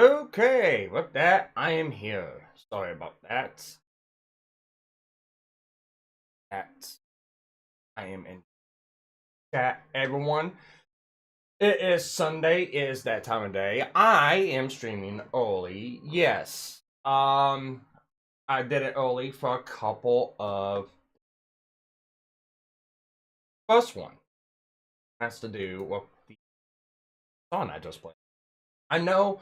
Okay, with that, I am here. Sorry about that. That I am in chat, everyone. It is Sunday. It is that time of day. I am streaming early. Yes. I did it early for a couple of. First one has to do with the song I just played. I know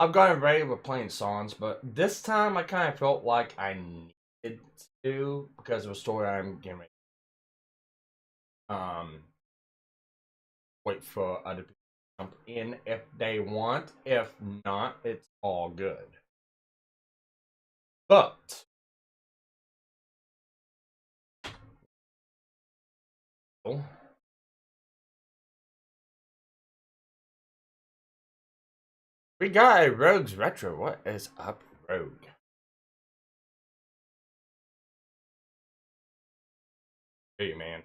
I've gotten ready with playing songs, but this time I kind of felt like I needed to because of a story I'm getting ready. Um, Wait for other people to jump in if they want. If not, it's all good. But we got a Rogue's Retro. What is up, Rogue? Hey, man.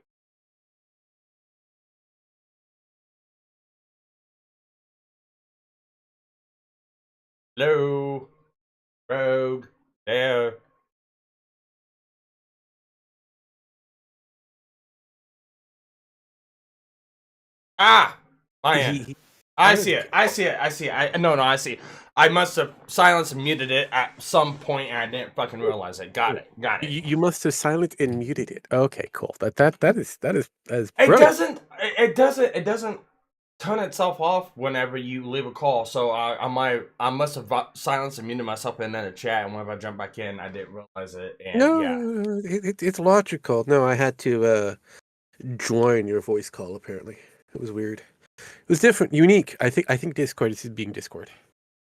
Hello, Rogue. There. Ah, my end. I see it. I see it. I see it. No, I see. I must have silenced and muted it at some point, and I didn't fucking realize it. Got it. Got it. You must have silent and muted it. Okay, cool. That is It brilliant. doesn't. It doesn't. It doesn't turn itself off whenever you leave a call. So I must have silenced and muted myself in the chat, and whenever I jumped back in, I didn't realize it. And No, yeah, it's logical. No, I had to join your voice call. Apparently, it was weird. It was different, unique. I think Discord is being Discord.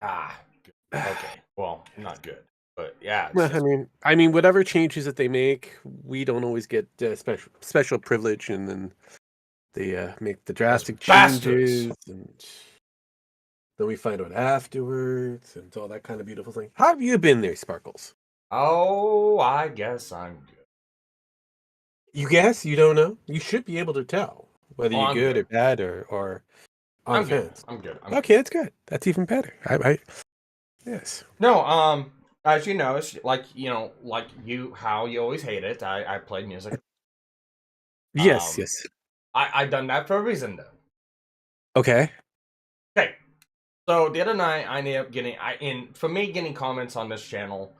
good. Okay, well, not good, but yeah, it's Well, just I mean, whatever changes that they make, we don't always get special privilege, and then they make the those drastic bastards. changes, and then we find out afterwards, and all that kind of beautiful thing. How have you been there, Sparkles? Oh, I guess I'm good. You guess? You don't know? You should be able to tell whether Oh, you're I'm good good. or bad or on the I'm good. fence. I'm good. I'm good. Okay, that's good. That's even better. Yes. No, as you know, it's like how you always hate it. I played music. Yes, Um, yes. I done that for a reason though. Okay. Okay, so the other night I ended up for me getting comments on this channel.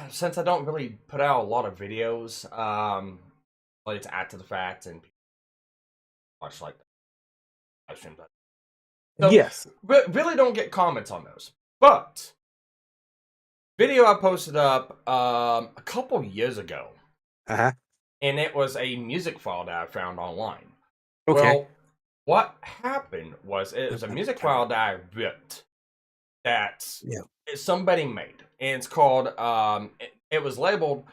Since I don't really put out a lot of videos, like it's after the fact and people watch like live streams. So Yes. really don't get comments on those. But video I posted up a couple years ago, Uh-huh. and it was a music file that I found online. Okay. Well, what happened was it was a music file that I ripped that Yeah. somebody made, and it's called it was labeled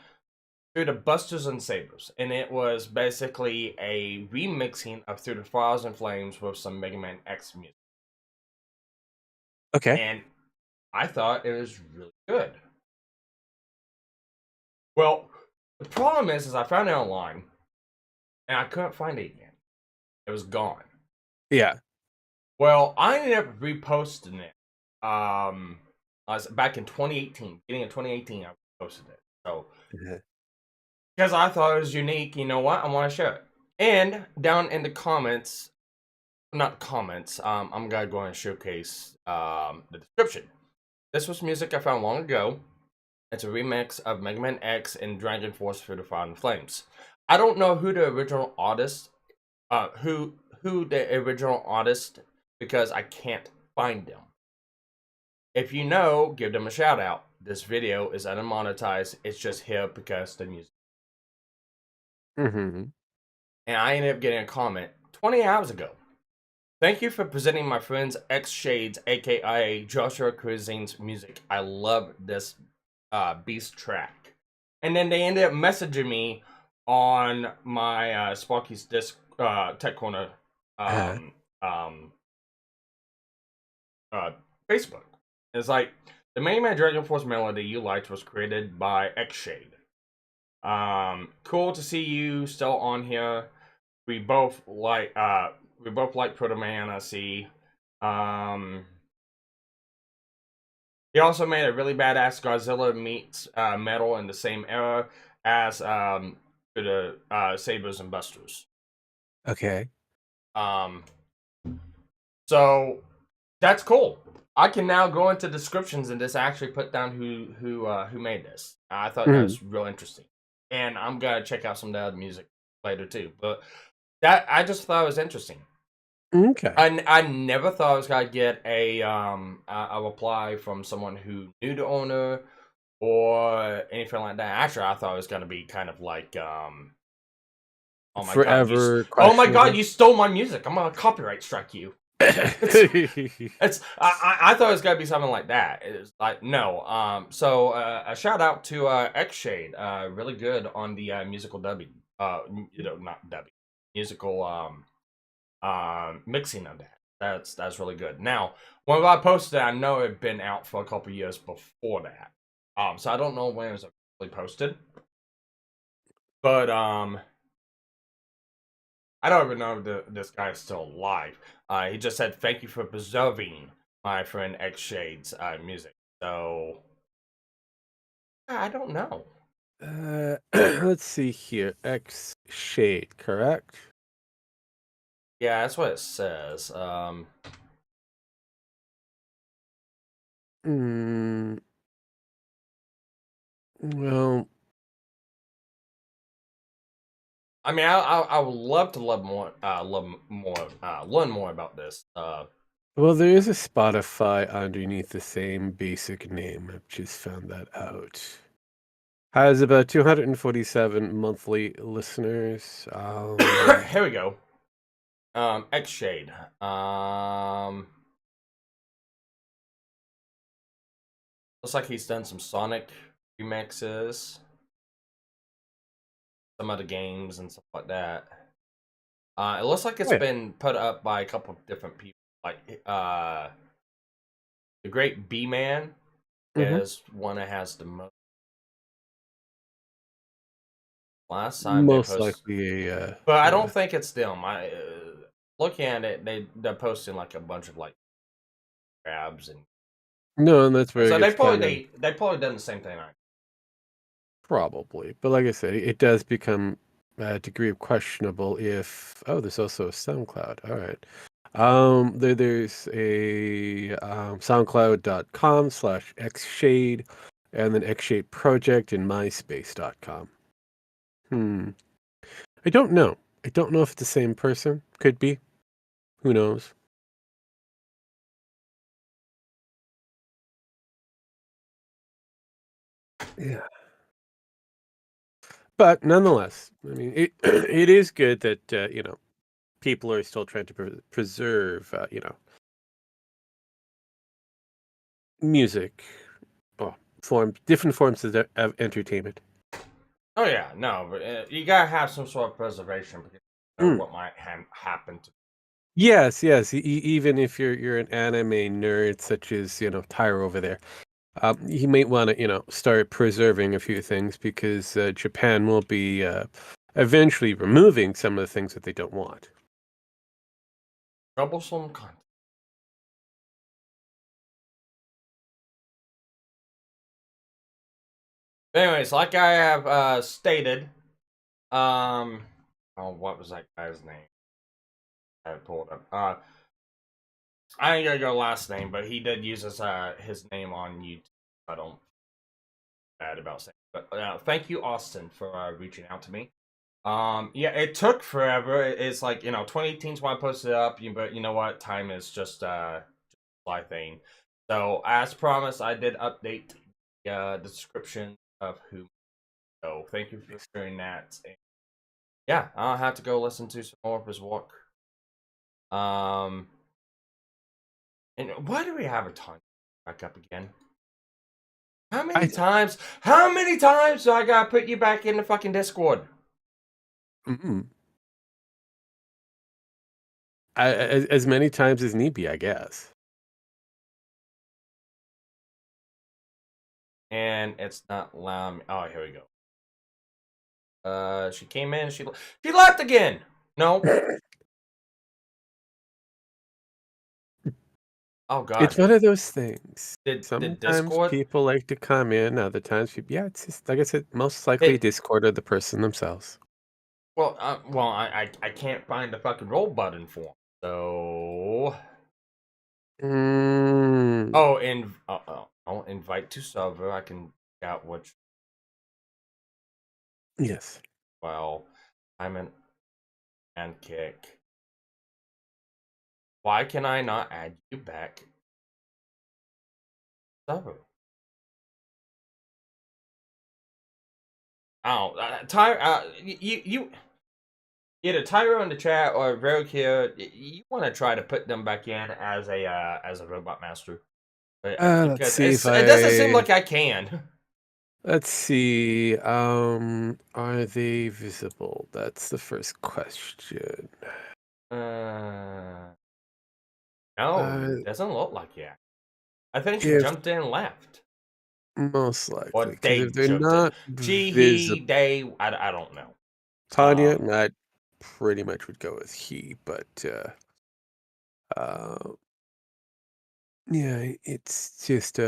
Through the Busters and Sabers, and it was basically a remixing of Through the Fires and Flames with some Mega Man X music, Okay. and I thought it was really good. Well, the problem is I found it online and I couldn't find it again. It was gone. Yeah. Well, I ended up reposting it. I was back in 2018, beginning of 2018. I posted it. So Uh-huh. because I thought it was unique, you know what? I want to share it. And down in the comments, not comments. I'm gonna go and showcase the description. This was music I found long ago. It's a remix of Mega Man X and Dragon Force Through the Fire and Flames. I don't know who the original artist, who the original artist, because I can't find them. If you know, give them a shout out. This video is unmonetized. It's just here because the music. Mm-hmm. And I ended up getting a comment 20 hours ago. Thank you for presenting my friends X Shades, aka Joshua Cuisine's music. I love this beast track. And then they ended up messaging me on my Sparky's disc Tech Corner Uh-huh. um, um, uh, Facebook. It's like the Mega Man Dragon Force melody you liked was created by X Shade. Cool to see you still on here. We both like Proto Man, I see. Um He also made a really badass Godzilla meets metal in the same era as the Sabers and Busters. Okay. Um, so that's cool. I can now go into descriptions and just actually put down who made this. I thought that Mhm. was real interesting, and I'm gonna check out some of the other music later too. But that I just thought it was interesting. Okay. I never thought I was gonna get a reply from someone who knew the owner or anything like that. Actually, I thought it was gonna be kind of like oh my god, Forever oh my god, questionable. you stole my music. I'm gonna copyright strike you. It's I thought it was gonna be something like that. It's like no. So a shout out to X Shade. Really good on the musical dubbing. Not dubbing. Musical mixing of that. That's really good. Now, when I posted, I know it had been out for a couple years before that. So I don't know when it was actually posted, but I don't even know if this guy is still alive. He just said thank you for preserving my friend X Shade's music. So I don't know. Let's see here. X shade, correct? Yeah, that's what it says. Mm, well, I mean, I would love to learn more about this. well, there is a Spotify underneath the same basic name. I've just found that out. Has about 247 monthly listeners. Here we go. X Shade. Looks like he's done some Sonic remixes, some other games and stuff like that. It looks like it's Oh, yeah. been put up by a couple of different people. Like the Great B Man Hmm. is one that has the most. Last time they Most posted, likely but I yeah. don't think it's them. I looking at it, they're posting like a bunch of like grabs and No, and that's where it so gets kind of they probably done the same thing. probably. But like I said, it does become a degree of questionable if there's also a SoundCloud. All right. There's a soundcloud.com/xshade and then xshade project and myspace.com. Hmm. I don't know. I don't know if it's the same person. Could be. Who knows? Yeah. But nonetheless, I mean, it it is good that people are still trying to preserve music, well, different forms of entertainment. Oh yeah, no, but you gotta have some sort of preservation because you know Mm. what might happen to. Yes, yes. Even if you're an anime nerd, such as Tyro over there, he might want to start preserving a few things because Japan will be eventually removing some of the things that they don't want. Troublesome content. Anyways, like I have stated, um, oh, what was that guy's name? I had it pulled up. I ain't gonna go last name, but he did use his name on YouTube. I don't bad about saying, but thank you, Austin, for reaching out to me. Yeah, it took forever. It's like 2018's when I posted it up, but you know what? Time is just fly thing. So as promised, I did update the description of who. So thank you for sharing that. And yeah, I'll have to go listen to some more of his work. Um, and why do we have a ton back up again? How many I times? How many times do I gotta put you back in the fucking Discord? mm as many times as need be, I guess. And it's not allowing me. Oh, here we go. She came in. She left again. No. Oh It's God, one of those things. did Sometimes Discord? people like to come in, other times people yeah, it's just like I said, most likely It Discord or the person themselves. I can't find the fucking roll button for 'em. So Mm, oh, and I'll invite to server. I can out which yes. well I'm an and kick. Why can I not add you back server? Oh, you either Tyro in the chat or Rogue here. You want to try to put them back in as a robot master, Let's because see if it doesn't seem I like I can. let's see. Are they visible? That's the first question. Uh, no, Uh, doesn't look like it. I think she if jumped in and left. most Or likely, because they if they're jumped in. not She, visible, he, they. I don't know. Tanya, I pretty much would go with he, but uh, yeah, it's just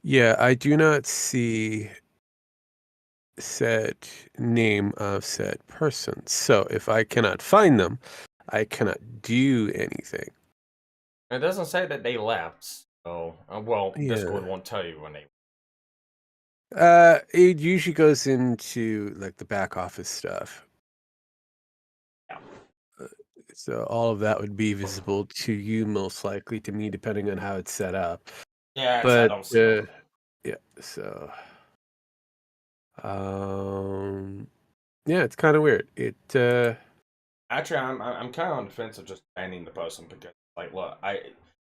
yeah, I do not see said name of said person. So if I cannot find them, I cannot do anything. It doesn't say that they left. So, well, Discord Yeah. won't tell you when they. It usually goes into like the back office stuff. Yeah, Uh, So all of that would be visible to you, most likely to me, depending on how it's set up. yeah. I But don't see them. yeah, so um, yeah, it's kind of weird. Actually, I'm kind of on the fence of just banning the person because, like, look,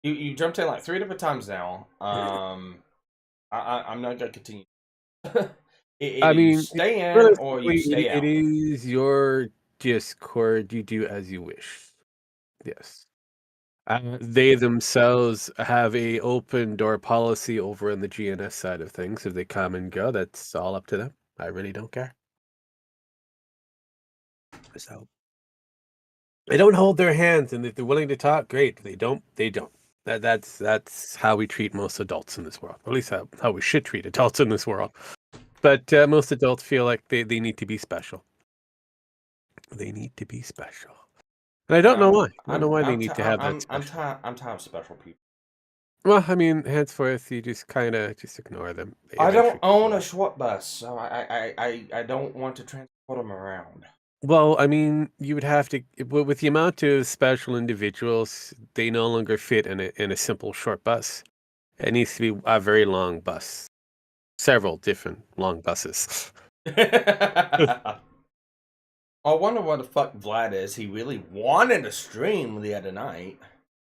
you jumped in like 3 different times now. I'm not gonna continue. I Either you mean, stay in or you realistically, stay it out. is your Discord. You do as you wish. Yes. They themselves have a open door policy over on the GNS side of things. If they come and go, that's all up to them. I really don't care. So they don't hold their hands, and if they're willing to talk, great. If they don't, they don't. That's how we treat most adults in this world. At least how we should treat adults in this world. But most adults feel like they need to be special. They need to be special. And I don't know why. I don't know why they need to have that special. I'm tired of special people. Well, I mean, henceforth, you just kind of just ignore them. They I don't eventually own go a away. short bus, so I don't want to transport them around. Well, I mean, you would have to with the amount of special individuals, they no longer fit in a simple short bus. It needs to be a very long bus, several different long buses. I wonder what the fuck Vlad is. He really wanted to stream the other night.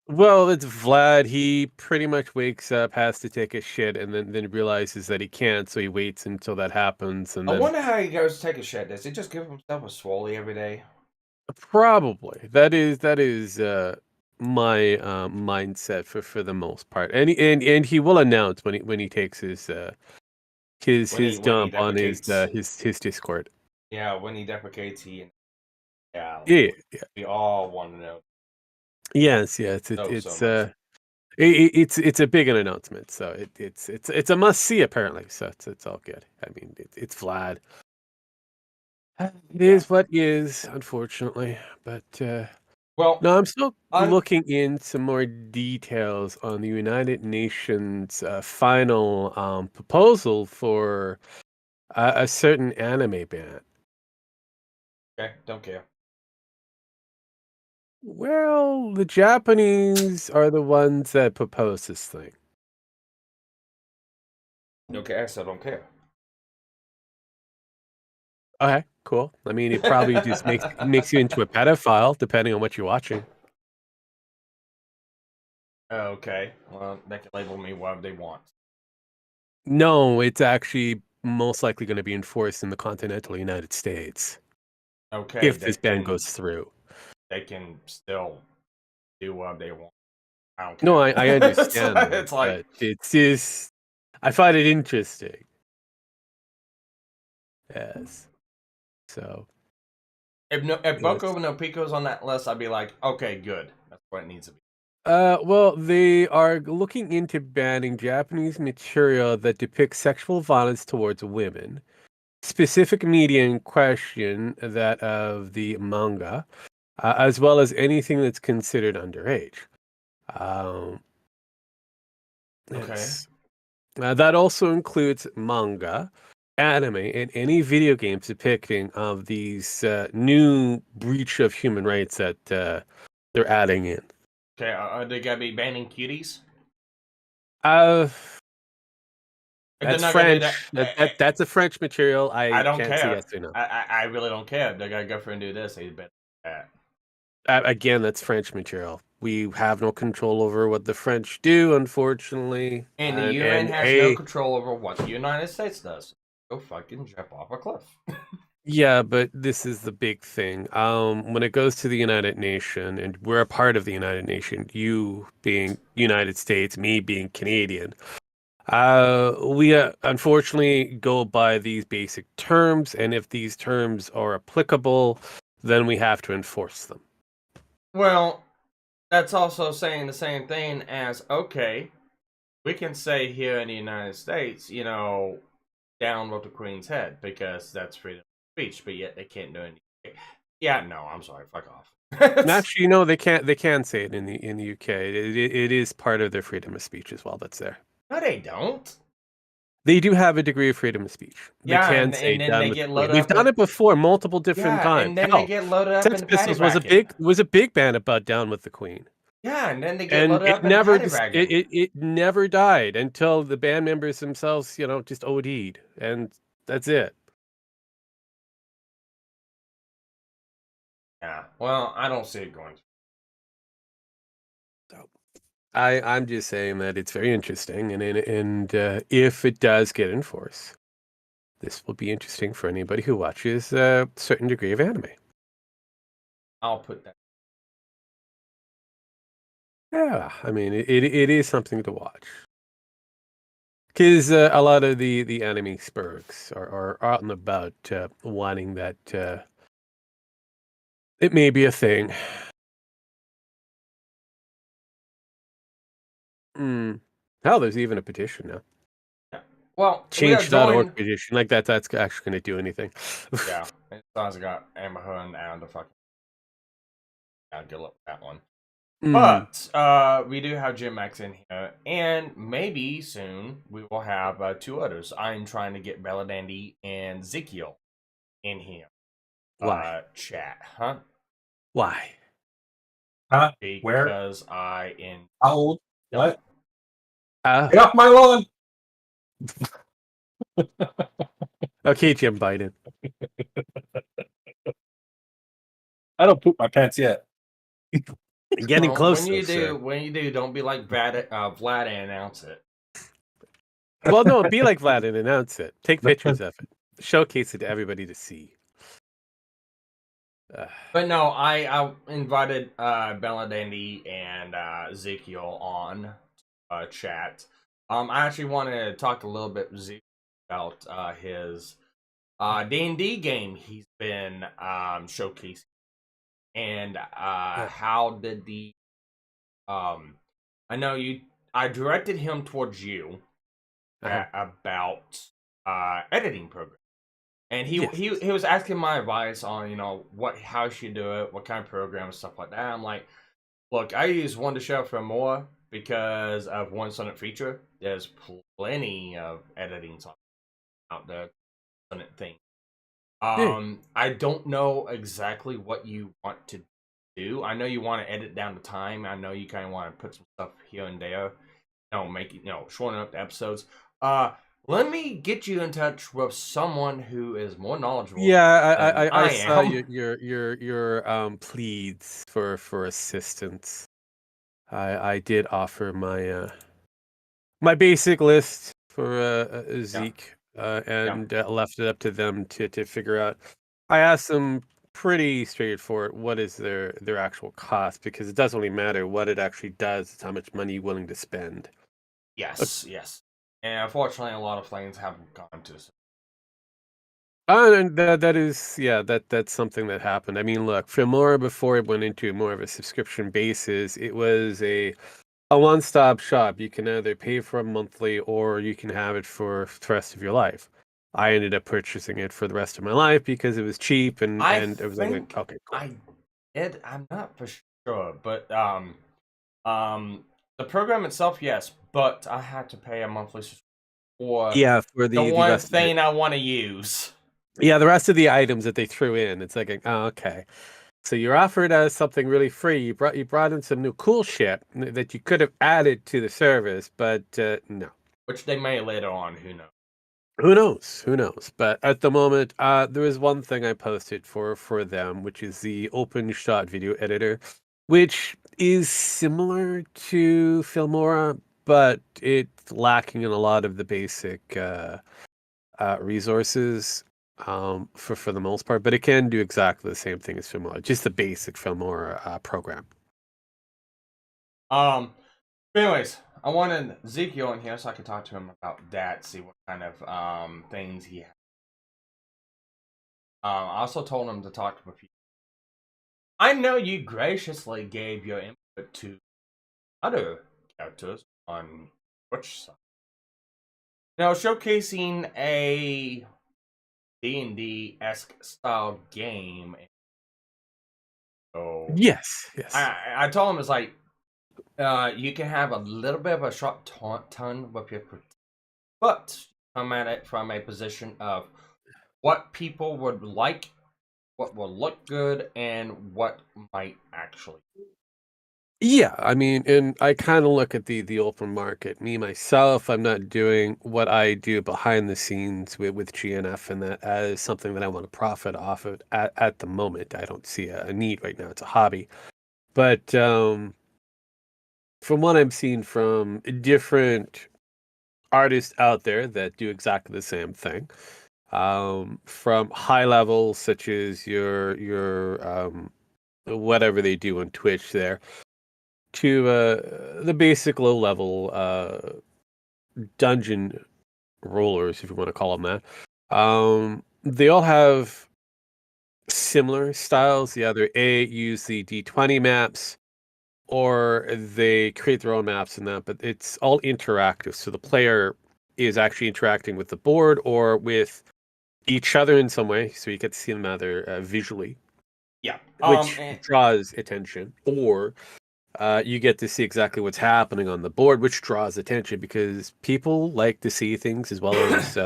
Well, it's Vlad. He pretty much wakes up, has to take a shit, and then realizes that he can't, so he waits until that happens, and I then wonder how he goes to take a shit. Does he just give himself a swally every day? probably that is my mindset for the most part, and he will announce when he takes his When he dump on his deprecates? his Discord. Yeah, when he deprecates, he yeah. Yeah, yeah, We all want to know yes, yeah. so much. It's a big an announcement, so it's a must see apparently. So it's all good. I mean, it's Vlad. It Yeah. is what is, unfortunately, but Well, no, I'm still un looking into more details on the United Nations final proposal for a certain anime ban. okay, don't care. Well, the Japanese are the ones that proposed this thing. Okay, so don't care. Okay, cool. I mean, it probably just makes you into a pedophile, depending on what you're watching. Okay, well, they can label me whatever they want. No, it's actually most likely going to be enforced in the continental United States Okay, if this ban goes through. they can still do whatever they want. I don't No, care. I understand that, It's like but it's just I find it interesting. Yes. So, if yes. Boku no Pico's on that list, I'd be like, okay, good. That's what it needs to be. Well, they are looking into banning Japanese material that depicts sexual violence towards women. Specific media in question, that of the manga, as well as anything that's considered underage. Um, Okay. yes. That also includes manga, anime, and any video games depicting of these new breach of human rights that they're adding in. Okay. Are they gonna be banning cuties? Uh, If they're that's not gonna do that, French. That's a French material. I I don't can't say care. yes or no. I really don't care. If they're gonna go for and do this, they better do that. Again, that's French material. We have no control over what the French do, unfortunately. And the UN And has no hey, control over what the United States does. Go fucking jump off a cliff. yeah, but this is the big thing. When it goes to the United Nation, and we're a part of the United Nation, you being United States, me being Canadian, we unfortunately go by these basic terms, and if these terms are applicable, then we have to enforce them. Well, that's also saying the same thing as okay, we can say here in the United States, down with the Queen's head because that's freedom of speech, but yet they can't do it. Yeah, no, I'm sorry, fuck off. And actually, no, they can't. They can say it in the UK. It is part of their freedom of speech as well. That's there. No, they don't. They do have a degree of freedom of speech. They Yeah, can and say then done they with the get Queen. loaded We've up done in it before, multiple different yeah, times. and then they Hell, get loaded up Sex in paddy Pistols wagon. was a big band about down with the Queen, Yeah, and then they get and loaded up in paddy wagon. it never died until the band members themselves, just OD'd, and that's it. Yeah, well, I don't see it going. So I'm just saying that it's very interesting, and if it does get enforced, this will be interesting for anybody who watches a certain degree of anime. I'll put that. Yeah, I mean, it is something to watch. Because a lot of the anime spurgs are out and about wanting that it may be a thing. Mm. Hell, there's even a petition now. Yeah. Well, we are Change.org joined. petition. Like that's actually going to do anything. Yeah, as long as I got Amber Heard and the fucking. Yeah, good luck with that one. Mm. But we do have Jim Max in here, and maybe soon we will have two others. I'm trying to get Bella Dandy and Ezekiel in here. Why? Chat, huh? Why? Huh? Where? Because I in. How old? What? Uh, Get off my lawn! okay, Jim Biden. I don't poop my pants yet. Getting Well, closer, sir. when you do, don't be like Vlad and announce it. Well, no, be like Vlad and announce it. Take pictures of it. Showcase it to everybody to see. But no, I invited Bella Dandy and Ezekiel on chat. I actually wanted to talk a little bit with Ezekiel about his D&D game he's been showcasing, and how did the I know I directed him towards you about editing program. And he, Yes. he was asking my advice on how I should do it, what kind of program, stuff like that. I'm like, look, I use One to Show for more because of one Sonnet feature. There's plenty of editing software out there, Sonnet thing. Yeah. I don't know exactly what you want to do. I know you want to edit down the time. I know you kind of want to put some stuff here and there. Make it shorten up the episodes. Let me get you in touch with someone who is more knowledgeable Yeah, than I I saw am. your pleads for assistance. I did offer my basic list for Yeah, Zeke, yeah, and left it up to them to figure out. I asked them pretty straightforward what is their actual cost, because it doesn't really matter what it actually does, it's how much money you're willing to spend. yes, yes. And unfortunately, a lot of planes haven't gone to. And that is, yeah, that's something that happened. I mean, look, Filmora before it went into more of a subscription basis, it was a one-stop shop. You can either pay for a monthly or you can have it for the rest of your life. I ended up purchasing it for the rest of my life because it was cheap I and it was like, think okay, cool. I did. I'm not for sure, but the program itself, yes, but I had to pay a monthly for Yeah, for the the one rest of it. thing I want to use. Yeah, the rest of the items that they threw in, it's like, oh, okay. So you're offered something really free. You brought in some new cool shit that you could have added to the service, but no. Which they may later on, who knows? Who knows? Who knows? But at the moment, there is one thing I posted for them, which is the open shot video editor, which is similar to Filmora, but it's lacking in a lot of the basic resources for the most part. But it can do exactly the same thing as Filmora, just the basic Filmora program. But anyways, I wanted Ezekiel in here so I could talk to him about that, see what kind of things he had. I also told him to talk to a few. I know you graciously gave your input to other characters on Twitch side. Now, showcasing a D&D-esque style game. So Yes, yes. I told him it's like you can have a little bit of a short ton with your, but come at it from a position of what people would like, what will look good, and what might actually. Yeah, I mean, and I kind of look at the open market. Me myself, I'm not doing what I do behind the scenes with GNF and that as something that I want to profit off of at the moment. I don't see a need right now. It's a hobby. But from what I'm seeing from different artists out there that do exactly the same thing, from high levels such as your whatever they do on Twitch there to the basic low level dungeon rollers, if you want to call them that. They all have similar styles. They either use the D20 maps or they create their own maps in that, but it's all interactive. So the player is actually interacting with the board or with each other in some way. So you get to see them either visually, Yeah. which draws attention, or you get to see exactly what's happening on the board, which draws attention because people like to see things as well as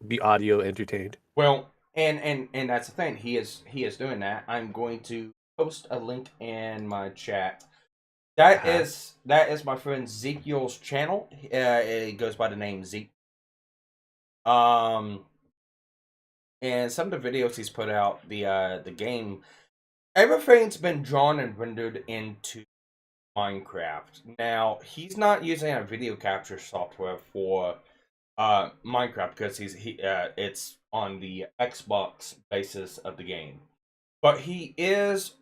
be audio entertained. Well, and that's the thing. He is doing that. I'm going to post a link in my chat. That is my friend Ezekiel's channel. It goes by the name Zeke. And some of the videos he's put out, the game, everything's been drawn and rendered into Minecraft. Now he's not using a video capture software for Minecraft because it's on the Xbox basis of the game, but he is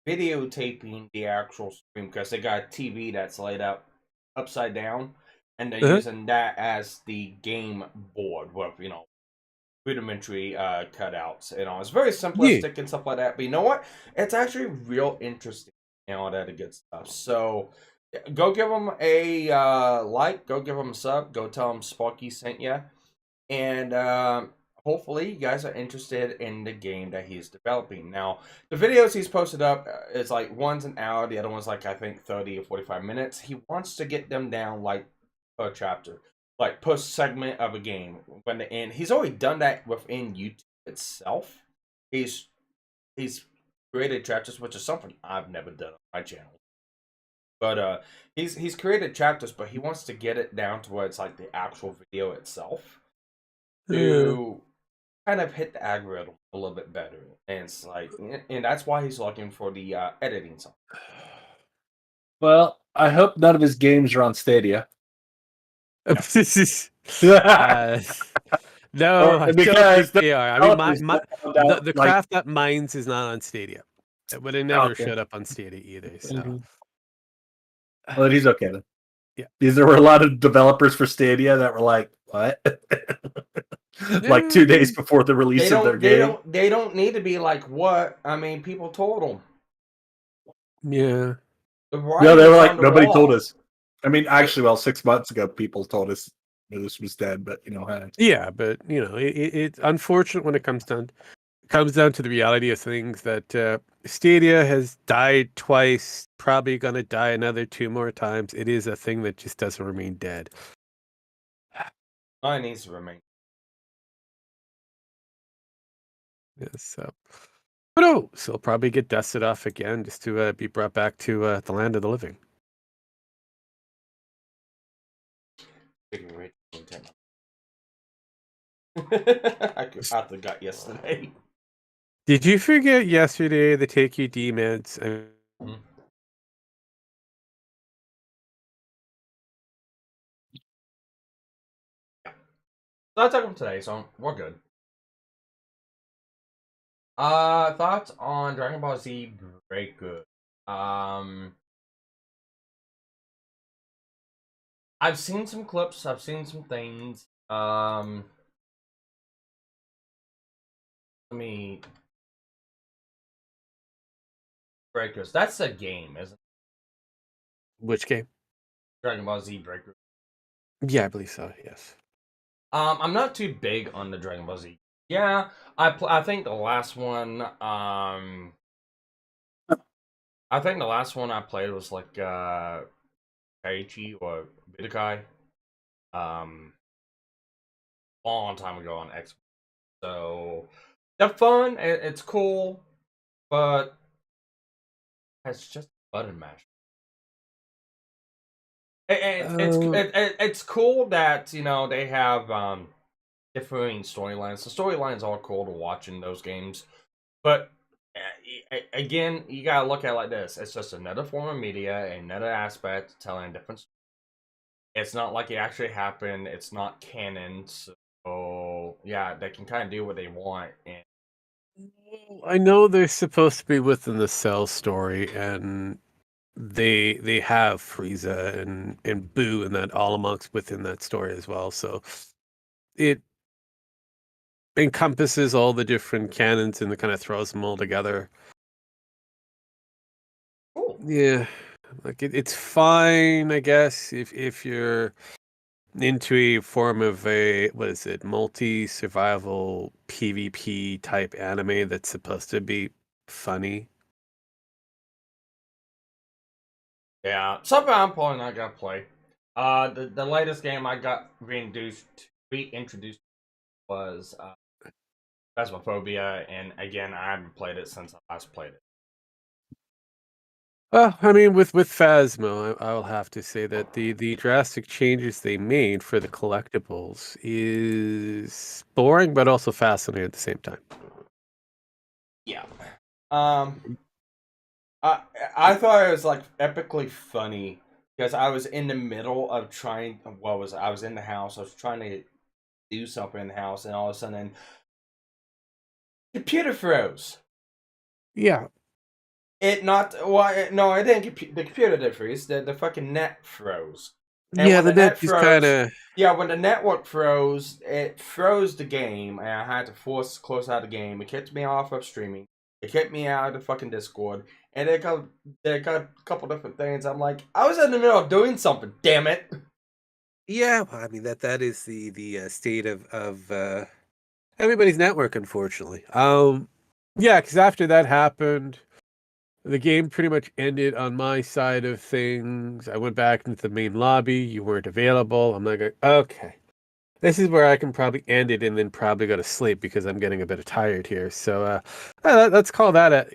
videotaping the actual stream because they got a TV that's laid up upside down, and they're using that as the game board with rudimentary cutouts and all. It's very simplistic and stuff like that. But you know what? It's actually real interesting and all that good stuff. So go give him a like, go give him a sub, go tell him Sparky sent you, and hopefully you guys are interested in the game that he's developing. Now, the videos he's posted up is like one's an hour, the other one's like I think 30 or 45 minutes. He wants to get them down like per chapter, like per segment of a game. When the end, he's already done that within YouTube itself. He's created chapters, which is something I've never done on my channel. But he's created chapters, but he wants to get it down to where it's like the actual video itself to kind of hit the algorithm a little bit better. And it's like, and that's why he's looking for the editing software. Well, I hope none of his games are on Stadia. This is no, I don't think they are. I mean, the craft that mines is not on Stadia, but it never showed up on Stadia either. So, well, he's okay then. Yeah, because there were a lot of developers for Stadia that were like, "What?" like 2 days before the release of their game. They don't need to be like what? I mean, people told them. Yeah. The No, they were writing's like, on the nobody told wall. us. I mean, actually, well, 6 months ago, people told us this was dead, but hey. Yeah, but it's unfortunate when it comes down to the reality of things that Stadia has died twice, probably going to die another 2 more times. It is a thing that just doesn't remain dead. It needs to remain. Yeah, so. But oh, so it'll probably get dusted off again just to be brought back to the land of the living. I forgot yesterday. Did you forget yesterday the take you D meds? So I took them today, so we're good. Thoughts on Dragon Ball Z Breaker? I've seen some clips. I've seen some things. Let me Breakers. That's a game, isn't it? Which game? Dragon Ball Z Breaker. Yeah, I believe so. Yes. I'm not too big on the Dragon Ball Z. Yeah, I think the last one. I think the last one I played was like Kaiichi or Budokai. Long time ago on Xbox. So they're fun. It's cool, but it's just button mash. It's cool that they have differing storylines. The storylines are cool to watch in those games, but again, you gotta look at it like this: it's just another form of media, another aspect telling a different. It's not like it actually happened. It's not canon, so yeah, they can kind of do what they want. And I know they're supposed to be within the Cell story, and they have Frieza and Boo and that all amongst within that story as well. So it encompasses all the different canons and it kind of throws them all together. cool. Yeah, like it's fine, I guess, if you're into a form of a what is it, multi-survival PvP type anime that's supposed to be funny. Yeah, something I'm probably not gonna play. The latest game I got reintroduced was Phasmophobia, and again, I haven't played it since I last played it. Well, I mean, with Phasmo, I will have to say that the drastic changes they made for the collectibles is boring, but also fascinating at the same time. Yeah. I thought it was like epically funny because I was in the middle of trying. I was in the house. I was trying to do something in the house, and all of a sudden, computer froze. Yeah, It not well. No, it didn't. The computer did freeze. The fucking net froze. And yeah, when the the net net just kind froze, of. yeah, when the network froze, it froze the game, and I had to close out the game. It kicked me off of streaming. It kicked me out of the fucking Discord, and it got a couple different things. I'm like, I was in the middle of doing something. Damn it! Yeah, well, I mean that is the state of everybody's network, unfortunately. Yeah, because after that happened, the game pretty much ended on my side of things. I went back into the main lobby. You weren't available. I'm like, okay, this is where I can probably end it and then probably go to sleep because I'm getting a bit tired here. So let's call that a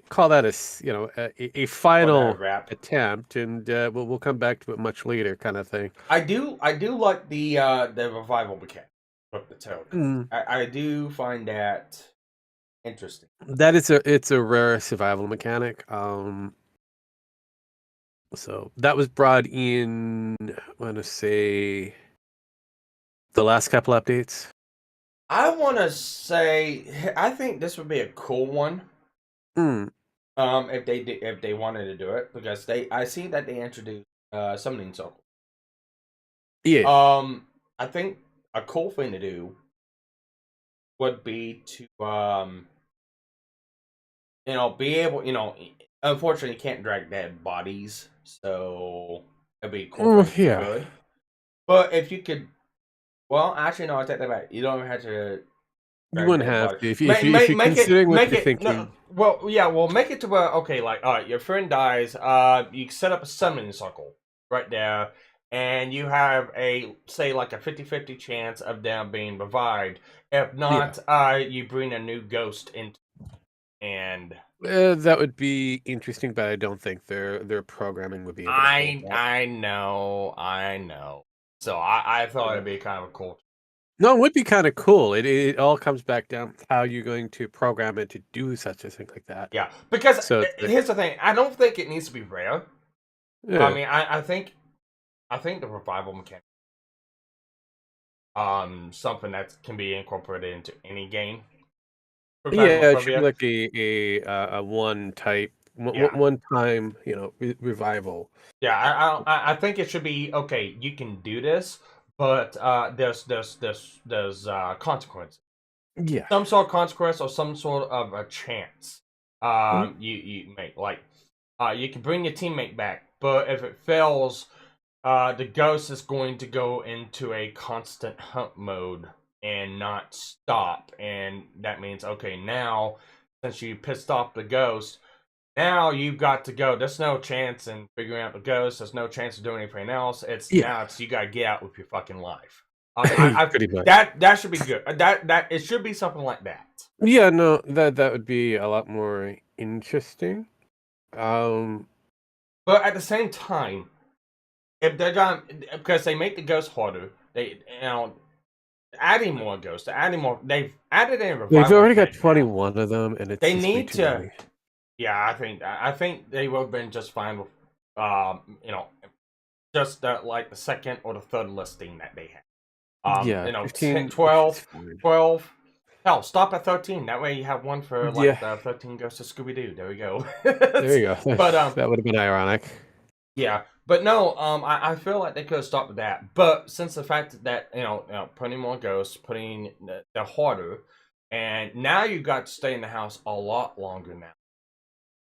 final Wrap. attempt, and we'll come back to it much later, kind of thing. I do like the revival mechanic of the token. I do find that interesting. That is it's a rare survival mechanic. So that was brought in, I want to say, the last couple updates. I want to say, I think this would be a cool one. Mm, If they wanted to do it, because I see that they introduced summoning circle. yeah. I think a cool thing to do would be to be able, unfortunately, you can't drag dead bodies, so it'd be cool if you Yeah, could. But if you could, well, actually, no, I take that back. You don't even have to you drag wouldn't dead have body. to if you're considering what Make you're it. No, thinking. well, yeah, well, make it to where okay, like, all right, your friend dies. You set up a summoning circle right there, and you have a say like a 50-50 chance of them being revived. If Yeah, not, you bring a new ghost in, and that would be interesting, but I don't think their programming would be able to hold that. I know. So I thought Yeah. it'd be kind of cool. No, it would be kind of cool. It all comes back down to how you're going to program it to do such a thing like that. Yeah, because So it's like, here's the thing. I don't think it needs to be rare. I yeah, mean, I think the revival mechanic, something that can be incorporated into any game. yeah, it should be Phasmophobia. like a one type Yeah, one time, revival. yeah. I think it should be okay. You can do this, but there's consequences. Yeah. Some sort of consequence or some sort of a chance. Mhm. You make like you can bring your teammate back, but if it fails, the ghost is going to go into a constant hunt mode and not stop. And that means, okay, now since you pissed off the ghost, now you've got to go. There's no chance in figuring out the ghost. There's no chance of doing anything else. It's Yeah. now it's you gotta get out with your fucking life. I Pretty much. that should be good. That it should be something like that. Yeah, no, that would be a lot more interesting. Um, But at the same time, if they're gonna because they make the ghost harder, they adding more ghosts, adding more. They've added in they've revival already got mechanic now. 21 of them, and it's They just way need too to. many. Yeah, I think they would have been just fine with, just like the second or the third listing that they had. Yeah, 10, 15 is 12, fine. 12. Hell, stop at 13. That way you have one for like Yeah, the 13 Ghosts of Scooby Doo. There we go. there you go. But That would have been ironic. yeah, but no, I feel like they could have stopped with that. But since the fact that putting more ghosts, putting the harder, and now you got to stay in the house a lot longer now.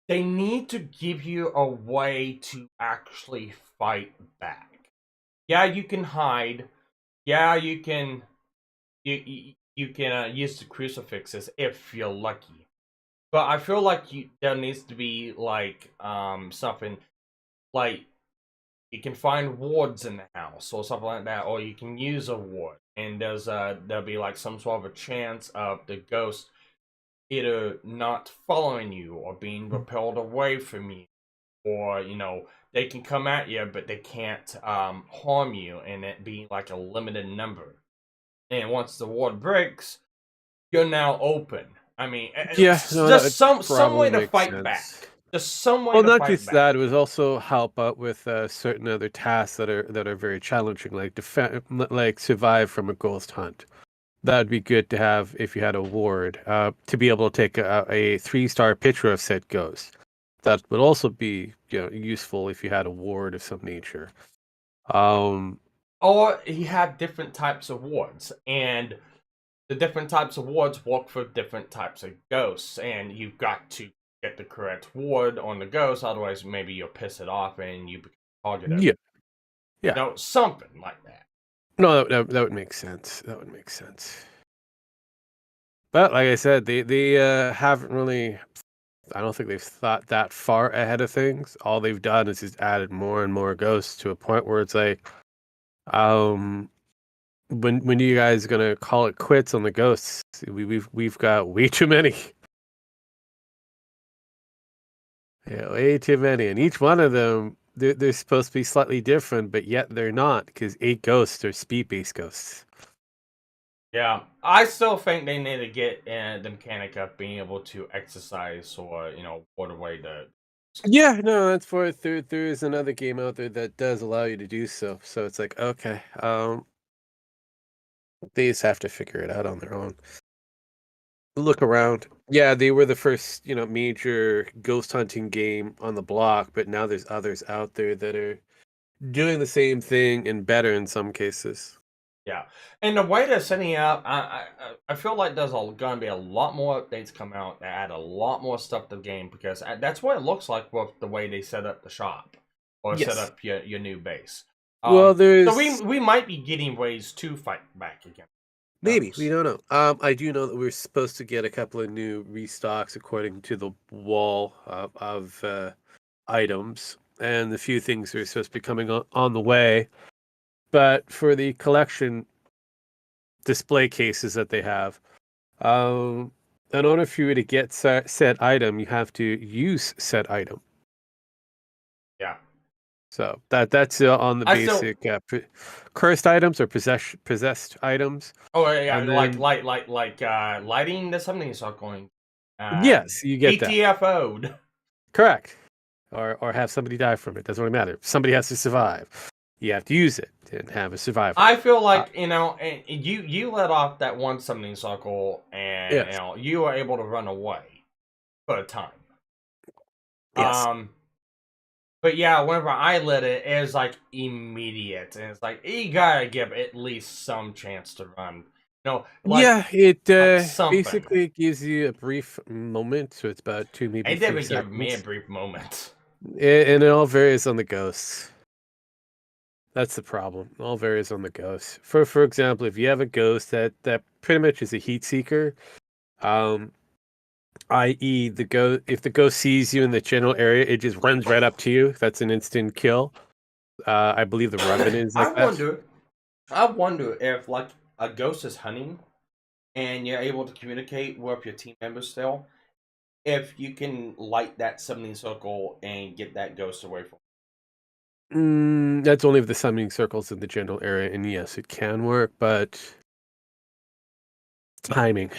They need to give you a way to actually fight back. Yeah, you can hide. Yeah, you can use the crucifixes if you're lucky. But I feel like there needs to be like something like you can find wards in the house or something like that, or you can use a ward, and there'll be like some sort of a chance of the ghost either not following you or being repelled away from you, or they can come at you but they can't harm you, and it be like a limited number. And once the ward breaks, you're now open. I mean, Yeah, no, that just would some probably way to make fight sense. back. Just some way Well, to not fight just back. that, it would also help out with certain other tasks that are very challenging, like like survive from a ghost hunt. That'd be good to have if you had a ward, to be able to take a 3-star picture of said ghost. That would also be, useful if you had a ward of some nature. Um, Or he had different types of wards, and the different types of wards work for different types of ghosts, and you've got to get the correct ward on the ghost, otherwise maybe you'll piss it off and you become target of yeah, yeah. something like that. No, that would make sense. That would make sense. But like I said, they haven't really. I don't think they've thought that far ahead of things. All they've done is just added more and more ghosts to a point where it's like, um, when you guys gonna call it quits on the ghosts? We've got way too many. Yeah, way too many, and each one of them they're supposed to be slightly different, but yet they're not because 8 ghosts are speed-based ghosts. Yeah, I still think they need to get the mechanic of being able to exercise or ward away the. Yeah, no, that's for it. There is another game out there that does allow you to do so. So it's like, okay, they just have to figure it out on their own. Look around. Yeah, they were the first, major ghost hunting game on the block, but now there's others out there that are doing the same thing and better in some cases. Yeah, and the way they're setting up, I feel like there's gonna be a lot more updates come out that add a lot more stuff to the game because that's what it looks like with the way they set up the shop or set Yes. up your new base. Well, So there's we might be getting ways to fight back again. maybe we don't know. I do know that we're supposed to get a couple of new restocks according to the wall of items, and a few things are supposed to be coming on the way. But for the collection display cases that they have, in order for you to get said item, you have to use said item. Yeah, So that's on the I still. basic cursed items or possessed items, Oh yeah, and then lighting the summoning circle. yes, you get that. ETFO'd. Correct. Or have somebody die from it. Doesn't really matter. Somebody has to survive. You have to use it and have a survival. I feel Uh, like and you let off that one summoning circle, and yes. you were able to run away for a time. Yes. But yeah, whenever I lit it, it was like immediate, and it's like you gotta give at least some chance to run. No, Yeah, it like something. basically gives you a brief moment, so it's about 2, maybe It 3 didn't give me a seconds. brief moment. And it all varies on the ghosts. That's the problem. It all varies on the ghost. For example, if you have a ghost that pretty much is a heat seeker, um, i.e. if the ghost sees you in the general area, it just runs right up to you. That's an instant kill. I believe the Revenant is I like that. wonder. I wonder if like a ghost is hunting, and you're able to communicate with your team members still. If you can light that summoning circle and get that ghost away from. That's only if the summoning circle's in the general area, and yes, it can work, but timing,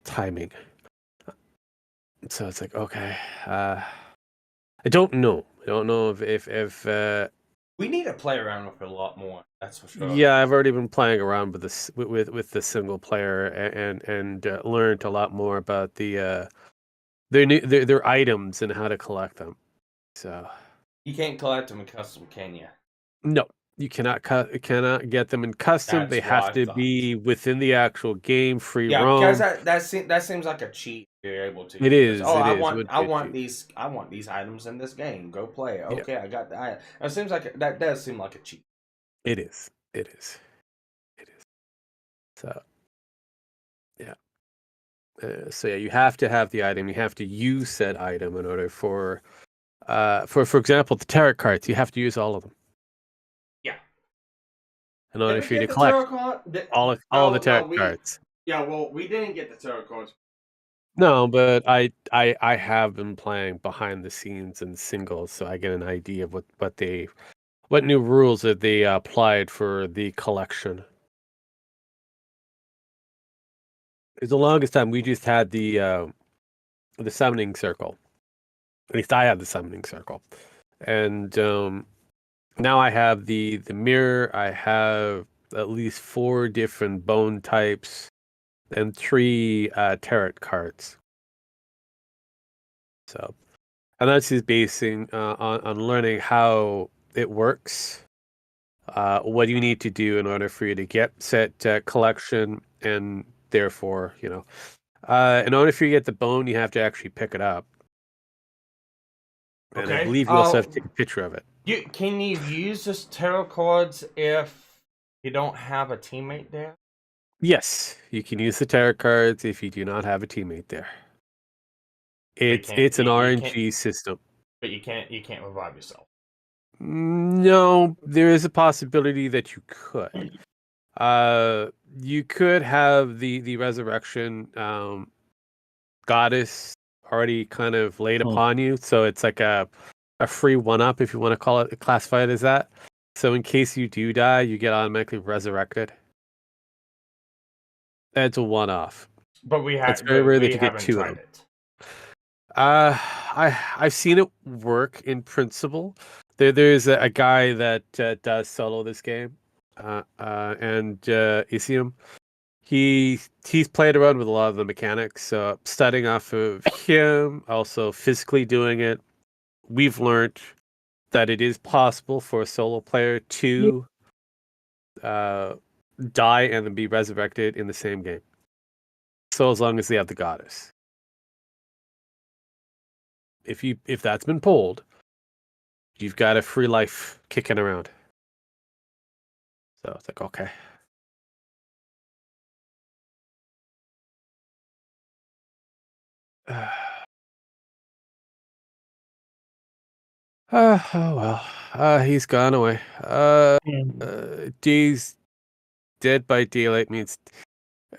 timing. So it's like, okay, I don't know. I don't know if We need to play around with it a lot more. That's for sure. yeah, I've already been playing around with this with the single player and learned a lot more about their items and how to collect them. So You can't collect them in custom, can you? no, you cannot get them in custom. They That's what have I to thought. be within the actual game, free Yeah, because roam. that seems like a cheat. You're able to. It Because, is. oh, It is. It would I be a want cheat. these items in this game. Go play it. Yeah, Okay, I got that. It seems like that does seem like a cheat. it is. It is. It is. So yeah. So yeah, you have to have the item. You have to use said item in order for example, the tarot cards. You have to use all of them Yeah. in Did order we for you to get the tarot collect card? all of the No, tarot no, we. cards. Yeah, well, we didn't get the tarot cards. No, but I have been playing behind the scenes and singles, so I get an idea of what new rules that they applied for the collection. Because the longest time we just had the summoning circle. At least I had the summoning circle, and now I have the mirror. I have at least 4 different bone types and 3 tarot cards. So, and that's just basing on learning how it works. What do you need to do in order for you to get set collection, and therefore, in order for you to get the bone, you have to actually pick it up, and I Okay. believe you also have to take a picture of it. Can you use this tarot cards if you don't have a teammate there? Yes, you can use the tarot cards if you do not have a teammate there. But you can't. It's an You can't. RNG system. But you can't. You can't revive yourself. No, there is a possibility that you could. You could have the resurrection goddess already kind of laid Hmm. upon you, so it's like a free one up if you want to call it, classify it as that. So in case you do die, you get automatically resurrected. That's a one off. But It's very rare that you get haven't 2 of tried them. it. I've seen it work in principle. There's a guy that does solo this game, and Isium. He's played around with a lot of the mechanics. So studying off of him, also physically doing it, we've learned that it is possible for a solo player to die and then be resurrected in the same game. So as long as they have the goddess. If that's been pulled, you've got a free life kicking around. So it's like, okay. Oh well. He's gone away. Days Dead by Daylight means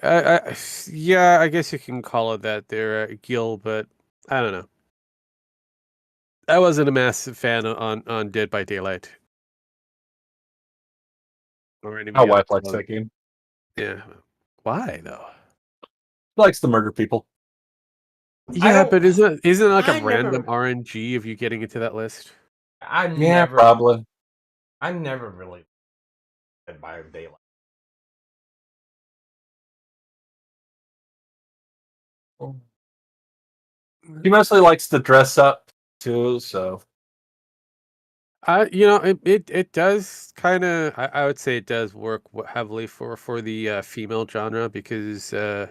yeah, I guess you can call it that there, Gil, but I don't know. I wasn't a massive fan on Dead by Daylight. Or My anybody else. wife likes that game. Yeah. Why though? She likes to murder people. Yeah, but isn't it like a I random never- RNG of you getting into that list? Yeah, probably. I never really Dead by Daylight. She mostly likes to dress up too, so It does kind of. I would say it does work heavily for the female genre because female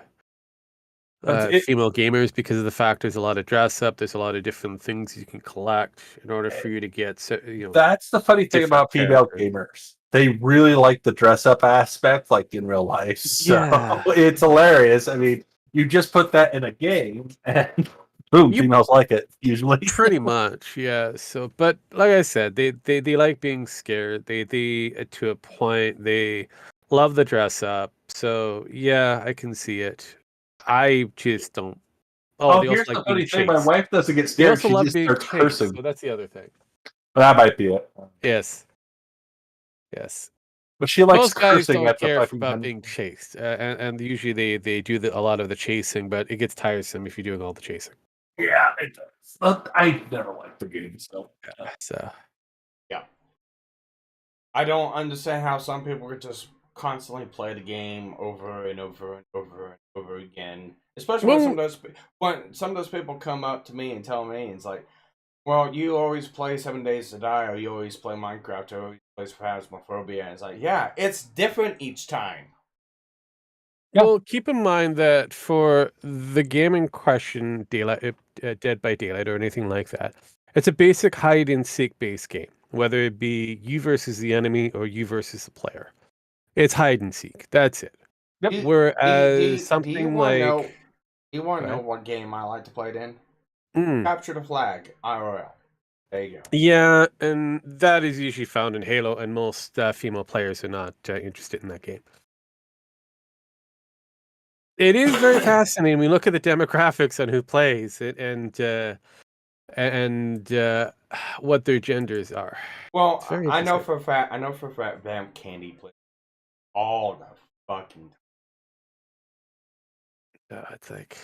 gamers, because of the fact there's a lot of dress up, there's a lot of different things you can collect in order for you to get. That's the funny thing about female characters. gamers. They really like the dress up aspect, like in real life. So Yeah. it's hilarious. I mean, you just put that in a game, and boom, females like it usually. Pretty much, yeah. So, but like I said, they like being scared. They to a point. They love the dress up. So yeah, I can see it. I just don't. Oh, they also Here's like the being funny thing: my chased. wife doesn't get They scared; also she love just being starts chased. cursing. So that's the other thing. That might be it. Yes. Yes. But she likes Most guys cursing don't at the care fucking about end. being chased, and usually they do a lot of the chasing, but it gets tiresome if you're doing all the chasing. Yeah, it does. But I never liked the game, so So Yeah. I don't understand how some people could just constantly play the game over and over and over and over again. Especially when some of those people come up to me and tell me, it's like, well, you always play 7 Days to Die, or you always play Minecraft, or you always play Phasmophobia, and it's like, yeah, it's different each time. Yeah. Well, keep in mind that for the game in question, Dead by Daylight, or anything like that, it's a basic hide and seek based game. Whether it be you versus the enemy or you versus the player, it's hide and seek. That's it. Yep. Whereas Do you something want to like, know? Do you want go to know ahead. what game I like to play it in? Mm, Capture the Flag IRL. There you go. yeah, and that is usually found in Halo, and most female players are not interested in that game. It is very fascinating. We look at the demographics on who plays it, and what their genders are. Well, It's very I know interesting. for a fact. I know for a fact. Vamp Candy plays all the fucking. It's like,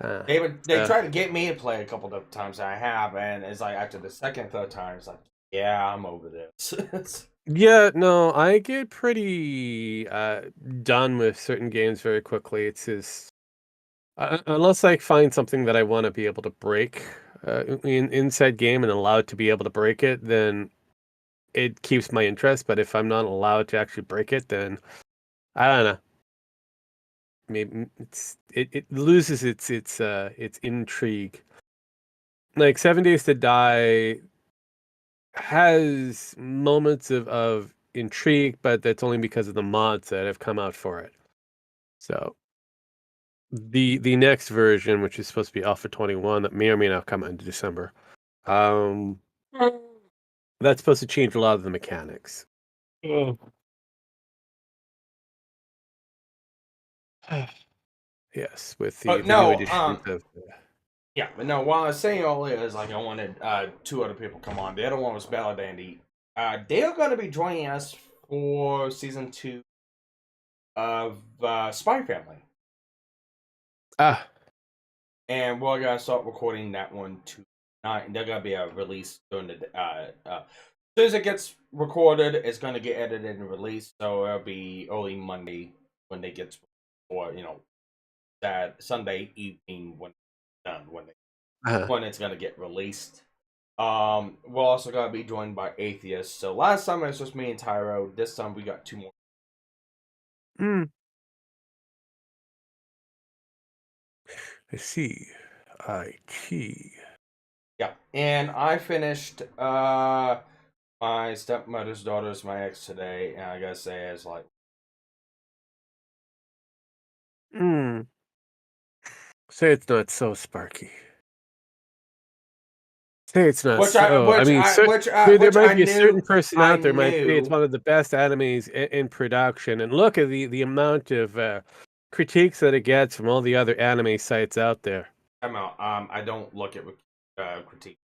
They tried to get me to play a couple of times. I have, and it's like after the second, third time, it's like, yeah, I'm over this. yeah, no, I get pretty done with certain games very quickly. It's just unless I find something that I want to be able to break inside game and allowed to be able to break it, then it keeps my interest. But if I'm not allowed to actually break it, then I don't know. Maybe it loses its intrigue. Like 7 Days to Die has moments of intrigue, but that's only because of the mods that have come out for it. So the next version, which is supposed to be Alpha 21, that may or may not come out in December, that's supposed to change a lot of the mechanics. Yes, with the new editions of. Yeah, but no. While I was saying all this, like I wanted two other people to come on. The other one was Bella Dandy. They are going to be joining us for season 2 of Spy Family. And we're gonna start recording that one tonight. And they're gonna be a release during the as soon as it gets recorded, it's gonna get edited and released. So it'll be early Monday when they get, or that Sunday evening when it's done when it's gonna get released. We'll also gotta be joined by atheists. So last time it was just me and Tyro. This time we got 2 more. Hmm. I see. Yeah, and I finished my stepmother's daughter's my ex today, and I gotta say it's like Hmm. Say it's not so, Sparky. Say it's not which I so. I which mean, I which there which might I be a certain knew person I out there might say it's knew. one of the best animes in production, and look at the amount of critiques that it gets from all the other anime sites out there. I'm out. I don't look at critique.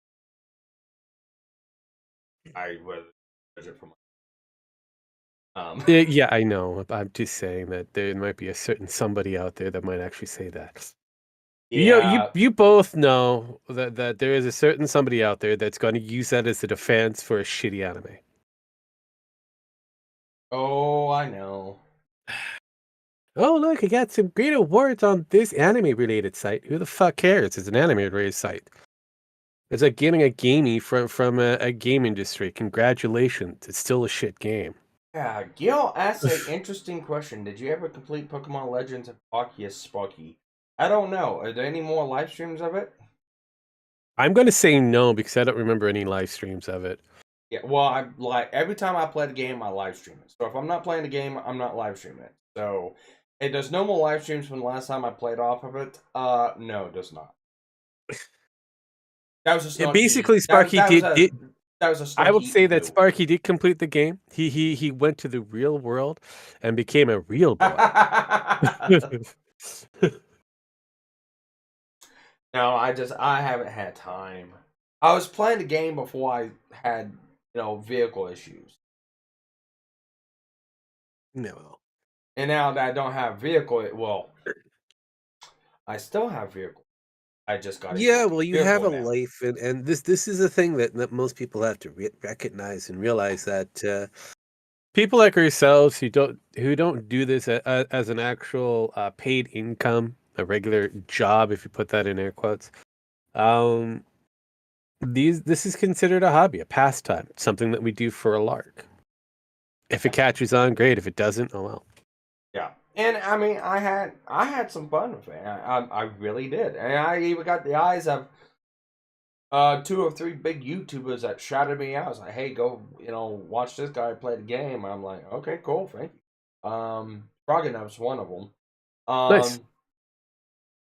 I would judge it from. Yeah, I know. I'm just saying that there might be a certain somebody out there that might actually say that. Yeah. You both know that there is a certain somebody out there that's going to use that as a defense for a shitty anime. Oh, I know. Oh, look, I got some great awards on this anime-related site. Who the fuck cares? It's an anime-related site. It's like getting a gamey from a game industry. Congratulations. It's still a shit game. Yeah, Gil asks a interesting question. Did you ever complete Pokemon Legends of Arceus Sparky? I don't know. Are there any more live streams of it? I'm going to say no because I don't remember any live streams of it. Yeah, well, I like every time I play the game, I live stream it. So if I'm not playing the game, I'm not live streaming it. So there's no more live streams from the last time I played off of it. No, it does not. That was a It snarky. basically, Sparky did. That was a I will snarky say that do. Sparky did complete the game. He went to the real world and became a real boy. No, I haven't had time. I was playing the game before I had vehicle issues, No. and now that I don't have vehicle, well, I still have vehicle. I just got a Yeah, different well, you have vehicle a now. life, and this is a thing that most people have to recognize and realize that people like ourselves who don't do this as an actual paid income, a regular job, if you put that in air quotes. Um, this is considered a hobby, a pastime, something that we do for a lark. If it Yeah, catches on, great. If it doesn't, oh well. yeah. And I mean, I had some fun with it. I really did, and I even got the eyes of 2 or 3 big YouTubers that shouted me out. I was like, "Hey, go, watch this guy play the game." I'm like, "Okay, cool, thank you." Froggen was one of them. Nice.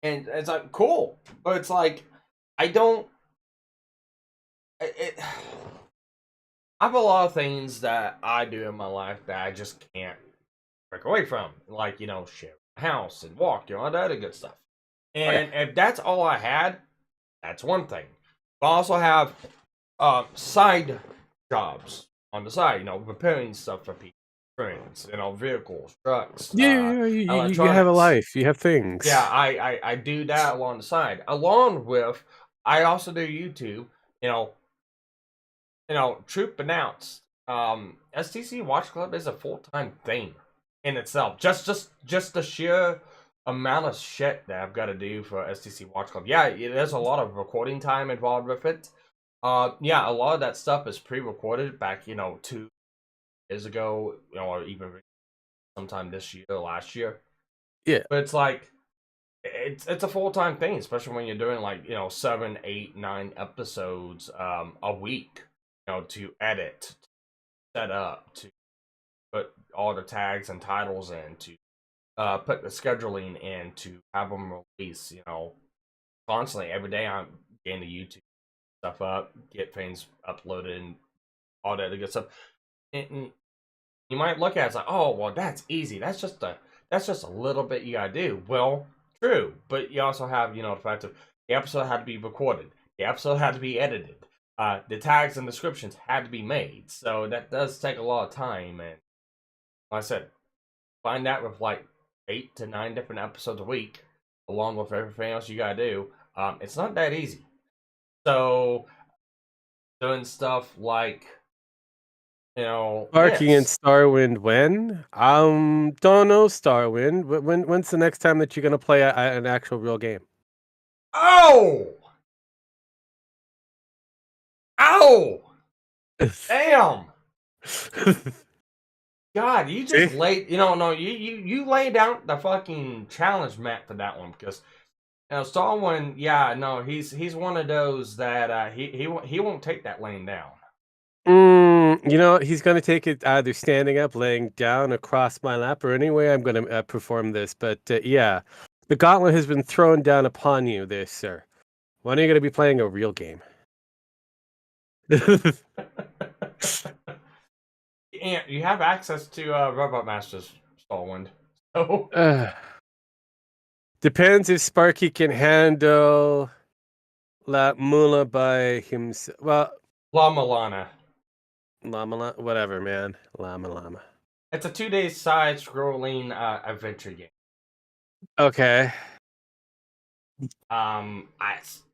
And it's like cool, but it's like I don't. I have a lot of things that I do in my life that I just can't break away from, like share a house and walk, all that other good stuff. Oh yeah. And if that's all I had, that's one thing. But I also have side jobs on the side, repairing stuff for people, friends, vehicles, trucks, Yeah, you have a electronics. life. You have Yeah, things. I do that along the side. Along with, I also do YouTube. You know, Troop announced. STC Watch Club is a full-time thing in itself. Just the sheer amount of shit that I've got to do for STC Watch Club. Yeah, there's a lot of recording time involved with it. Yeah, a lot of that stuff is pre-recorded back, 2 years ago, or even sometime this year, last year. Yeah. But it's like it's a full-time thing, especially when you're doing like 7, 8, 9 episodes a week, to edit, to set up, to put all the tags and titles in, to put the scheduling in, to have them release, constantly every day. I'm getting the YouTube stuff up, get things uploaded, and all that good stuff. And you might look at it as like, oh well, that's easy, that's just a little bit you gotta do. Well, true, but you also have the fact of the episode had to be recorded, the episode had to be edited, the tags and descriptions had to be made, so that does take a lot of time. And like I said, find that with like 8 to 9 different episodes a week, along with everything else you gotta do. It's not that easy. So doing stuff like Sparky and this. Starwind when? Don't know Starwind. When's the next time that you're gonna play an actual real game? Oh, Ow! Damn! God, you See? just laid. No, you laid down the fucking challenge mat for that one because Starwind. Yeah, no, he's one of those that he won't take that laying down. He's going to take it either standing up, laying down, across my lap, or any way I'm going to perform this. But yeah, the gauntlet has been thrown down upon you, there, sir. When are you going to be playing a real game? And you have access to Robot Masters Starwind. So depends if Sparky can handle La Mula by himself. Well, Llama Lana. Llama, whatever, man. Llama. It's a 2-day side-scrolling adventure game. Okay.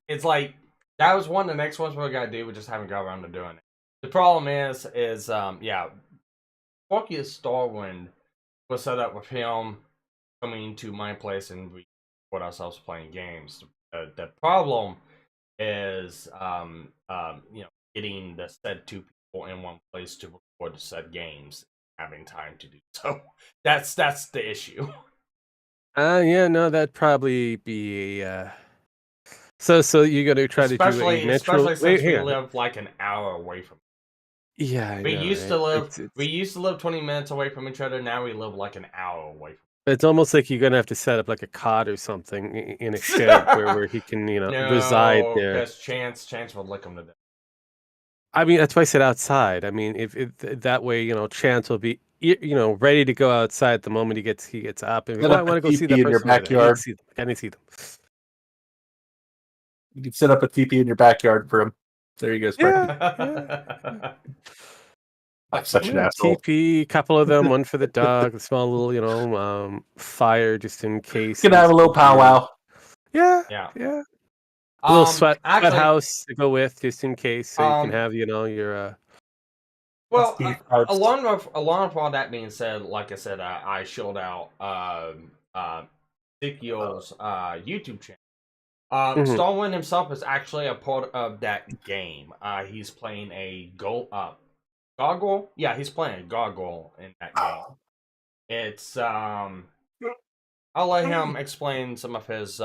It's like that was one of the next ones we gotta do. We just haven't got around to doing it. The problem is yeah, Sparky's Starwind was set up with him coming to my place and we put ourselves playing games. The problem is getting the said two people in one place to record the said games, having time to do so. That's the issue. Yeah, no, that'd probably be so you're gonna try to do a metro. Especially since we on. live like an hour away from. Yeah, I We know, used right? to live. It's, We used to live 20 minutes away from each other. Now we live like an hour away from. it's almost like you're gonna have to set up like a cot or something in a shed where he can reside No, there. because Chance would lick him to death. I mean, that's why I said outside. I mean, if that way, Chance will be ready to go outside the moment he gets up. And Set I up want a to go see teepee that in your person over there. backyard. I need to see them. You can set up a teepee in your backyard for him. There you go, Sparky. Yeah. I'm such an asshole. TP, couple of them, one for the dog, a small little, fire just in case. You can have a little powwow. Yeah. Yeah. A little sweat actually, house to go with, just in case, so you can have, your. Well, Steve along with all that being said, like I said, I showed out Ezekiel's YouTube channel. Starwind himself is actually a part of that game. He's playing a Goggle? Yeah, he's playing Goggle in that game. It's I'll let him explain some of his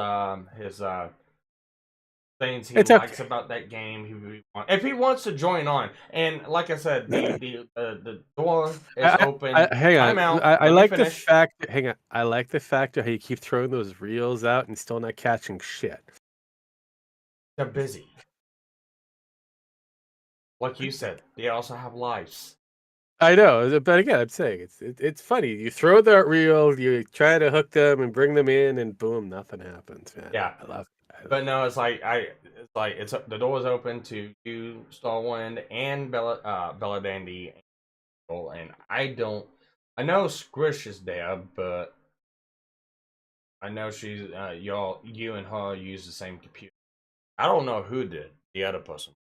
things he likes about that game. If he wants to join on, and like I said, the door is open. Hang on, I like the finish. fact. Hang on, I like the fact that you keep throwing those reels out and still not catching shit. They're busy. Like you said, they also have lives. I know, but again, I'm saying it's funny. You throw that reel, you try to hook them and bring them in, and boom, nothing happens, man. Yeah, I love it. But no, it's the door is open to you, Starwind, and Bella Dandy, and I know Squish is there, but I know she's you and her use the same computer. I don't know who did the other person.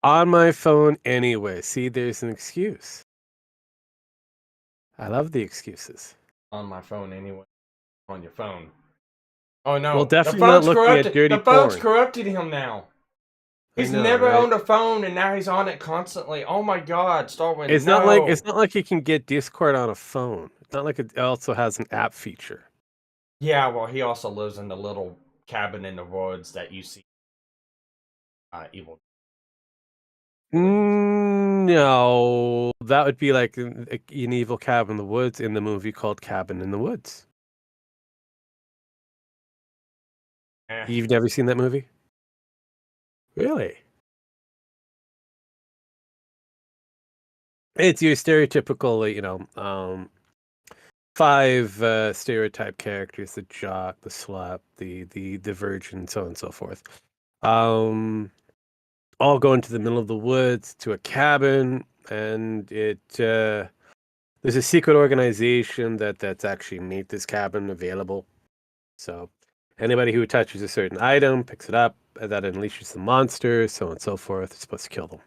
On my phone anyway. See, there's an excuse. I love the excuses. On my phone anyway. On your phone. Oh no! Well, definitely the phone's not looking corrupted. at dirty The phone's porn. corrupted him now. He's never owned a phone, and now he's on it constantly. Oh my God, Starwind! It's not like you can get Discord on a phone. It's not like it also has an app feature. Yeah, well, he also lives in the little cabin in the woods that you see. Evil. No, that would be like an evil cabin in the woods in the movie called Cabin in the Woods. You've never seen that movie? Really? It's your stereotypical, 5 stereotype characters: the jock, the slut, the virgin, so on and so forth. All go into the middle of the woods to a cabin, and there's a secret organization that's actually made this cabin available. So anybody who touches a certain item picks it up, and that unleashes the monster, so on and so forth. It's supposed to kill them.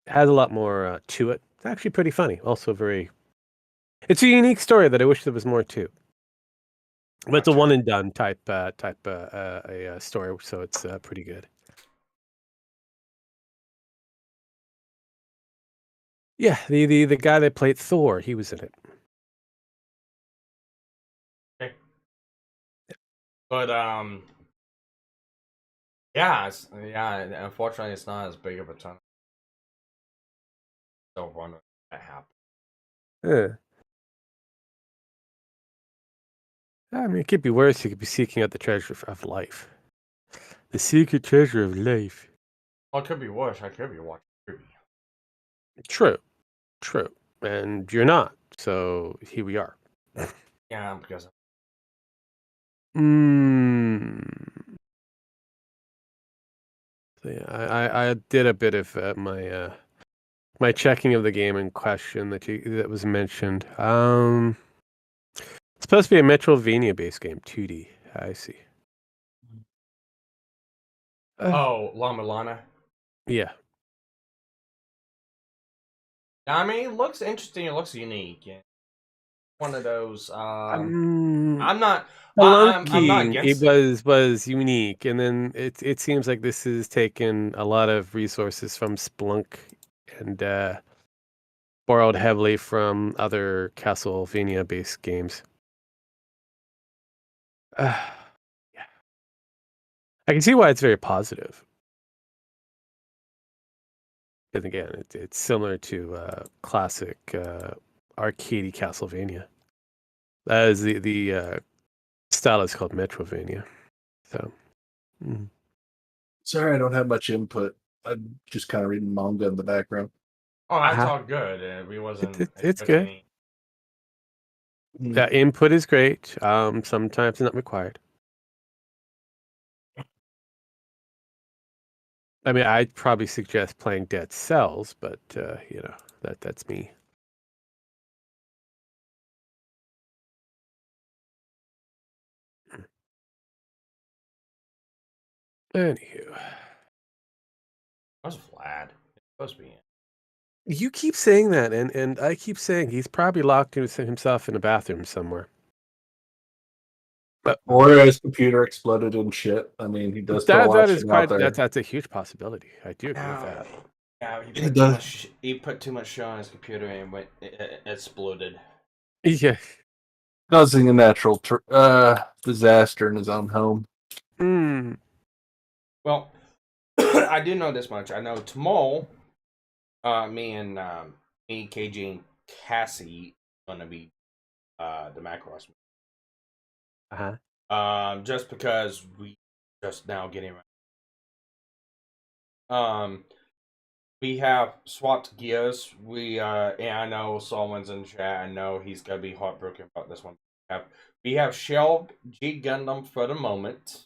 It has a lot more to it. It's actually pretty funny. Also it's a unique story that I wish there was more to. But it's a one and done type story, so it's pretty good. Yeah, the guy that played Thor, he was in it. Okay. But yeah, unfortunately, it's not as big of a ton. Don't want that happen. Yeah. I mean, it could be worse. You could be seeking out the treasure of life. The secret treasure of life. Well, it could be worse. I could be watching a movie. True. True. And you're not. So here we are. Yeah, because Mm. So yeah, I did a bit of my checking of the game in question that was mentioned. It's supposed to be a Metroidvania based game, 2D. I see. oh, La Milana. Yeah. I mean, it looks interesting. It looks unique. Yeah. One of those. Um, I'm not. I'm not Spelunking, it against it. was unique, and then it seems like this has taken a lot of resources from Splunk and borrowed heavily from other Castlevania-based games. Yeah, I can see why it's very positive. And again, it's similar to classic arcadey Castlevania. That is the style is called Metrovania. So. Mm. Sorry, I don't have much input. I'm just kind of reading manga in the background. Oh, that's Uh-huh. all good. We wasn't It's expecting good. any. That input is great. Sometimes not required. I mean, I'd probably suggest playing Dead Cells, but that's me. Anywho, That was Vlad. It's supposed to be. you keep saying that, and I keep saying he's probably locked himself in a bathroom somewhere. But Or his computer exploded and shit. I mean, he does put a lot that of is shit out quite there. that's a huge possibility. I do agree with No. that. Yeah, he He put too does. much. He put too much shit on his computer and it exploded. Yeah. Causing a natural disaster in his own home. Mm. Well, I do know this much. I know tomorrow, me, KG, and Cassie gonna be the Macross. Uh-huh. Just because we just now getting um we have swapped gears. And I know Solomon's in chat. I know he's gonna be heartbroken about this one. We have shelved G Gundam for the moment.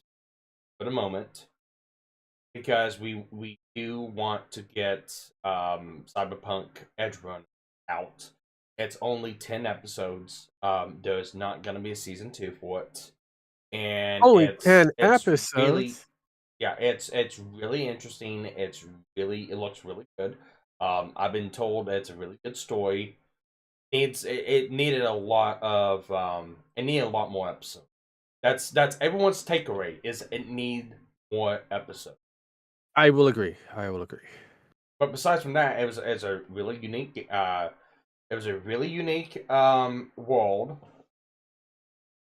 Because we do want to get Cyberpunk Edge Run out. It's only 10 episodes. There's not gonna be a season 2 for it. And Only it's 10 really, episodes. yeah, it's really interesting. It looks really good. I've been told it's a really good story. It needed a lot of it needed a lot more episodes. That's everyone's takeaway is it need more episodes. I will agree. I will agree. But besides from that, it's a really unique world.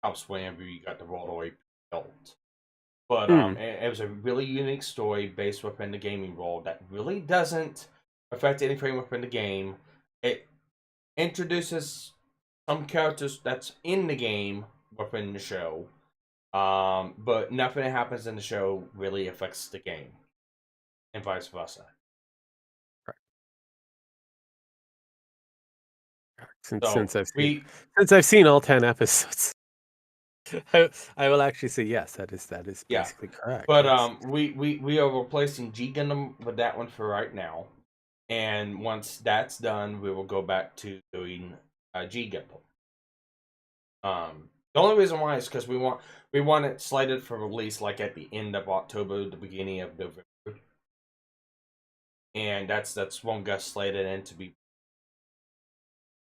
Helps whenever you got the world already built. But Mm. it was a really unique story based within the gaming world that really doesn't affect anything within the game. It introduces some characters that's in the game within the show. But nothing that happens in the show really affects the game, and vice versa. Since So since I've seen we since I've seen all 10 episodes, I will actually say yes. That is yeah. basically correct. But Yes. we are replacing G Gundam with that one for right now, and once that's done, we will go back to doing G Gundam. The only reason why is because we want it slated for release like at the end of October, the beginning of November, and that's one got slated in to be.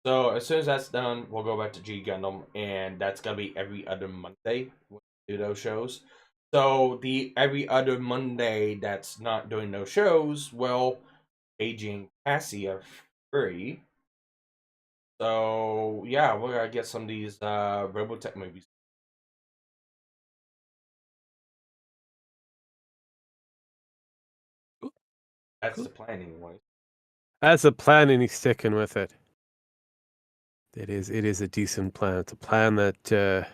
So as soon as that's done, we'll go back to G Gundam, and that's gonna be every other Monday when we do those shows. So the every other Monday that's not doing those shows, well, aging Cassie are free. So yeah, we're gonna get some of these Robotech movies. Cool. That's Cool. the plan, anyway. That's a plan, and he's sticking with it. It is a decent plan. It's a plan that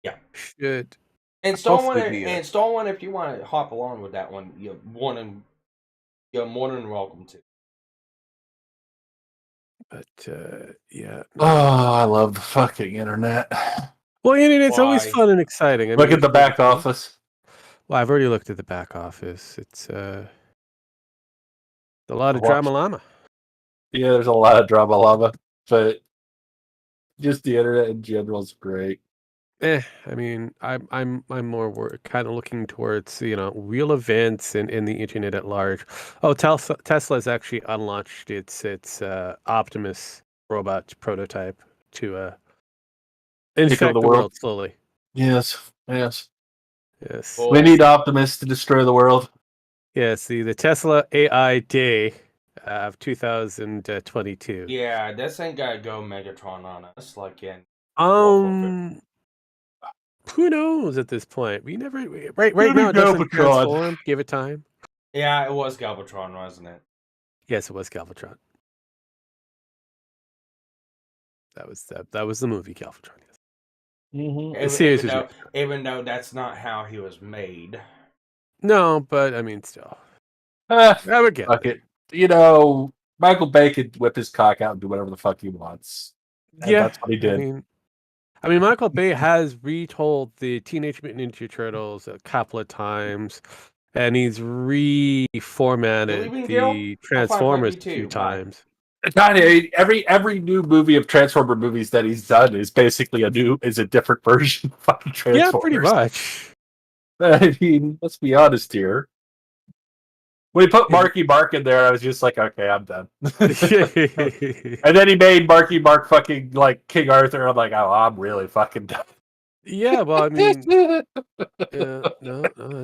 Yeah. should And hopefully be Stoneman, if you want to hop along with that one, you're more than welcome to. but yeah. Oh, I love the fucking internet. Well, it's always Why? fun and exciting. I Look mean, at the back office. Well, I've already looked at the back office. It's a lot I of watched. drama llama. Yeah, there's a lot of drama lava, but just the internet in general is great. I mean, I'm more kind of looking towards real events in the internet at large. Oh, Tesla's actually unlaunched its Optimus robot prototype to Take over infect the the world. world slowly. Yes, yes. Yes, Well, We need Optimus to destroy the world. yes. The Tesla AI Day of 2022. yeah, this ain't gotta go Megatron on us like in Um, who knows at this point? We never right Maybe now it doesn't Galvatron. transform. Give it time. Yeah, it was Galvatron, wasn't it? Yes, it was Galvatron. That was the movie Galvatron. Yes. Mm-hmm. The series was Even though that's not how he was made. no, but I mean, still, Ah, I would get fuck there. it. Michael Bay could whip his cock out and do whatever the fuck he wants. And Yeah, that's what he I did. mean, Michael Bay has retold the Teenage Mutant Ninja Turtles a couple of times, and he's reformatted Believing Guild? the I'm fine with Transformers you a few too. Bye. times. God, every new movie of Transformer movies that he's done is basically a different version of fucking Yeah, pretty Transformers. much. I mean, let's be honest here. When he put Marky Mark in there, I was just like, okay, I'm done. And then he made Marky Mark fucking like King Arthur. I'm like, oh, I'm really fucking done. Yeah, well, I mean, no,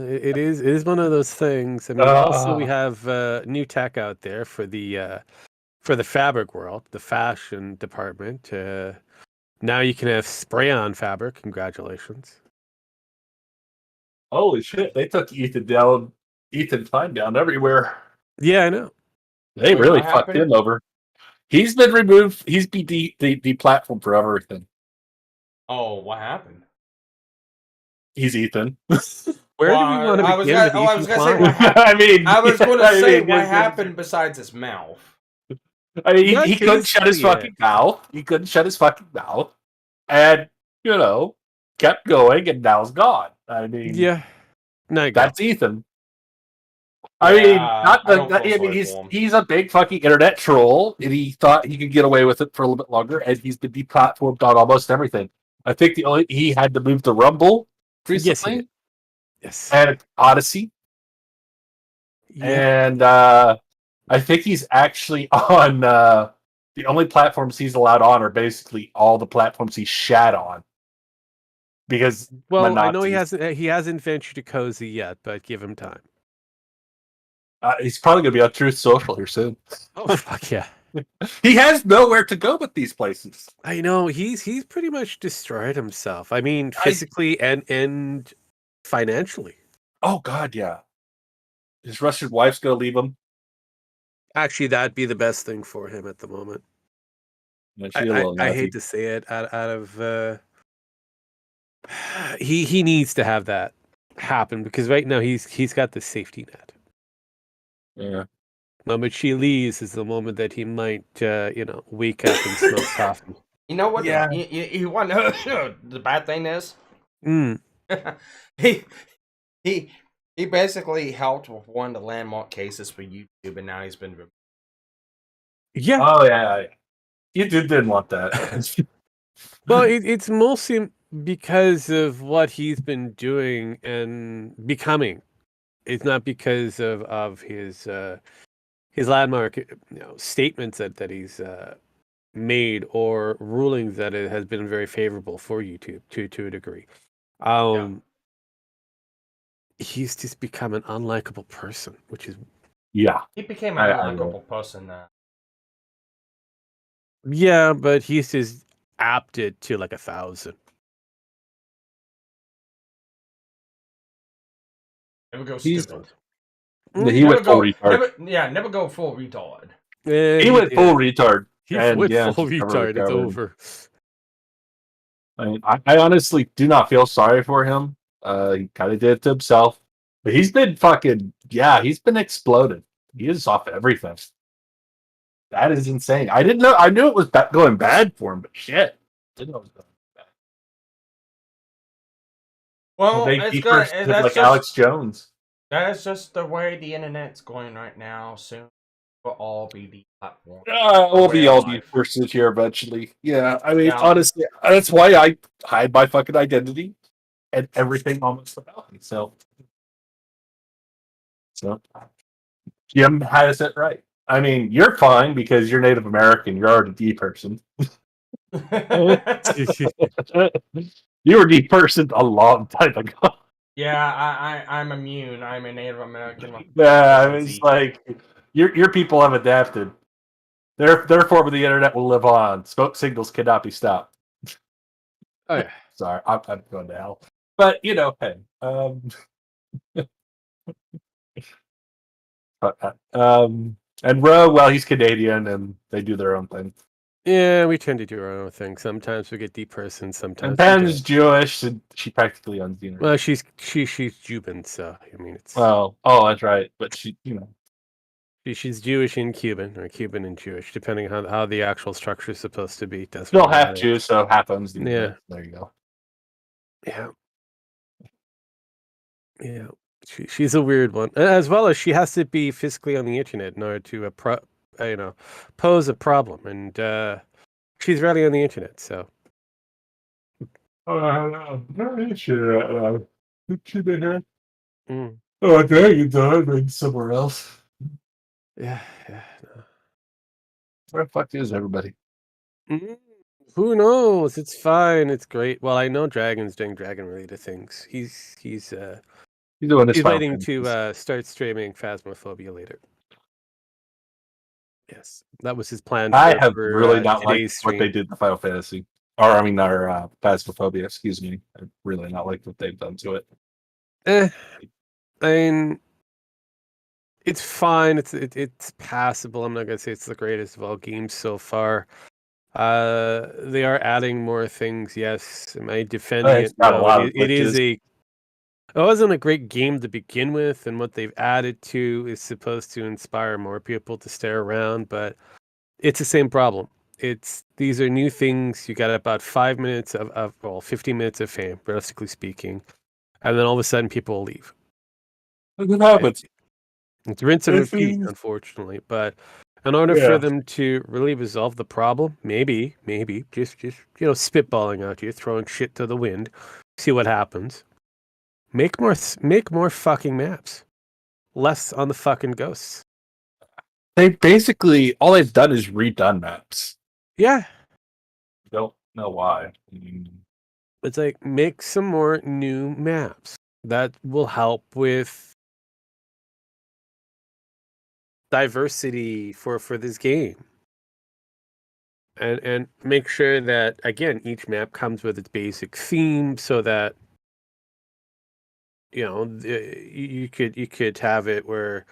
it is one of those things. I mean, also we have new tech out there for the fabric world, the fashion department. Now you can have spray-on fabric. Congratulations. Holy shit, they took Ethan Klein down everywhere. Yeah, I know. They Wait, really what fucked happened? him over. He's been removed. He's been the platform for everything. Oh, what happened? He's Ethan. Where do we want to begin with I Ethan was gonna say Klein? what happened. I mean, I was yeah, gonna I say mean, what happened besides his mouth. I mean, That's he couldn't shut his basically fucking mouth. He couldn't shut his fucking mouth, and kept going, and now it's gone. I mean, Yeah. Now you go. that's Ethan. I mean, Yeah, I don't feel I mean, sorry for him. he's a big fucking internet troll, and he thought he could get away with it for a little bit longer, and he's been deplatformed on almost everything. I think he had to move to Rumble Yes, he recently, did. Yes. and Odyssey, Yeah. and I think he's actually on the only platforms he's allowed on are basically all the platforms he's shat on because Well, I know Nazis. he hasn't ventured to Cozy yet, but give him time. He's probably going to be on Truth Social here soon. Oh fuck yeah. He has nowhere to go but these places. I know he's pretty much destroyed himself. I mean, physically and financially. Oh God, yeah. His Russian wife's going to leave him. Actually, that'd be the best thing for him at the moment. And she's a little I Nazi. hate to say it. Out of he needs to have that happen because right now he's got the safety net. Yeah. The moment she leaves is the moment that he might wake up and smoke coffee. You know what? Yeah. You want to know the bad thing is? Mm. he basically helped with one of the landmark cases for YouTube, and now he's been removed. Yeah. Oh yeah. You didn't want that. Well, it's mostly because of what he's been doing and becoming. It's not because of his landmark statements that he's made or rulings that it has been very favorable for YouTube to a degree. He's just become an unlikable person, which is Yeah. He became an unlikable person. Yeah, but he's just apped it to like 1,000. Never go He's- stupid. He went full retard. Never go full retard. Yeah, He went full retard. He and went yeah, full just never retard. It's recovered. over. I mean, I honestly do not feel sorry for him. He kind of did it to himself. But he's been he's been exploded. He is off everything. That is insane. I didn't know. I knew it was going bad for him, but shit. Didn't know it was going bad. Well, They it's deeper good. like That's Alex Jones. That's just the way the internet's going right now. Soon we'll all be deplatformed. We'll be all life. depersoned here eventually. Yeah, I mean, Yeah. honestly, that's why I hide my fucking identity and everything almost about me. So Jim has it right. I mean, you're fine because you're Native American. You're already depersoned. You were depersoned a long time ago. Yeah, I'm immune. I'm a Native American. Yeah, it's like your people have adapted. Their form of the internet will live on. Smoke signals cannot be stopped. Oh yeah. Sorry, I'm going to hell. But hey, and Roe, well, he's Canadian, and they do their own thing. Yeah, we tend to do our own thing. Sometimes we get depersoned. Sometimes. And Pam's Jewish, and she practically owns the internet. Well, she's Cuban, so I mean it's. Oh, that's right. But she's Jewish and Cuban, or Cuban and Jewish, depending on how the actual structure is supposed to be. Doesn't still really half matter. Jew, so half owns the internet. Yeah. There you go. Yeah. Yeah. She's a weird one, as well as she has to be physically on the internet in order to pose a problem, and she's rarely on the internet, so. Oh, sure. She been here? Mm. Oh, dang, you died. Maybe somewhere else. Yeah. No. Where the fuck is everybody? Who knows? It's fine. It's great. Well, I know Dragon's doing dragon-related things. He's doing this. he's waiting to start streaming Phasmophobia later. Yes, that was his plan. I have really not liked today's what stream. they did to Final Fantasy. Or, I mean, our Phasmophobia, excuse me. I really not like what they've done to it. I mean, it's fine. It's passable. I'm not gonna say it's the greatest of all games so far. They are adding more things. Yes, am I defending It's it? got a No, lot of it is glitches. It wasn't a great game to begin with, and what they've added to is supposed to inspire more people to stay around, but it's the same problem. These are new things. You got about 5 minutes of 15 minutes of fame, realistically speaking, and then all of a sudden people will leave. What happens? It's rinse and repeat, unfortunately. But in order for them to really resolve the problem, maybe just spitballing out here, throwing shit to the wind, see what happens. Make more fucking maps. Less on the fucking ghosts. They basically all they've done is redone maps. Yeah. Don't know why. It's like make some more new maps. That will help with diversity for this game. And make sure that again each map comes with its basic theme so that you could have it where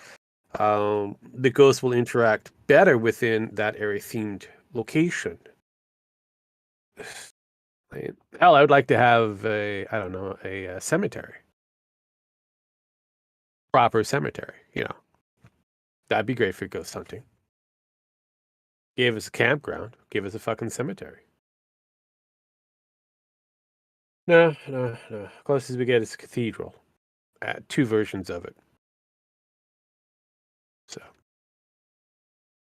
the ghosts will interact better within that area themed location. Hell, I would like to have a cemetery, proper cemetery. That'd be great for ghost hunting. Give us a campground. Give us a fucking cemetery. No. Closest we get is a cathedral. 2 versions of it. So,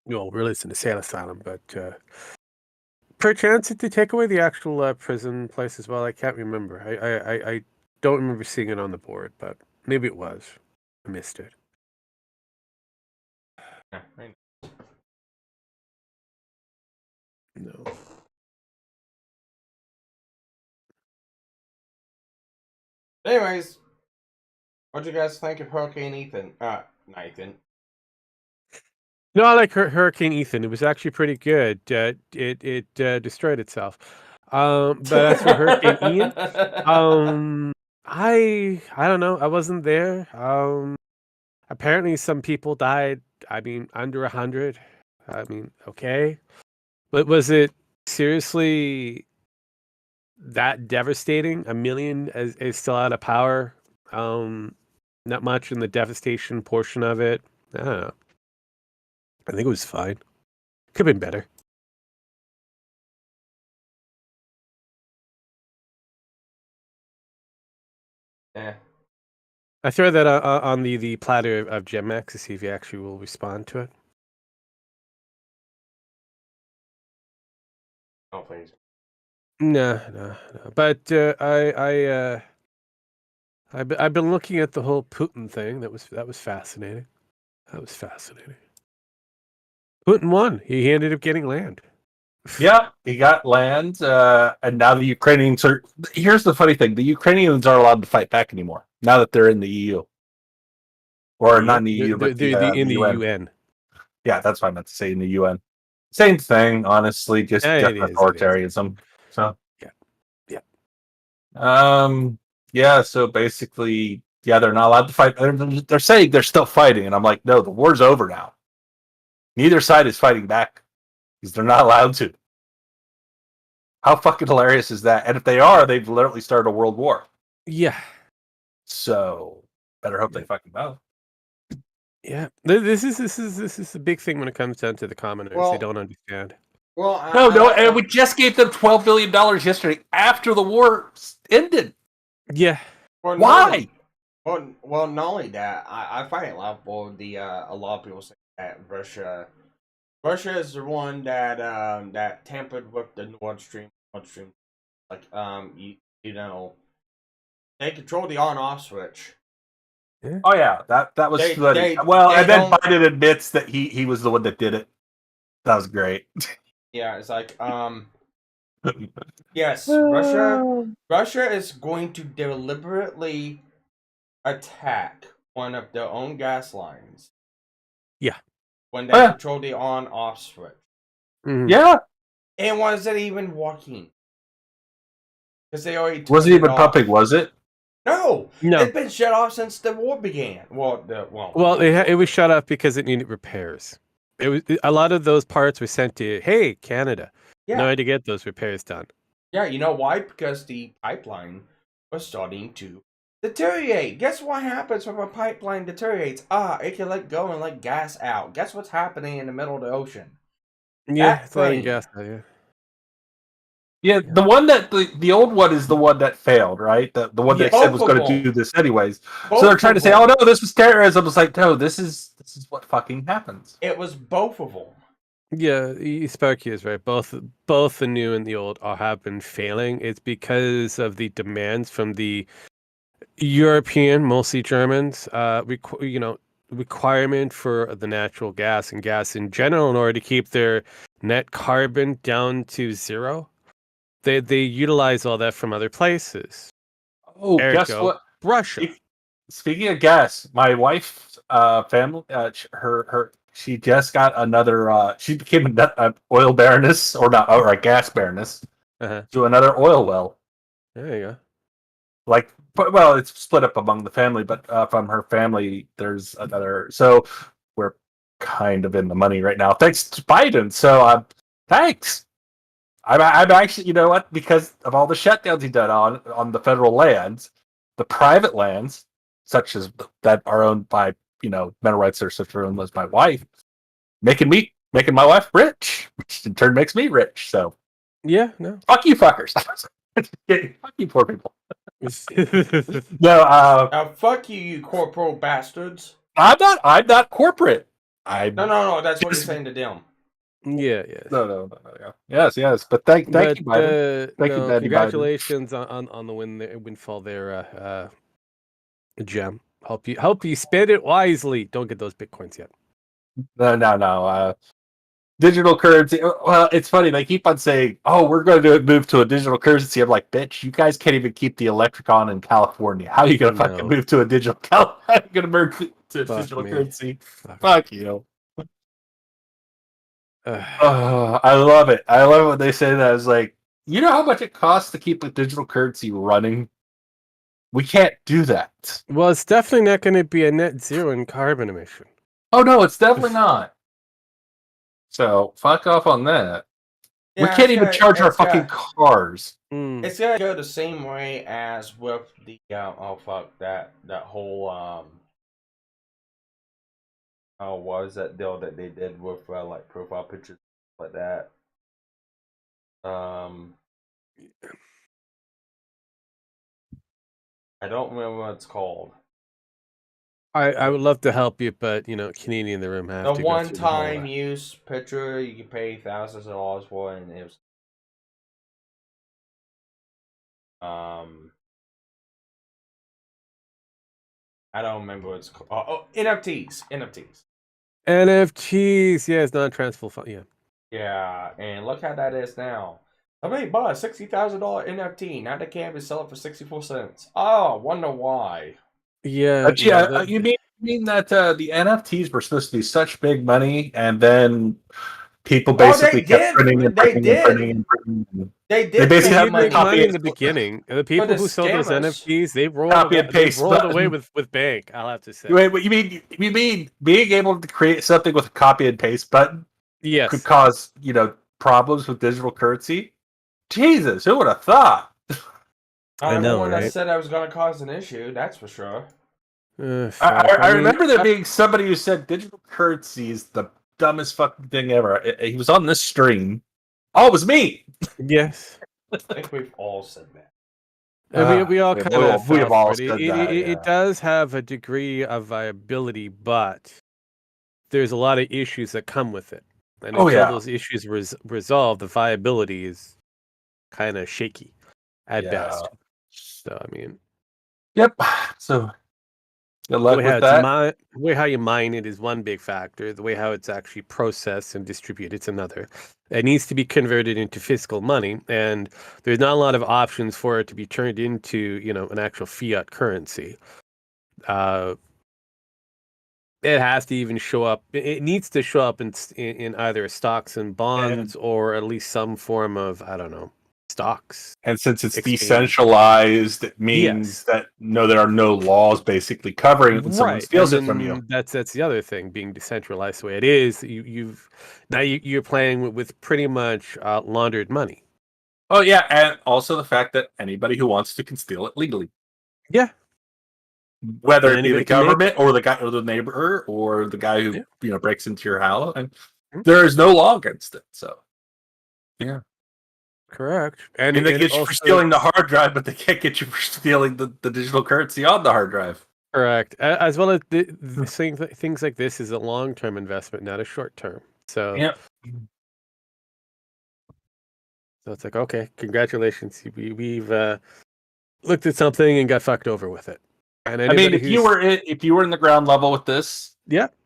really, it's an insane asylum, but perchance to take away the actual prison place as well. I can't remember. I don't remember seeing it on the board, but maybe it was. I missed it. Yeah, right. No. Anyways, what do you guys think of Hurricane Ethan? Nathan. No, I like Hurricane Ethan. It was actually pretty good. It destroyed itself. But as for Hurricane Ian, um, I don't know. I wasn't there. Apparently some people died. I mean, under 100. I mean, okay, but was it seriously that devastating? A million is still out of power. Not much in the devastation portion of it. I don't know. I think it was fine. Could have been better. Yeah. I throw that on the platter of GemX to see if you actually will respond to it. Oh, please. No. But I've been looking at the whole Putin thing. That was fascinating. That was fascinating. Putin won. He ended up getting land. Yeah, he got land, and now the Ukrainians are. Here's the funny thing: the Ukrainians aren't allowed to fight back anymore now that they're in the EU, or not in the EU, but in the the UN. UN. Yeah, that's what I meant to say, in the UN. Same thing, honestly, just Yeah, it is. authoritarianism. So Yeah. yeah. So basically, yeah, they're not allowed to fight. They're saying they're still fighting, and I'm like, no, the war's over now. Neither side is fighting back because they're not allowed to. How fucking hilarious is that? And if they are, they've literally started a world war. Yeah. So better hope they fucking don't. Yeah. This is a big thing when it comes down to the commoners. They don't understand. Well, No, and we just gave them $12 billion yesterday after the war ended. Yeah. Well, why? Well, not only that, I find it laughable. A lot of people say that Russia is the one that that tampered with the Nord Stream. Like you know, they control the on-off switch. Yeah. Oh yeah, that was funny. And then Biden admits that he was the one that did it. That was great. Yeah, it's like yes, Russia is going to deliberately attack one of their own gas lines. Yeah. When they control the on-off switch. Mm-hmm. Yeah. And was it even working? Because they already wasn't even pumping, was it? No, it's been shut off since the war began. It was shut off because it needed repairs. It was a lot of those parts were sent to Canada. Yeah. No way to get those repairs done. Yeah, you know why? Because the pipeline was starting to deteriorate. Guess what happens when a pipeline deteriorates? It can let go and let gas out. Guess what's happening in the middle of the ocean? Yeah, it's letting gas out, yeah. Yeah, the one that the old one is the one that failed, right? The one that said was going to do this anyways. So they're trying to say, "Oh no, this was terrorism." It's like, no, this is what fucking happens. It was both of them. Yeah, Sparky is right. Both the new and the old have been failing. It's because of the demands from the European, mostly Germans, requirement for the natural gas and gas in general in order to keep their net carbon down to zero. They utilize all that from other places. Oh, guess what? Russia. Speaking of gas, my wife's family, she just got another. She became an oil baroness, or a gas baroness, to another oil well. There you go. Well, it's split up among the family, but from her family, there's another. So we're kind of in the money right now, thanks to Biden. So thanks. I'm actually, you know what? Because of all the shutdowns he done on the federal lands, the private lands, such as that are owned by mineral rights are such owned as my wife, making my wife rich, which in turn makes me rich. So yeah, no, fuck you, fuckers. Fuck you, poor people. No, fuck you, you corporal bastards. I'm not corporate. No. That's what you're saying to them. Yeah. No. Yes. But thank you, Biden. Thank you, Daddy congratulations Biden. on the windfall there, Gem. Help you spend it wisely. Don't get those bitcoins yet. No. Digital currency. Well, it's funny. They keep on saying, "Oh, we're going to move to a digital currency." I'm like, bitch, you guys can't even keep the electric on in California. How are you going to fucking move to a digital? How are you going to merge to digital currency? Fuck you. I love it. I love when they say that. It's like, you know how much it costs to keep a digital currency running? We can't do that. Well, it's definitely not going to be a net zero in carbon emission. Oh no, it's definitely not. So fuck off on that. Yeah, we can't even charge our it's fucking cars. It's gonna go the same way as with the oh fuck that whole oh what was that deal that they did with like profile pictures like that. I don't remember what it's called. I would love to help you, but you know, Canadian in the room have The to go through the whole one-time use picture you can pay thousands of dollars for, and it was I don't remember what it's called. Oh, NFTs. NFTs. Yeah, it's not transfer fund. Yeah. Yeah, and look how that is now. Somebody bought a $60,000 NFT. Now they can't even sell it for 64 cents. Oh, wonder why. Yeah. You mean that the NFTs were supposed to be such big money, and then people basically kept printing and printing and printing and printing. They basically had money money in the beginning. The people who sold those NFTs, they rolled away with bank. I'll have to say. Wait, you mean being able to create something with a copy and paste button? Yes, could cause problems with digital currency. Jesus, who would have thought? I know, right? That said I was going to cause an issue. That's for sure. I remember there being somebody who said digital currency is the dumbest fucking thing ever. He was on this stream. Oh, it was me. Yes, I think we've all said that. We all kind of we have all said that. It does have a degree of viability, but there's a lot of issues that come with it. And until those issues resolved, the viability is kind of shaky at best. So, I mean... Yep. So, good luck with that. The way how you mine it is one big factor. The way how it's actually processed and distributed is another. It needs to be converted into fiscal money, and there's not a lot of options for it to be turned into, an actual fiat currency. It has to even show up. It needs to show up in either stocks and bonds, or at least some form of, I don't know, stocks. And since it's decentralized, it means that there are no laws basically covering it when someone steals it from you. That's the other thing. Being decentralized the way it is, you're playing with pretty much laundered money. Oh yeah, and also the fact that anybody who wants to can steal it legally. Yeah. Whether it be the government or the guy or the neighbor or the guy who breaks into your house, and there is no law against it. So, yeah, correct. And they get you for stealing the hard drive, but they can't get you for stealing the digital currency on the hard drive. Correct. As well as things like this is a long-term investment, not a short-term. So, so it's like, okay, congratulations, we've looked at something and got fucked over with it. And I mean, if you were in the ground level with this,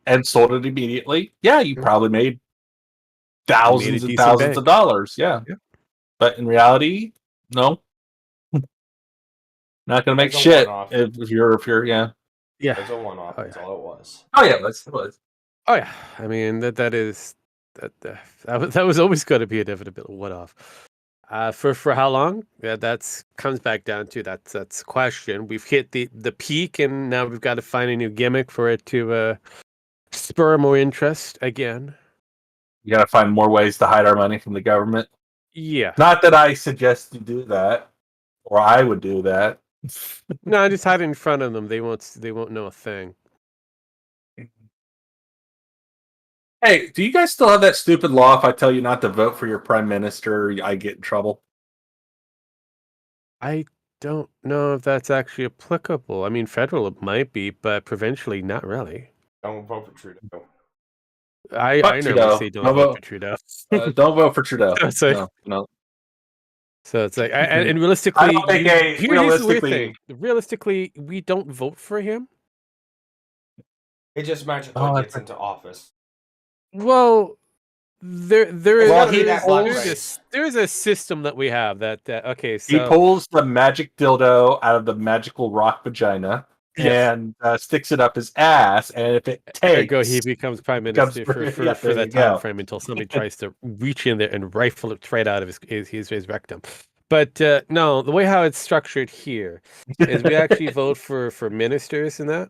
and sold it immediately, you probably made thousands and thousands of dollars. Yeah. But in reality, no, not gonna make shit. If you're It was a one-off. That's all it was. Oh yeah, it was. Oh yeah, I mean that was always going to be a definite one-off. For how long? Yeah, that's comes back down to that's question. We've hit the peak, and now we've got to find a new gimmick for it to spur more interest again. You got to find more ways to hide our money from the government. Yeah. Not that I suggest you do that, or I would do that. No, just hide it in front of them. They won't know a thing. Hey, do you guys still have that stupid law? If I tell you not to vote for your prime minister, I get in trouble. I don't know if that's actually applicable. I mean, federal it might be, but provincially, not really. Don't vote for Trudeau. I normally say don't vote for Trudeau. Don't vote for Trudeau. No. So it's like, and realistically, here's the weird thing. Realistically, we don't vote for him. It just magically gets into office. Well, there is a system that we have that okay. So he pulls the magic dildo out of the magical rock vagina. Yes. and sticks it up his ass, and if it Ergo, takes, he becomes prime becomes minister yeah, for there you that time go. frame until somebody tries to reach in there and rifle it right out of his rectum. But no, the way how it's structured here is we actually vote for ministers in that,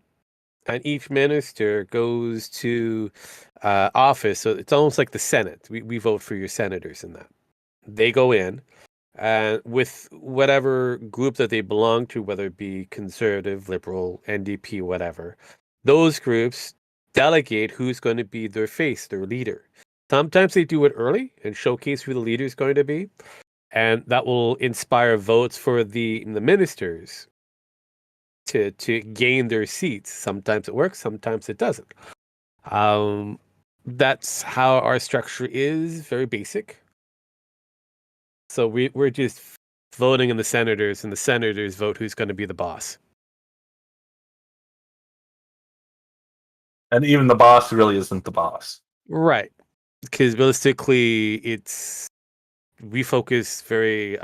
and each minister goes to office. So it's almost like the Senate. We vote for your senators in that. They go in, and with whatever group that they belong to, whether it be conservative, liberal, NDP, whatever, those groups delegate who's going to be their face, their leader. Sometimes they do it early and showcase who the leader is going to be, and that will inspire votes for the ministers to gain their seats. Sometimes it works, sometimes it doesn't. Um, that's how our structure is, very basic. So we're just voting in the senators, and the senators vote who's going to be the boss. And even the boss really isn't the boss. Right. Because realistically, we focus very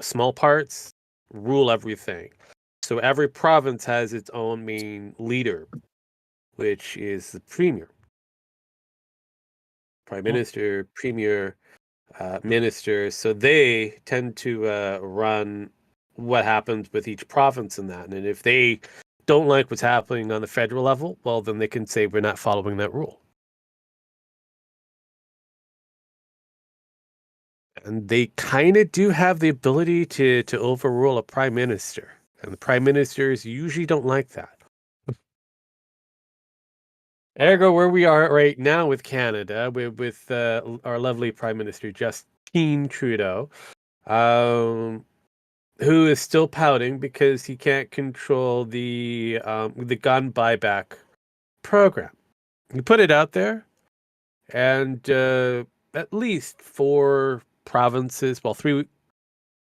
small parts, rule everything. So every province has its own main leader, which is the premier, prime minister, premier, minister. So they tend to run what happens with each province in that. And if they don't like what's happening on the federal level, well, then they can say we're not following that rule. And they kind of do have the ability to overrule a prime minister. And the prime ministers usually don't like that. Ergo, where we are right now with Canada, with our lovely Prime Minister Justin Trudeau, who is still pouting because he can't control the gun buyback program. He put it out there, and at least 4 provinces, well, 3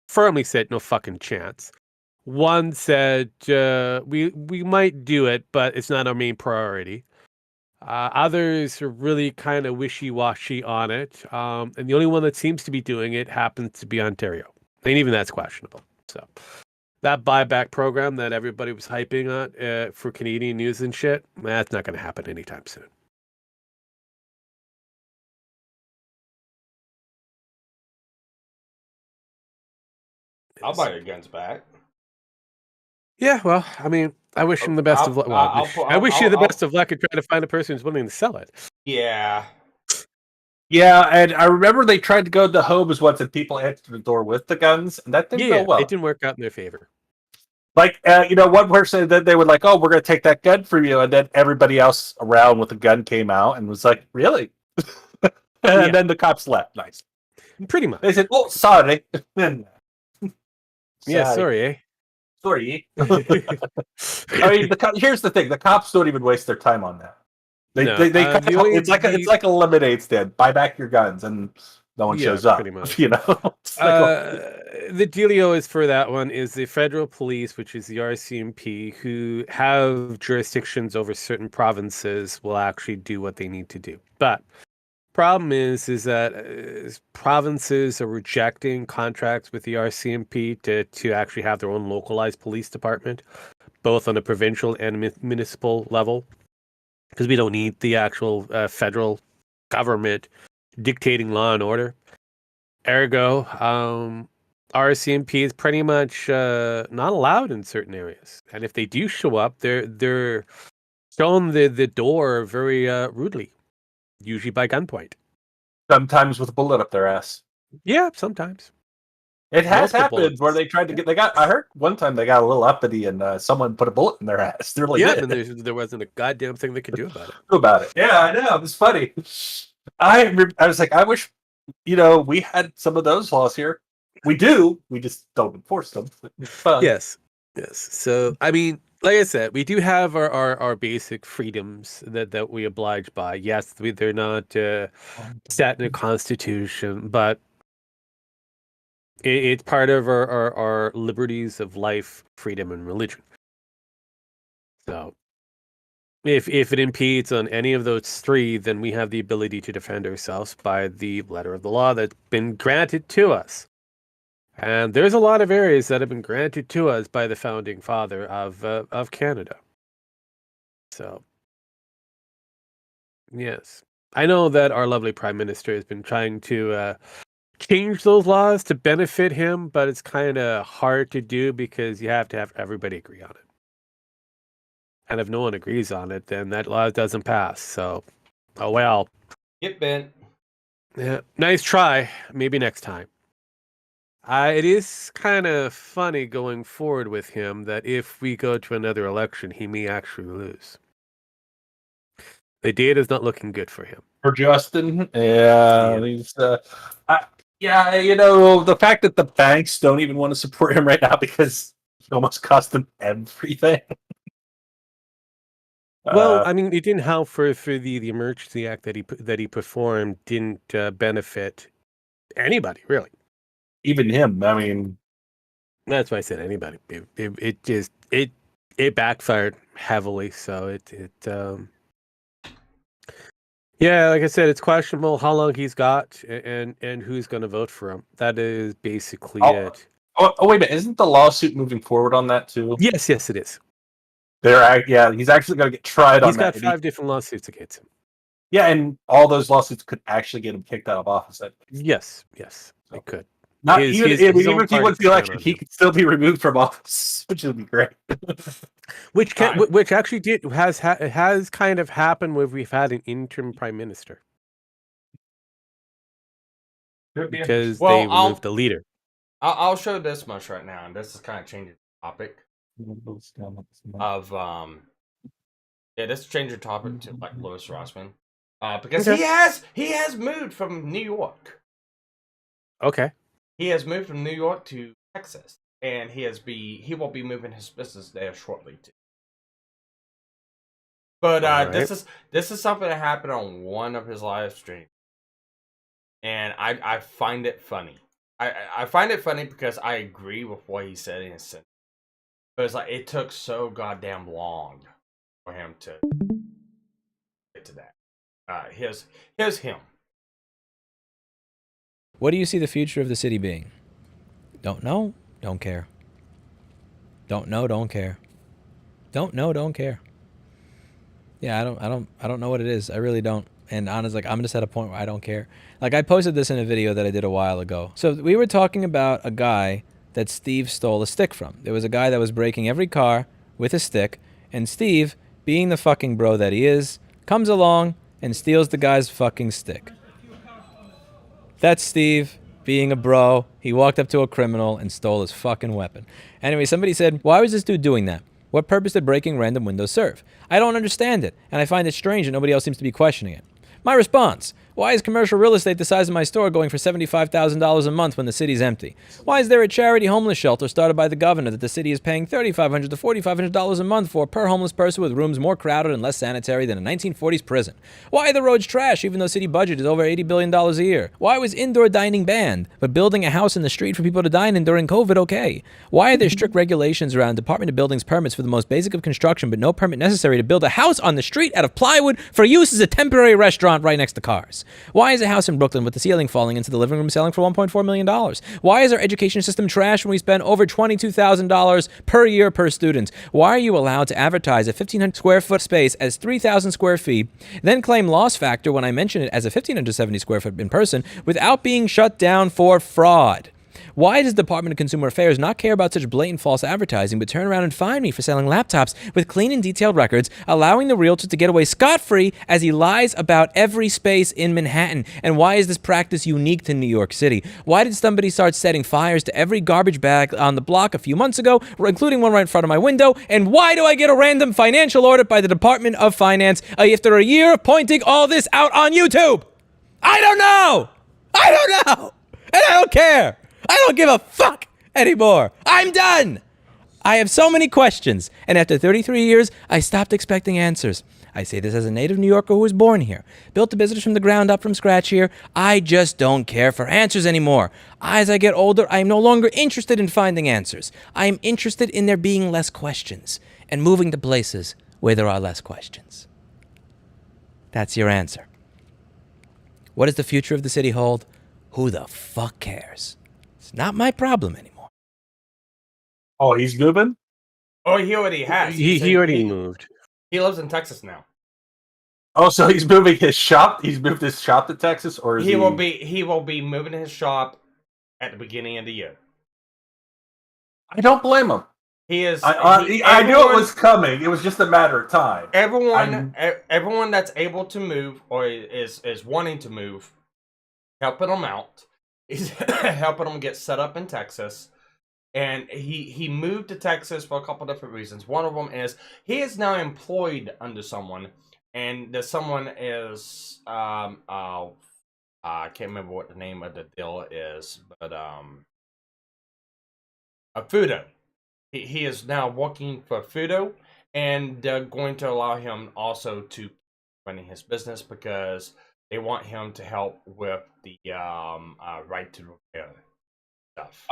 firmly said no fucking chance. One said we might do it, but it's not our main priority. Others are really kind of wishy-washy on it, and the only one that seems to be doing it happens to be Ontario, and even that's questionable. So that buyback program that everybody was hyping on for Canadian news and shit, that's not going to happen anytime soon. I'll buy your guns back. Yeah, well, I mean, I wish him the best of luck. Well, I wish you the best of luck in trying to find a person who's willing to sell it. Yeah. Yeah, and I remember they tried to go to homes once, and people answered the door with the guns, and that didn't go well. It didn't work out in their favor. Like, one person that they would like, "Oh, we're going to take that gun from you," and then everybody else around with the gun came out and was like, "Really?" And then the cops left. Nice. Pretty much. They said, "Oh, sorry." Yeah, sorry, eh? Sorry. I mean, here's the thing: the cops don't even waste their time on that. It's like a lemonade stand. Buy back your guns, and no one shows up. Pretty much. The dealio is for that one is the federal police, which is the RCMP, who have jurisdictions over certain provinces, will actually do what they need to do. But problem is that provinces are rejecting contracts with the RCMP to actually have their own localized police department, both on a provincial and municipal level, because we don't need the actual federal government dictating law and order. Ergo, RCMP is pretty much not allowed in certain areas, and if they do show up, they're shown the door very rudely, usually by gunpoint. Sometimes with a bullet up their ass. Yeah, sometimes. It has happened where they tried to get. I heard one time they got a little uppity and someone put a bullet in their ass. They're like, and there wasn't a goddamn thing they could do about it. Yeah, I know. It was funny. I was like, I wish we had some of those laws here. We do. We just don't enforce them. It's fun. Yes. So I mean, like I said, we do have our basic freedoms that we oblige by. Yes, they're not set in a constitution, but it's part of our liberties of life, freedom, and religion. So if it impedes on any of those 3, then we have the ability to defend ourselves by the letter of the law that's been granted to us. And there's a lot of areas that have been granted to us by the founding father of Canada. So, yes. I know that our lovely Prime Minister has been trying to change those laws to benefit him, but it's kind of hard to do because you have to have everybody agree on it. And if no one agrees on it, then that law doesn't pass. So, oh well. Get bent. Yeah, nice try. Maybe next time. It is kind of funny going forward with him that if we go to another election, he may actually lose. The data is not looking good for him. For Justin, yeah. He's, the fact that the banks don't even want to support him right now because it almost cost them everything. Well, I mean, it didn't help for the emergency act that he performed didn't benefit anybody really. Even him. I mean, that's why I said anybody. It backfired heavily. So yeah, like I said, it's questionable how long he's got and who's going to vote for him. That is basically it. Oh, wait a minute! Isn't the lawsuit moving forward on that too? Yes, it is. He's actually going to get tried on that. He's got 5 different lawsuits against him. Yeah, and all those lawsuits could actually get him kicked out of office. Yes, they could. Even if he wins the election, he could still be removed from office, which would be great. which actually has kind of happened where we've had an interim prime minister because they removed the leader. I'll show this much right now, and this is kind of changing the topic of this changing topic to like Louis Rossman, because he has moved from New York. Okay. He has moved from New York to Texas, and he will be moving his business there shortly too. But this is something that happened on one of his live streams, and I find it funny. I find it funny because I agree with what he said in his sentence. But it's like it took so goddamn long for him to get to that. Here's him. What do you see the future of the city being? Don't know, don't care. Don't know, don't care. Don't know, don't care. Yeah, I don't know what it is. I really don't. And honestly, I'm just at a point where I don't care. Like, I posted this in a video that I did a while ago. So we were talking about a guy that Steve stole a stick from. There was a guy that was breaking every car with a stick, and Steve, being the fucking bro that he is, comes along and steals the guy's fucking stick. That's Steve being a bro. He walked up to a criminal and stole his fucking weapon. Anyway, somebody said, why was this dude doing that? What purpose did breaking random windows serve? I don't understand it, and I find it strange that nobody else seems to be questioning it. My response: why is commercial real estate the size of my store going for $75,000 a month when the city's empty? Why is there a charity homeless shelter started by the governor that the city is paying $3,500 to $4,500 a month for per homeless person with rooms more crowded and less sanitary than a 1940s prison? Why are the roads trash even though city budget is over $80 billion a year? Why was indoor dining banned, but building a house in the street for people to dine in during COVID okay? Why are there strict regulations around Department of Buildings permits for the most basic of construction but no permit necessary to build a house on the street out of plywood for use as a temporary restaurant right next to cars? Why is a house in Brooklyn with the ceiling falling into the living room selling for $1.4 million? Why is our education system trash when we spend over $22,000 per year per student? Why are you allowed to advertise a 1,500 square foot space as 3,000 square feet, then claim loss factor when I mention it as a 1,570 square foot in person without being shut down for fraud? Why does the Department of Consumer Affairs not care about such blatant false advertising but turn around and fine me for selling laptops with clean and detailed records, allowing the realtor to get away scot-free as he lies about every space in Manhattan? And why is this practice unique to New York City? Why did somebody start setting fires to every garbage bag on the block a few months ago, including one right in front of my window? And why do I get a random financial audit by the Department of Finance after a year of pointing all this out on YouTube? I don't know! And I don't care! I don't give a fuck anymore. I'm done. I have so many questions, and after 33 years, I stopped expecting answers. I say this as a native New Yorker who was born here, built a business from the ground up from scratch here. I just don't care for answers anymore. As I get older, I am no longer interested in finding answers. I am interested in there being less questions and moving to places where there are less questions. That's your answer. What does the future of the city hold? Who the fuck cares? It's not my problem anymore. Oh, he's moving? Oh, he already has. He already moved. He lives in Texas now. Oh, so he's moving his shop? He's moved his shop to Texas? Or is He will be moving his shop at the beginning of the year. I don't blame him. He is. I knew it was coming. It was just a matter of time. Everyone that's able to move or is wanting to move, helping them out. He's helping them get set up in Texas. And he moved to Texas for a couple different reasons. One of them is he is now employed under someone, and the someone is I can't remember what the name of the deal is, but a Fudo. He is now working for Fudo, and they're going to allow him also to running his business because they want him to help with the right to repair stuff.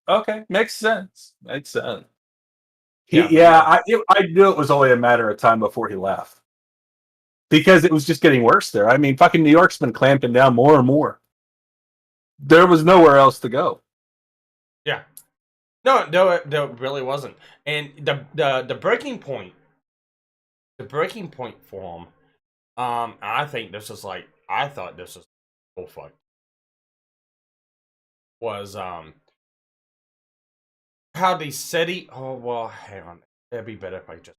Okay, makes sense. I knew it was only a matter of time before he left. Because it was just getting worse there. I mean, fucking New York's been clamping down more and more. There was nowhere else to go. Yeah. No, there really wasn't. And the breaking point for him, I thought this was so fucked. Was how the city. Oh well, hang on. It'd be better if I just.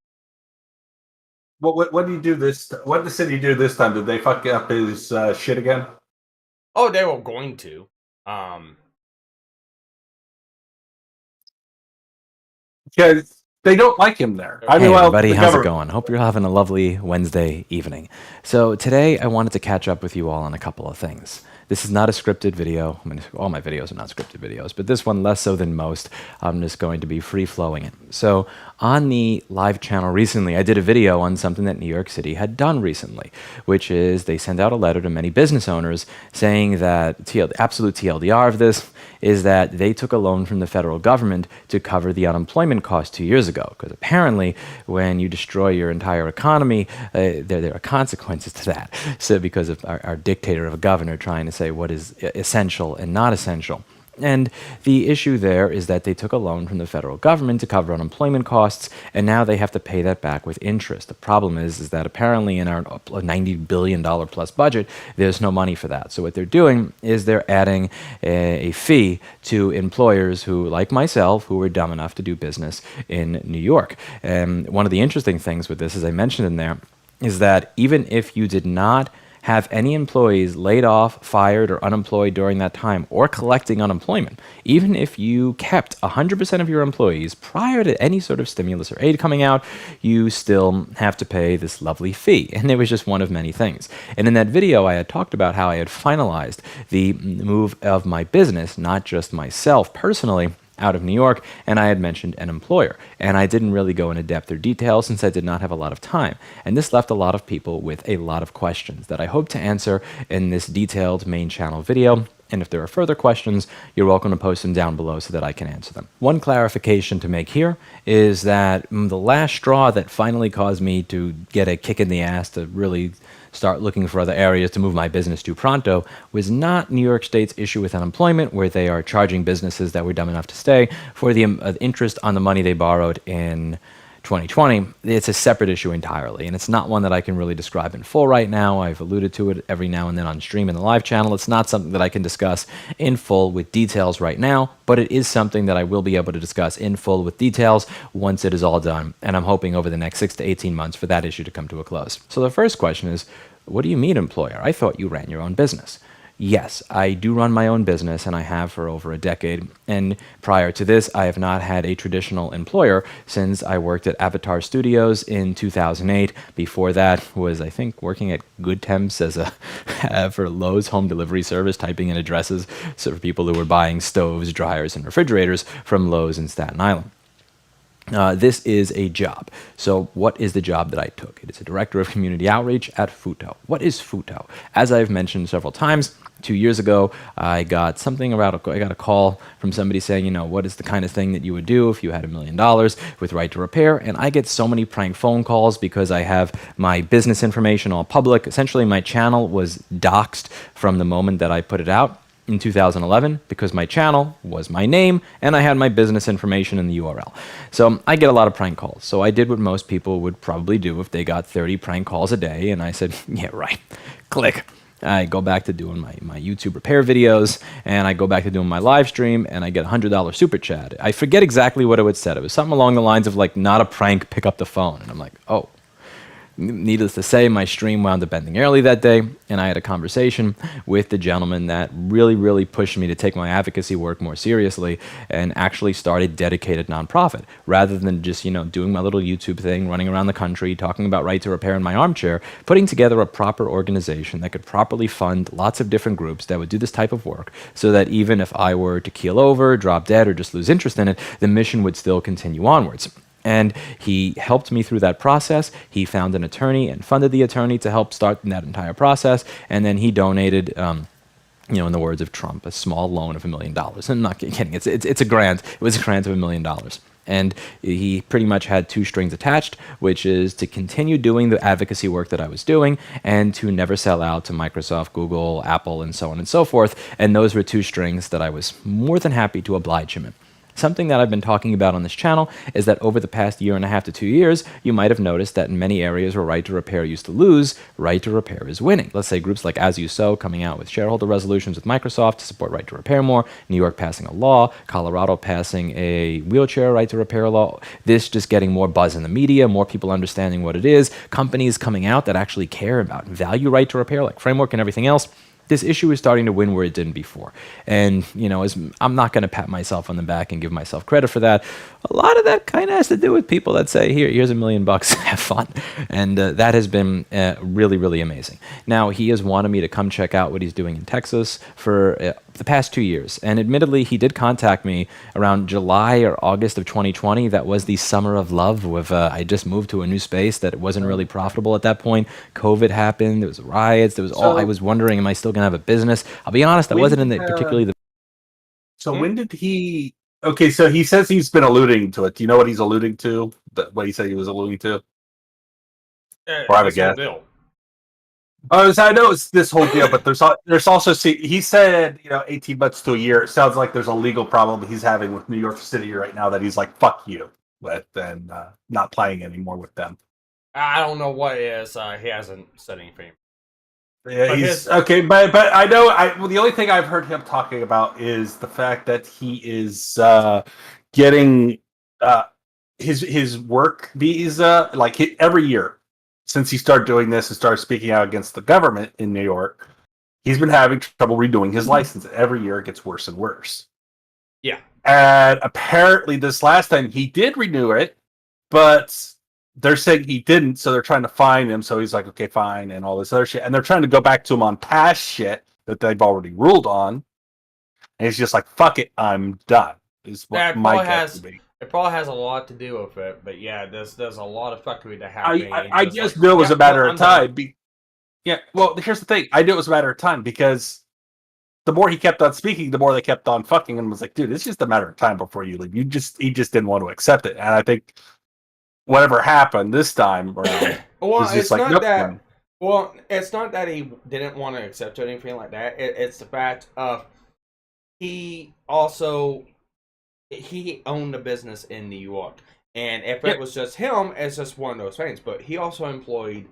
What did he do this? What did the city do this time? Did they fuck up his shit again? Oh, they were going to. Because they don't like him there. Hey everybody, how's it going? Hope you're having a lovely Wednesday evening. So today I wanted to catch up with you all on a couple of things. This is not a scripted video. I mean, all my videos are not scripted videos, but this one less so than most. I'm just going to be free-flowing it. So on the live channel recently, I did a video on something that New York City had done recently, which is they sent out a letter to many business owners saying that the absolute TLDR of this is that they took a loan from the federal government to cover the unemployment cost 2 years ago. Because apparently, when you destroy your entire economy, there are consequences to that. So because of our dictator of a governor trying to say what is essential and not essential. And the issue there is that they took a loan from the federal government to cover unemployment costs, and now they have to pay that back with interest. The problem is that apparently in our $90 billion plus budget, there's no money for that. So what they're doing is they're adding a fee to employers who, like myself, who were dumb enough to do business in New York. And one of the interesting things with this, as I mentioned in there, is that even if you did not have any employees laid off, fired, or unemployed during that time, or collecting unemployment, even if you kept 100% of your employees prior to any sort of stimulus or aid coming out, you still have to pay this lovely fee. And it was just one of many things. And in that video, I had talked about how I had finalized the move of my business, not just myself personally, out of New York, and I had mentioned an employer. And I didn't really go into depth or detail since I did not have a lot of time. And this left a lot of people with a lot of questions that I hope to answer in this detailed main channel video. And if there are further questions, you're welcome to post them down below so that I can answer them. One clarification to make here is that the last straw that finally caused me to get a kick in the ass to really start looking for other areas to move my business to pronto was not New York State's issue with unemployment, where they are charging businesses that were dumb enough to stay for the interest on the money they borrowed in 2020. It's a separate issue entirely, and it's not one that I can really describe in full right now. I've alluded to it every now and then on stream in the live channel. It's not something that I can discuss in full with details right now, but it is something that I will be able to discuss in full with details once it is all done, and I'm hoping over the next 6 to 18 months for that issue to come to a close. So the first question is, what do you mean employer? I thought you ran your own business. Yes, I do run my own business, and I have for over a decade. And prior to this, I have not had a traditional employer since I worked at Avatar Studios in 2008. Before that was, I think, working at Good Temps as for Lowe's home delivery service, typing in addresses for people who were buying stoves, dryers, and refrigerators from Lowe's in Staten Island. This is a job. So what is the job that I took? It is a director of community outreach at Futo. What is Futo? As I've mentioned several times, 2 years ago, I got a call from somebody saying, what is the kind of thing that you would do if you had $1 million with right to repair? And I get so many prank phone calls because I have my business information all public. Essentially, my channel was doxxed from the moment that I put it out. in 2011 because my channel was my name and I had my business information in the URL. So I get a lot of prank calls. So I did what most people would probably do if they got 30 prank calls a day, and I said, yeah, right, click. I go back to doing my YouTube repair videos, and I go back to doing my live stream, and I get a $100 super chat. I forget exactly what it would said. It was something along the lines of like, not a prank, pick up the phone. And I'm like, oh. Needless to say, my stream wound up ending early that day, and I had a conversation with the gentleman that really, really pushed me to take my advocacy work more seriously and actually start a dedicated nonprofit rather than just, doing my little YouTube thing, running around the country, talking about right to repair in my armchair, putting together a proper organization that could properly fund lots of different groups that would do this type of work so that even if I were to keel over, drop dead, or just lose interest in it, the mission would still continue onwards. And he helped me through that process. He found an attorney and funded the attorney to help start that entire process. And then he donated, in the words of Trump, a small loan of $1 million. I'm not kidding. It's a grant. It was a grant of $1 million. And he pretty much had two strings attached, which is to continue doing the advocacy work that I was doing and to never sell out to Microsoft, Google, Apple, and so on and so forth. And those were two strings that I was more than happy to oblige him in. Something that I've been talking about on this channel is that over the past 1.5 to 2 years, you might have noticed that in many areas where right to repair used to lose, right to repair is winning. Let's say groups like As You Sow coming out with shareholder resolutions with Microsoft to support right to repair more, New York passing a law, Colorado passing a wheelchair right to repair law, this just getting more buzz in the media, more people understanding what it is, companies coming out that actually care about and value right to repair like Framework and everything else. This issue is starting to win where it didn't before. And, I'm not going to pat myself on the back and give myself credit for that. A lot of that kind of has to do with people that say, here's $1 million, have fun. And that has been really, really amazing. Now, he has wanted me to come check out what he's doing in Texas for the past 2 years. And admittedly, he did contact me around July or August of 2020. That was the summer of love with I just moved to a new space that wasn't really profitable at that point. COVID happened. There was riots. There was I was wondering, am I still going to have a business? I'll be honest, I wasn't in the particularly the. So when did he? Okay, so he says he's been alluding to it. Do you know what he's alluding to? What he said he was alluding to? Or I have a guess. Oh, so I know it's this whole deal, but there's also he said 18 months to a year. It sounds like there's a legal problem he's having with New York City right now that he's like fuck you with and not playing anymore with them. I don't know what it is. He hasn't said anything. Yeah, he's okay, but I know the only thing I've heard him talking about is the fact that he is getting his work visa every year since he started doing this and started speaking out against the government in New York. He's been having trouble renewing his license. Every year it gets worse and worse. Yeah, and apparently this last time he did renew it, but they're saying he didn't, so they're trying to fine him. So he's like, okay, fine, and all this other shit. And they're trying to go back to him on past shit that they've already ruled on. And he's just like, fuck it, I'm done. Is what my guess would be. It probably has a lot to do with it, but yeah, there's a lot of fuckery that happened. I just knew it was a matter of time. Yeah, well, here's the thing. I knew it was a matter of time because the more he kept on speaking, the more they kept on fucking, and was like, dude, it's just a matter of time before you leave. He just didn't want to accept it. And I think whatever happened this time around, well, it's like, not that. Well, it's not that he didn't want to accept anything like that. It's the fact of he owned a business in New York, and if it was just him, it's just one of those things. But he also employed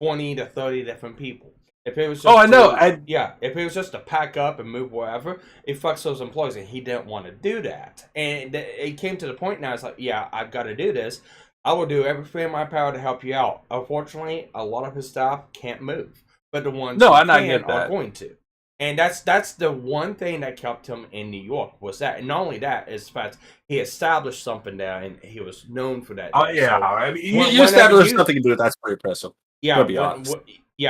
20 to 30 different people. If it was just if it was just to pack up and move wherever, it fucks those employees, and he didn't want to do that. And it came to the point now. It's like, yeah, I've got to do this. I will do everything in my power to help you out. Unfortunately, a lot of his staff can't move, but the ones who can are going to. And that's the one thing that kept him in New York was that. And not only that, is the fact he established something there, and he was known for that. Oh yeah, so, I mean, you established something to do with that's pretty impressive. Yeah,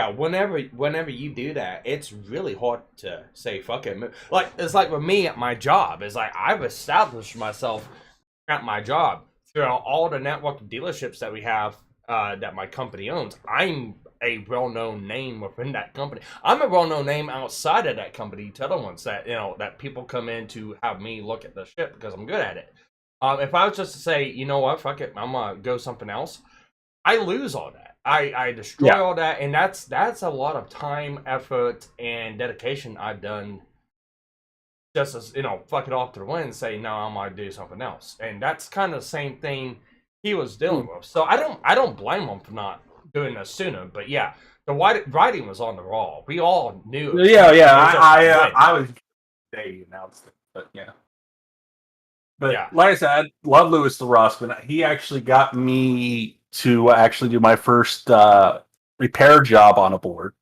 whenever you do that, it's really hard to say fuck it. Like it's like with me at my job. It's like I've established myself at my job. Throughout all the network dealerships that we have that my company owns, I'm a well-known name within that company. I'm a well-known name outside of that company to other ones that that people come in to have me look at the shit because I'm good at it. If I was just to say, you know what, fuck it, I'm gonna go something else, I lose all that. I destroy all that, and that's a lot of time, effort, and dedication I've done just as fuck it off to the wind and say no, I'm gonna do something else, and that's kind of the same thing he was dealing with. So I don't blame him for not doing this sooner. But yeah, the writing was on the wall. We all knew. I was they announced it, but yeah. But Yeah. like I said, I love Louis the Rossman. He actually got me to actually do my first repair job on a board,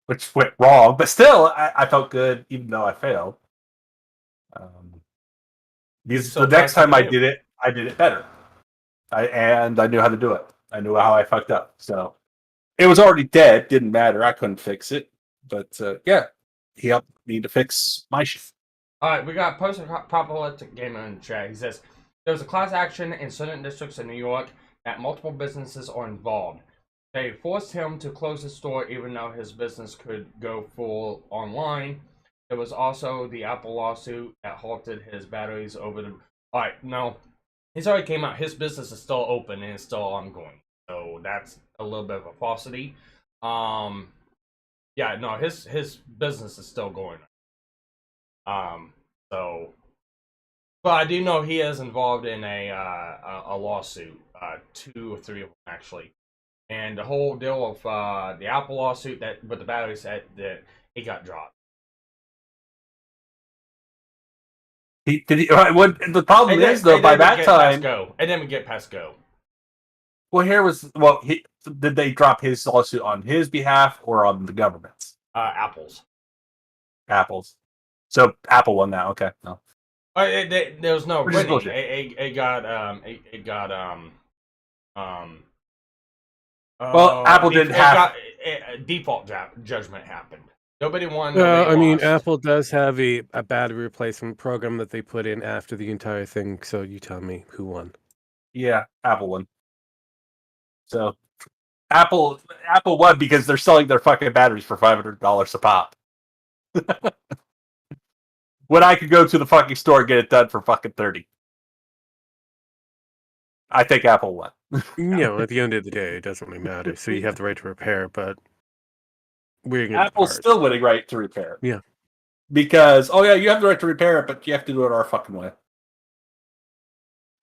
which went wrong, but still, I felt good even though I failed. Because the next time I did it better. I knew how to do it. I knew how I fucked up. So it was already dead. Didn't matter. I couldn't fix it. But yeah, he helped me to fix my shit. All right, we got post-apocalyptic gamer in the chat. He says there was a class action in certain districts in New York that multiple businesses are involved. They forced him to close his store even though his business could go full online. There was also the Apple lawsuit that halted his batteries over the. All right, no, he's already came out. His business is still open and it's still ongoing, so that's a little bit of a falsity. Yeah, no, his business is still going. So, but I do know he is involved in a lawsuit, 2 or 3 of them actually, and the whole deal of the Apple lawsuit that with the battery set that he got dropped. What the problem is though? By that time, it didn't get past go. Well, did they drop his lawsuit on his behalf or on the government's? Apple's. So Apple won that. Okay, no. There was no winning. It got well, Apple didn't have a default judgment happened. Nobody won. I mean, Apple does have a battery replacement program that they put in after the entire thing. So you tell me who won. Yeah, Apple won. So Apple won because they're selling their fucking batteries for $500 a pop. When I could go to the fucking store and get it done for fucking $30. I think Apple won. At the end of the day, it doesn't really matter. So you have the right to repair, but Apple's still winning right to repair. Yeah. Because, you have the right to repair it, but you have to do it our fucking way.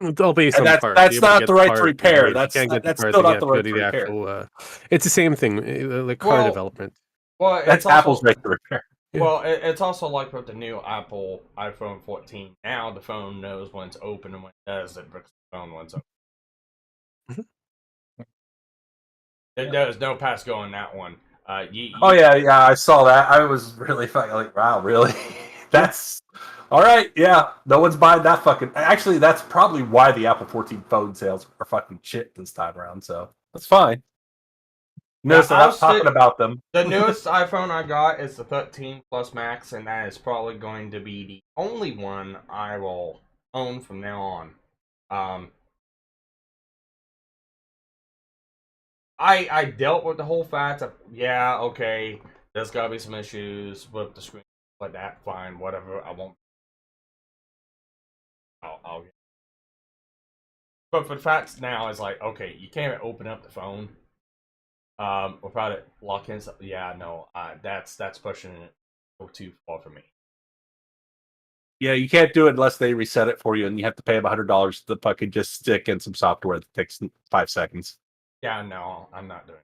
It's all based on parts. That's not the right to repair. That's still not the right to repair. It's the same thing, like car development. Well, that's Apple's right to repair. Yeah. Well, it's also like with the new Apple iPhone 14. Now the phone knows when it's open and when it does, it breaks the phone when it's open. There's no pass go on that one. I saw that. I was really fucking like, wow, really? That's all right. Yeah, no one's buying that fucking. Actually, that's probably why the Apple 14 phone sales are fucking shit this time around. So that's fine. Notice they're not talking about them. The newest iPhone I got is the 13 Plus Max, and that is probably going to be the only one I will own from now on. I dealt with the whole fact of there's gotta be some issues with the screen, but that fine, whatever. I won't. I'll. But for the facts now, it's like you can't open up the phone. Without it locking stuff. Yeah, no, that's pushing it too far for me. Yeah, you can't do it unless they reset it for you, and you have to pay them $100 to fucking just stick in some software that takes 5 seconds. Yeah, no, I'm not doing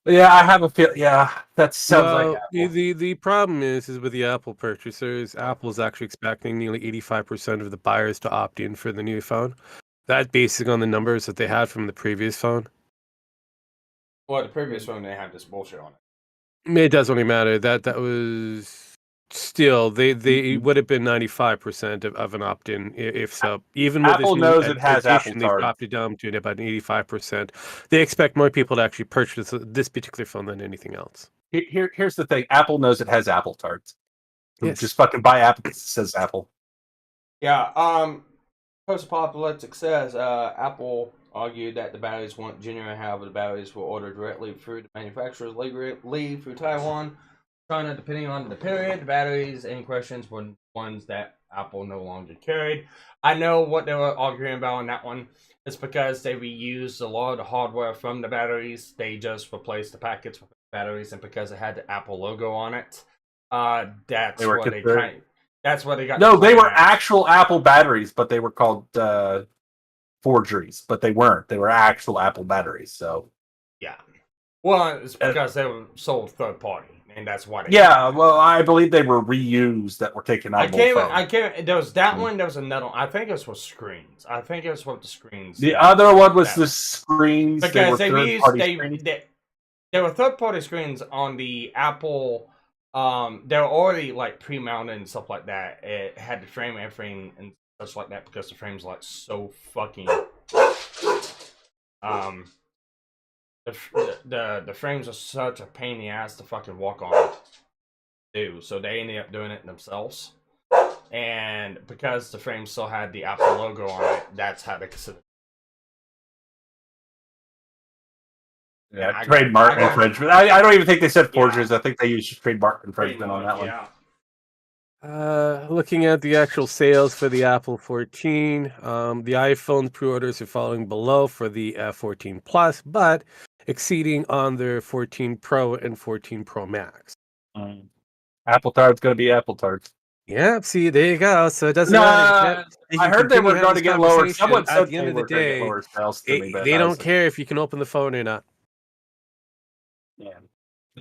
it. Yeah, I have a feel. Yeah, that sounds like Apple. The problem is with the Apple purchasers, Apple's actually expecting nearly 85% of the buyers to opt in for the new phone. That's based on the numbers that they had from the previous phone. Well, the previous phone, they had this bullshit on it. It doesn't really matter. That was still they would have been 95% of an opt-in if so. Even with Apple knows it has Apple they've opted down to about 85%. They expect more people to actually purchase this particular phone than anything else. Here's the thing: Apple knows it has Apple cards. Yes. Just fucking buy Apple because it says Apple. Yeah. Post-apocalyptic says Apple argued that the batteries weren't genuine. However, the batteries were ordered directly through the manufacturers legally through Taiwan, China, depending on the period. The batteries in questions were ones that Apple no longer carried. I know what they were arguing about on that one. It's because they reused a lot of the hardware from the batteries. They just replaced the packets with batteries, and because it had the Apple logo on it, that's what they kind. That's what they got. No, they were Max. actual Apple batteries, but they were called forgeries. But they weren't. They were actual Apple batteries. So yeah. Well, it's because they were sold third party, and that's why. Yeah, well, I believe they were reused that were taken out. I can't. There was that one. There was another one. I think it was for screens. I think it was for the screens. The other one was the screens. Because there were third party screens on the Apple. They were already like pre-mounted and stuff like that. It had the frame, everything, and such like that because the frame's like so fucking. The frames are such a pain in the ass to fucking walk on. So they ended up doing it themselves. And because the frame still had the Apple logo on it, that's how they consider it. Yeah, trademark infringement. I don't even think they said forgeries. I think they used trademark infringement on that one. Yeah. Looking at the actual sales for the Apple 14, the iPhone pre-orders are falling below for the 14 Plus, but exceeding on their 14 Pro and 14 Pro Max. Apple Tart's going to be Apple Tarts. Yeah, see, there you go. So it doesn't matter. I heard they were going to get lower. Someone said at the end of the day, lower sales to me, they don't care if you can open the phone or not. Yeah.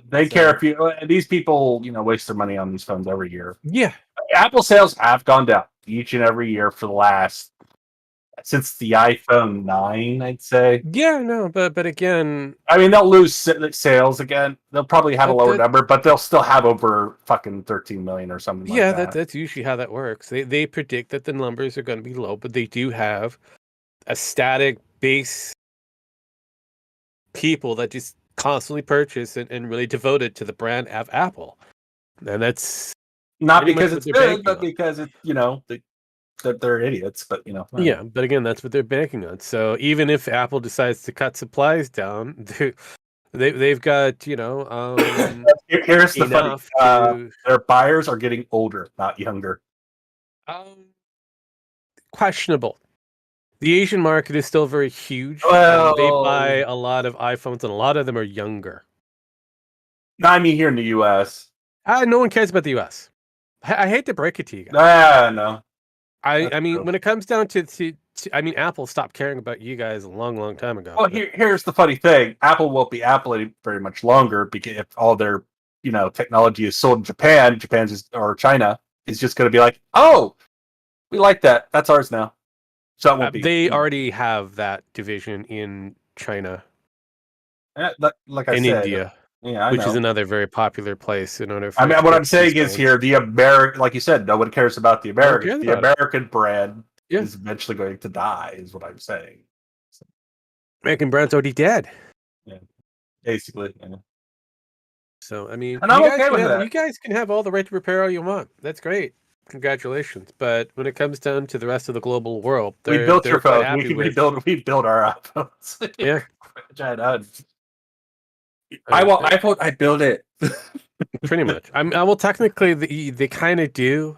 They care if you. These people, waste their money on these phones every year. Yeah. Apple sales have gone down each and every year for the last since the iPhone 9, I'd say. Yeah, no, but again, I mean, they'll lose sales again. They'll probably have a lower number, but they'll still have over fucking 13 million or something. Yeah, like that. That's usually how that works. They predict that the numbers are going to be low, but they do have a static base people that just constantly purchase and really devoted to the brand of Apple, and that's not because it's good, but because it's that they're idiots. But yeah. But again, that's what they're banking on. So even if Apple decides to cut supplies down, they've got here's the funny. Their buyers are getting older, not younger. Questionable. The Asian market is still very huge. Well, they buy a lot of iPhones, and a lot of them are younger. I mean, here in the U.S., no one cares about the U.S. I hate to break it to you guys. No. I mean, when it comes down to I mean, Apple stopped caring about you guys a long, long time ago. Well, here's the funny thing: Apple won't be Apple very much longer because if all their technology is sold in Japan, or China is just going to be like, oh, we like that. That's ours now. So it won't be. They already have that division in China, like I said, India. Yeah, which is another very popular place in order. I mean, what I'm saying is here, the American, like you said, no one cares about the American. The American brand is eventually going to die, is what I'm saying. So, American brand's already dead. Yeah, basically. Yeah. So I mean, and I'm okay with that. You guys can have all the right to repair all you want. That's great. Congratulations. But when it comes down to the rest of the global world, we built your phone. We build our iPhones. Yeah. I build it. Pretty much. Well, technically, they kind of do.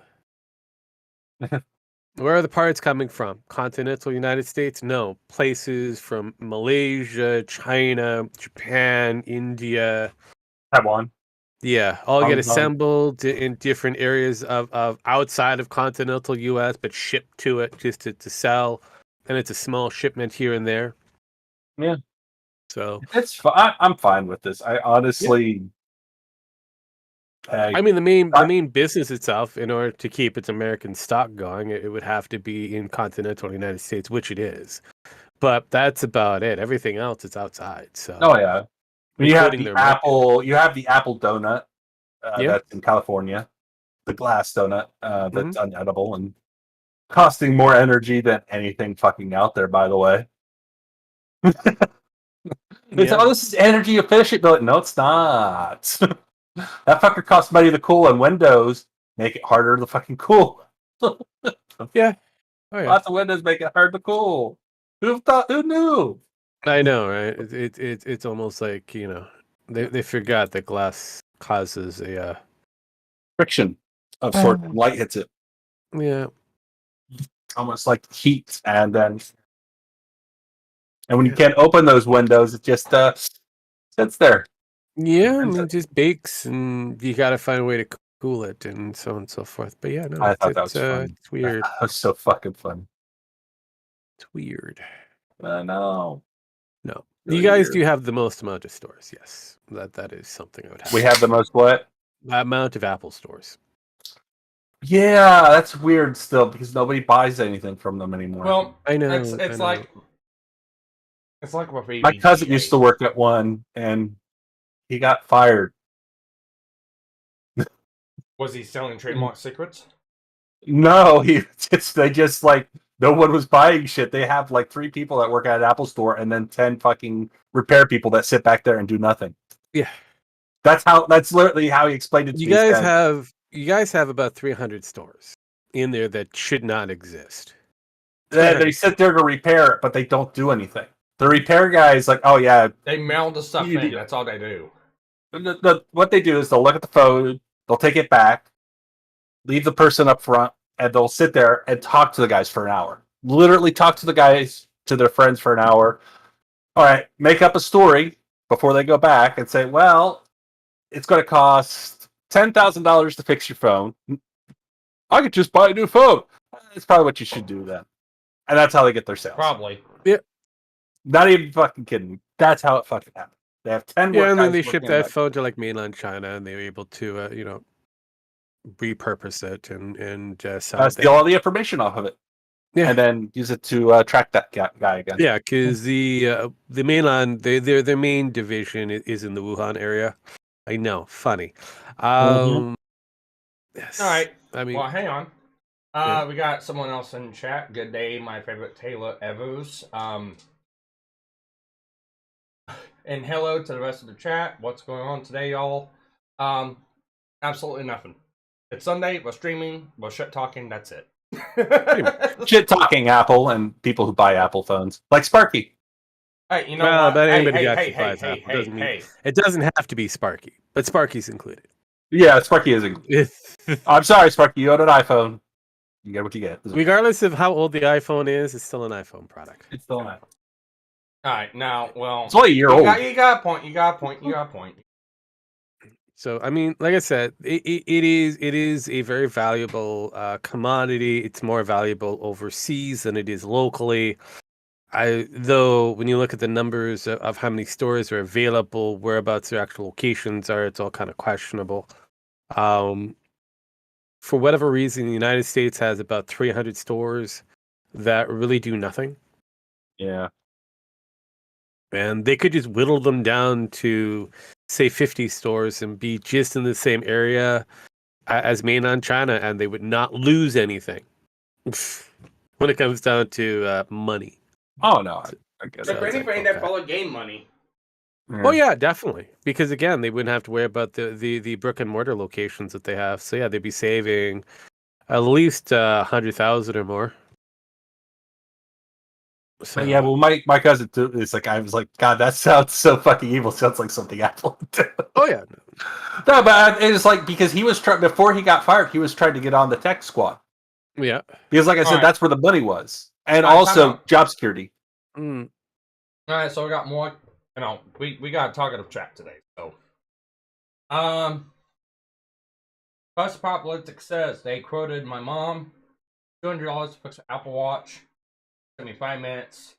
Where are the parts coming from? Continental United States? No. Places from Malaysia, China, Japan, India, Taiwan. Yeah, all get assembled in different areas of outside of continental U.S., but shipped to it just to sell, and it's a small shipment here and there. Yeah. So it's I'm fine with this. I honestly, I mean, the main business itself, in order to keep its American stock going, it would have to be in continental United States, which it is. But that's about it. Everything else is outside. So. Oh yeah. You have the Apple. You have the Apple donut that's in California, the glass donut that's unedible and costing more energy than anything fucking out there. By the way, this is energy efficient. But no, it's not. That fucker costs money to cool, and Windows make it harder to fucking cool. Yeah, lots of Windows make it hard to cool. Who knew? I know, right? It's almost like they forgot that glass causes a friction of sort when light hits it. Yeah, almost like heat, and when you can't open those windows, it just sits there. Yeah, I mean, it just bakes, and you got to find a way to cool it and so on and so forth. But yeah, no, I thought that was fun. it's weird. That was so fucking fun. It's weird. No. No, Really you guys weird. do have the most amount of stores. Yes, that is something I would have. We have the most what? Amount of Apple stores. Yeah, that's weird still because nobody buys anything from them anymore. Well, I know. it's I know. like with My cousin used to BBVA. work at one, and he got fired. Was he selling trademark secrets? No, they just like no one was buying shit. They have like 3 people that work at an Apple store, and then 10 fucking repair people that sit back there and do nothing. Yeah, That's literally how he explained it to you me. He guys said, have about 300 stores in there that should not exist. they sit there to repair it, but they don't do anything. The repair guy is like, oh yeah, They mail the stuff You in. do- That's all they do. what they do is they'll look at the phone, they'll take it back, leave the person up front, and they'll sit there and talk to the guys for an hour. Literally talk to the guys, to their friends for an hour. All right, make up a story before they go back and say, well, it's going to cost $10,000 to fix your phone. I could just buy a new phone. That's probably what you should do then. And that's how they get their sales. Probably. Not even fucking kidding. That's how it fucking happens. They have 10 Yeah, work and then guys they working ship on that phone to like mainland China, and they were able to, repurpose it and sell it. steal all the information off of it. Yeah. And then use it to track that guy again. Yeah, because the mainland, their main division is in the Wuhan area. I know, funny. Yes. All right. I mean, Well, hang on. Yeah. We got someone else in chat. Good day, my favorite Taylor Evers. And hello to the rest of the chat. What's going on today, y'all? Absolutely nothing. It's Sunday. We're streaming. We're shit talking. That's it. Shit talking Apple and people who buy Apple phones. Like Sparky. Hey, you know well, what? but Hey, anybody hey, actually hey, buys hey, Apple hey, doesn't mean hey. it doesn't have to be Sparky, but Sparky's included. Yeah, Sparky is included. I'm sorry, Sparky. You own an iPhone. You get what you get. Regardless of how old the iPhone is, it's still an iPhone product. It's still an iPhone. All right, now, well, It's only a year old. You got a point. You got a point. You got a point. So, I mean, like I said, it is a very valuable commodity. It's more valuable overseas than it is locally. Though, when you look at the numbers of how many stores are available, whereabouts their actual locations are, it's all kind of questionable. For whatever reason, the United States has about 300 stores that really do nothing. Yeah. And they could just whittle them down to, say, 50 stores and be just in the same area as mainland China, and they would not lose anything when it comes down to money. Oh, no. I guess They're that's waiting for okay. that fellow gain money. Oh yeah, definitely. Because again, they wouldn't have to worry about the brick and mortar locations that they have. So yeah, they'd be saving at least 100,000 or more. So But yeah, well, my cousin too is like, I was like, God, that sounds so fucking evil. Sounds like something Apple would do. oh yeah, No, but it's like because he was trying before he got fired, he was trying to get on the tech squad yeah. because, like I said, Alright. that's where the money was, and Alright, time also out. job security. Mm. All right, so we got more. We got a talkative chat today. So, Bus Politics says they quoted my mom $200 to fix an Apple Watch, 75 minutes.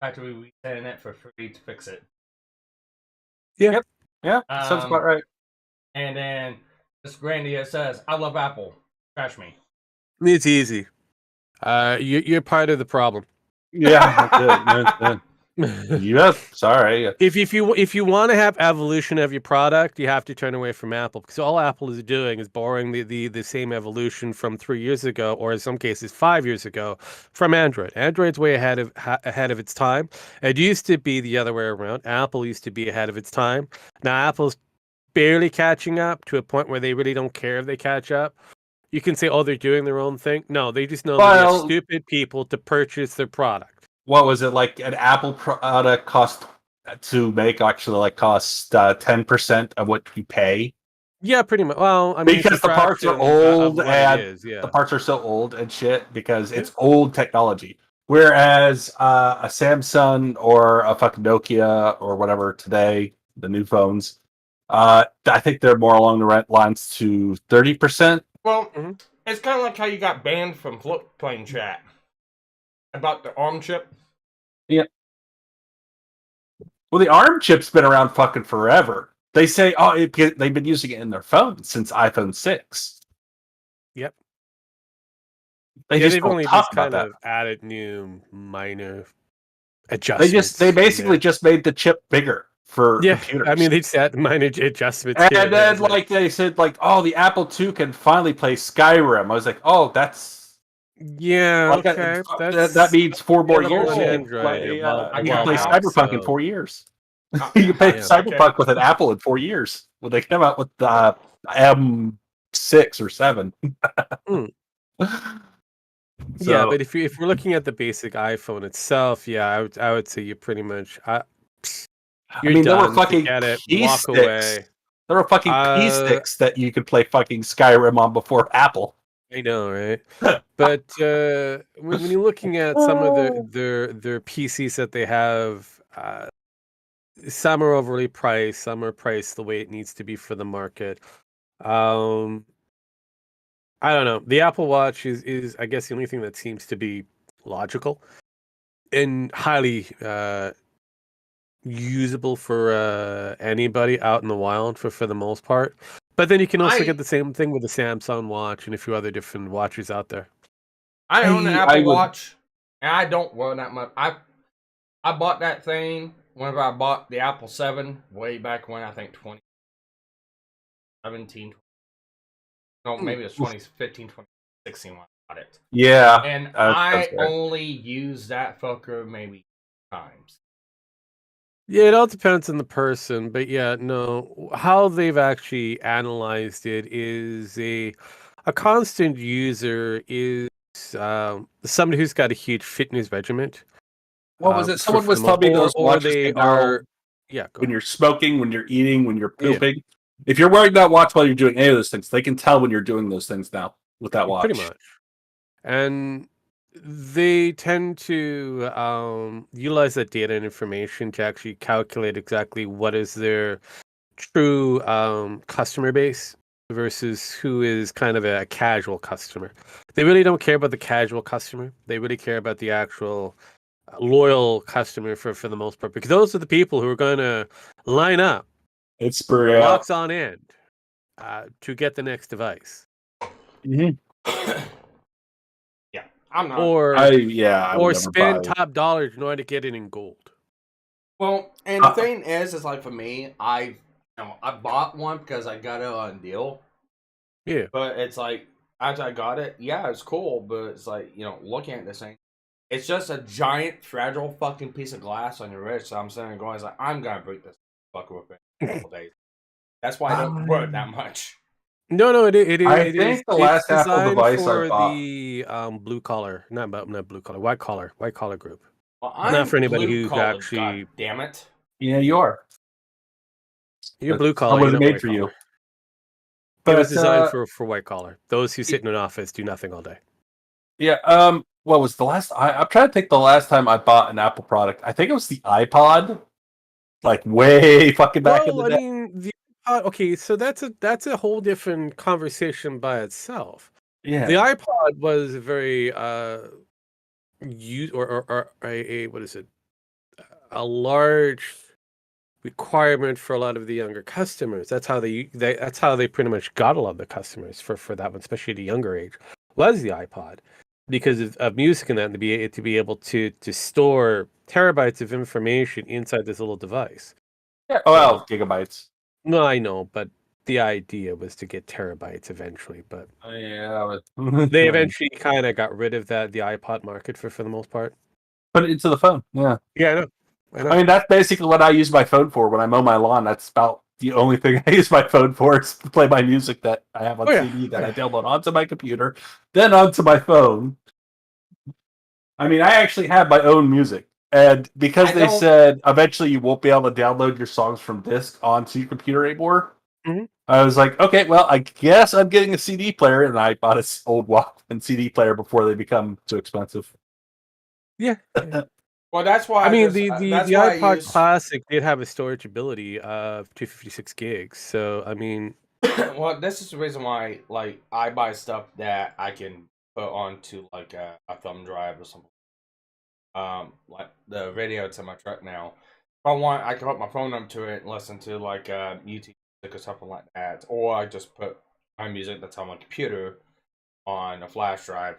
After we send it for free to fix it. Yeah. Yeah, sounds about right. And then this Grandia says, "I love Apple. Trash me." It's easy. You're part of the problem. Yeah, that's it. Yep. Sorry. If you want to have evolution of your product, you have to turn away from Apple because all Apple is doing is borrowing the same evolution from 3 years ago, or in some cases 5 years ago, from Android. Android's way ahead of its time. It used to be the other way around. Apple used to be ahead of its time. Now Apple's barely catching up to a point where they really don't care if they catch up. You can say, oh, they're doing their own thing. No, they just know that they have stupid people to purchase their product. What was it like? An Apple product cost to make actually like costs 10% of what you pay. Yeah, pretty much. Well, I mean, because the parts are old and yeah. the parts are so old and shit because it's old technology. Whereas a Samsung or a fucking Nokia or whatever today, the new phones, I think they're more along the lines to 30%. Well, it's kind of like how you got banned from floatplane chat about the ARM chip. Yeah. Well, the ARM chip's been around fucking forever. They say, they've been using it in their phones since iPhone 6. Yep. They've only just kind of added new minor adjustments. They basically just made the chip bigger for computers. I mean, they just add minor adjustments. And then, like, they said, like, the Apple II can finally play Skyrim. I was like, that's... Yeah, like, okay. That means 4 more years. on You Android, can play Cyberpunk in 4 years. You can play Cyberpunk with an Apple in 4 years. When they came out with the M6 or 7. Yeah, but if we're looking at the basic iPhone itself, I would say you're pretty much you're there were done. fucking Get it, P walk sticks. away. There were fucking P sticks that you could play fucking Skyrim on before Apple. I know, right? But when you're looking at some of their PCs that they have, some are overly priced, some are priced the way it needs to be for the market. I don't know. The Apple Watch is I guess the only thing that seems to be logical and highly usable for anybody out in the wild for the most part. But then you can also get the same thing with the Samsung Watch and a few other different watches out there. I own an Apple Watch, and I don't wear that much. I bought that thing whenever I bought the Apple 7 way back when, I think 2017. No, maybe it was 2015, 2016 when I bought it. Yeah. And I only use that fucker maybe times. Yeah, it all depends on the person, but how they've actually analyzed it is a constant user is somebody who's got a huge fitness regimen. What was it? Someone was telling me those watches they are. When you're smoking, when you're eating, when you're pooping. Yeah. If you're wearing that watch while you're doing any of those things, they can tell when you're doing those things now with that watch. Pretty much. And they tend to utilize that data and information to actually calculate exactly what is their true customer base versus who is kind of a casual customer. They really don't care about the casual customer. They really care about the actual loyal customer for the most part, because those are the people who are going to line up blocks on end to get the next device. Mm-hmm. Yeah, I'm not. Or spend top dollars in order to get it in gold. Well, and the thing is like for me, I bought one because I got it on deal. Yeah. But it's like after I got it, it's cool, but it's like, looking at this thing, it's just a giant fragile fucking piece of glass on your wrist. So I'm sitting there going, it's like, I'm gonna break this fucker with it in a couple days. That's why I don't wear it that much. No, it is. I think the last Apple device for I bought, the blue collar, not blue collar, white collar group. Well, I'm not for anybody who actually. God damn it! Yeah, you are. You're blue collar. It was made for you. But it was designed for white collar. Those who sit in an office do nothing all day. Yeah. What was the last? I'm trying to think. The last time I bought an Apple product, I think it was the iPod. Like way fucking back in the day. I mean, okay, so that's a whole different conversation by itself. Yeah, the iPod was a very a large requirement for a lot of the younger customers. That's how they pretty much got a lot of the customers for that one, especially at a younger age, was the iPod, because of music and that, to be able to store terabytes of information inside this little device. Yeah. Well, gigabytes. No, I know, but the idea was to get terabytes eventually. But they eventually kind of got rid of the iPod market for the most part. Put it into the phone. Yeah. Yeah, I know. I mean, that's basically what I use my phone for when I mow my lawn. That's about the only thing I use my phone for, is to play my music that I have on CD that I download onto my computer, then onto my phone. I mean, I actually have my own music. And because they said eventually you won't be able to download your songs from disc onto your computer anymore, I was like, okay, well, I guess I'm getting a CD player, and I bought an old Walkman CD player before they become too expensive. Yeah. Well, that's why I mean, just, the that's the why I iPod use. Classic did have a storage ability of 256 gigs. So I mean, Well, this is the reason why, like, I buy stuff that I can put onto like a thumb drive or something. Like the radio to my truck now. If I want, I can hook my phone up to it and listen to like YouTube music or something like that, or I just put my music that's on my computer on a flash drive,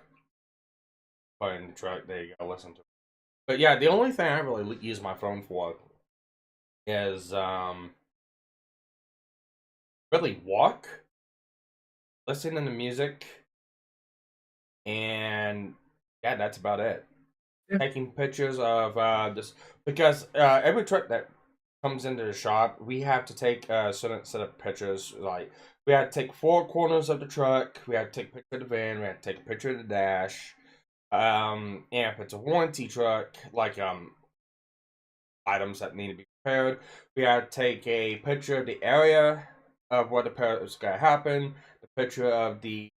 put it in the truck. There you go, listen to it. But yeah, the only thing I really use my phone for is really walk, listening to music, and yeah, that's about it. Yeah. Taking pictures of this because every truck that comes into the shop, we have to take a certain set of pictures. Like we had to take 4 corners of the truck, we had to take a picture of the van, we had to take a picture of the dash. And if it's a warranty truck, like items that need to be repaired, we had to take a picture of the area of where the repair is going to happen, the picture of the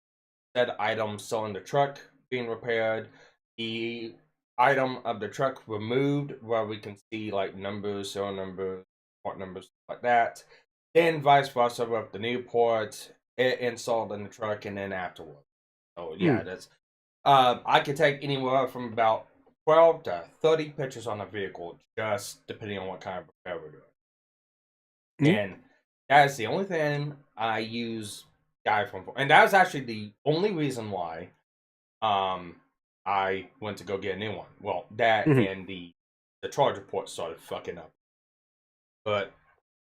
said item still in the truck being repaired, the item of the truck removed where we can see like numbers, serial numbers, part numbers, like that. Then vice versa with the new port, it installed in the truck, and then afterwards. So yeah, that's I could take anywhere from about 12 to 30 pictures on a vehicle, just depending on what kind of repair we're doing. And that is the only thing I use the iPhone for. And that was actually the only reason why I went to go get a new one. Well, that and the charger port started fucking up. But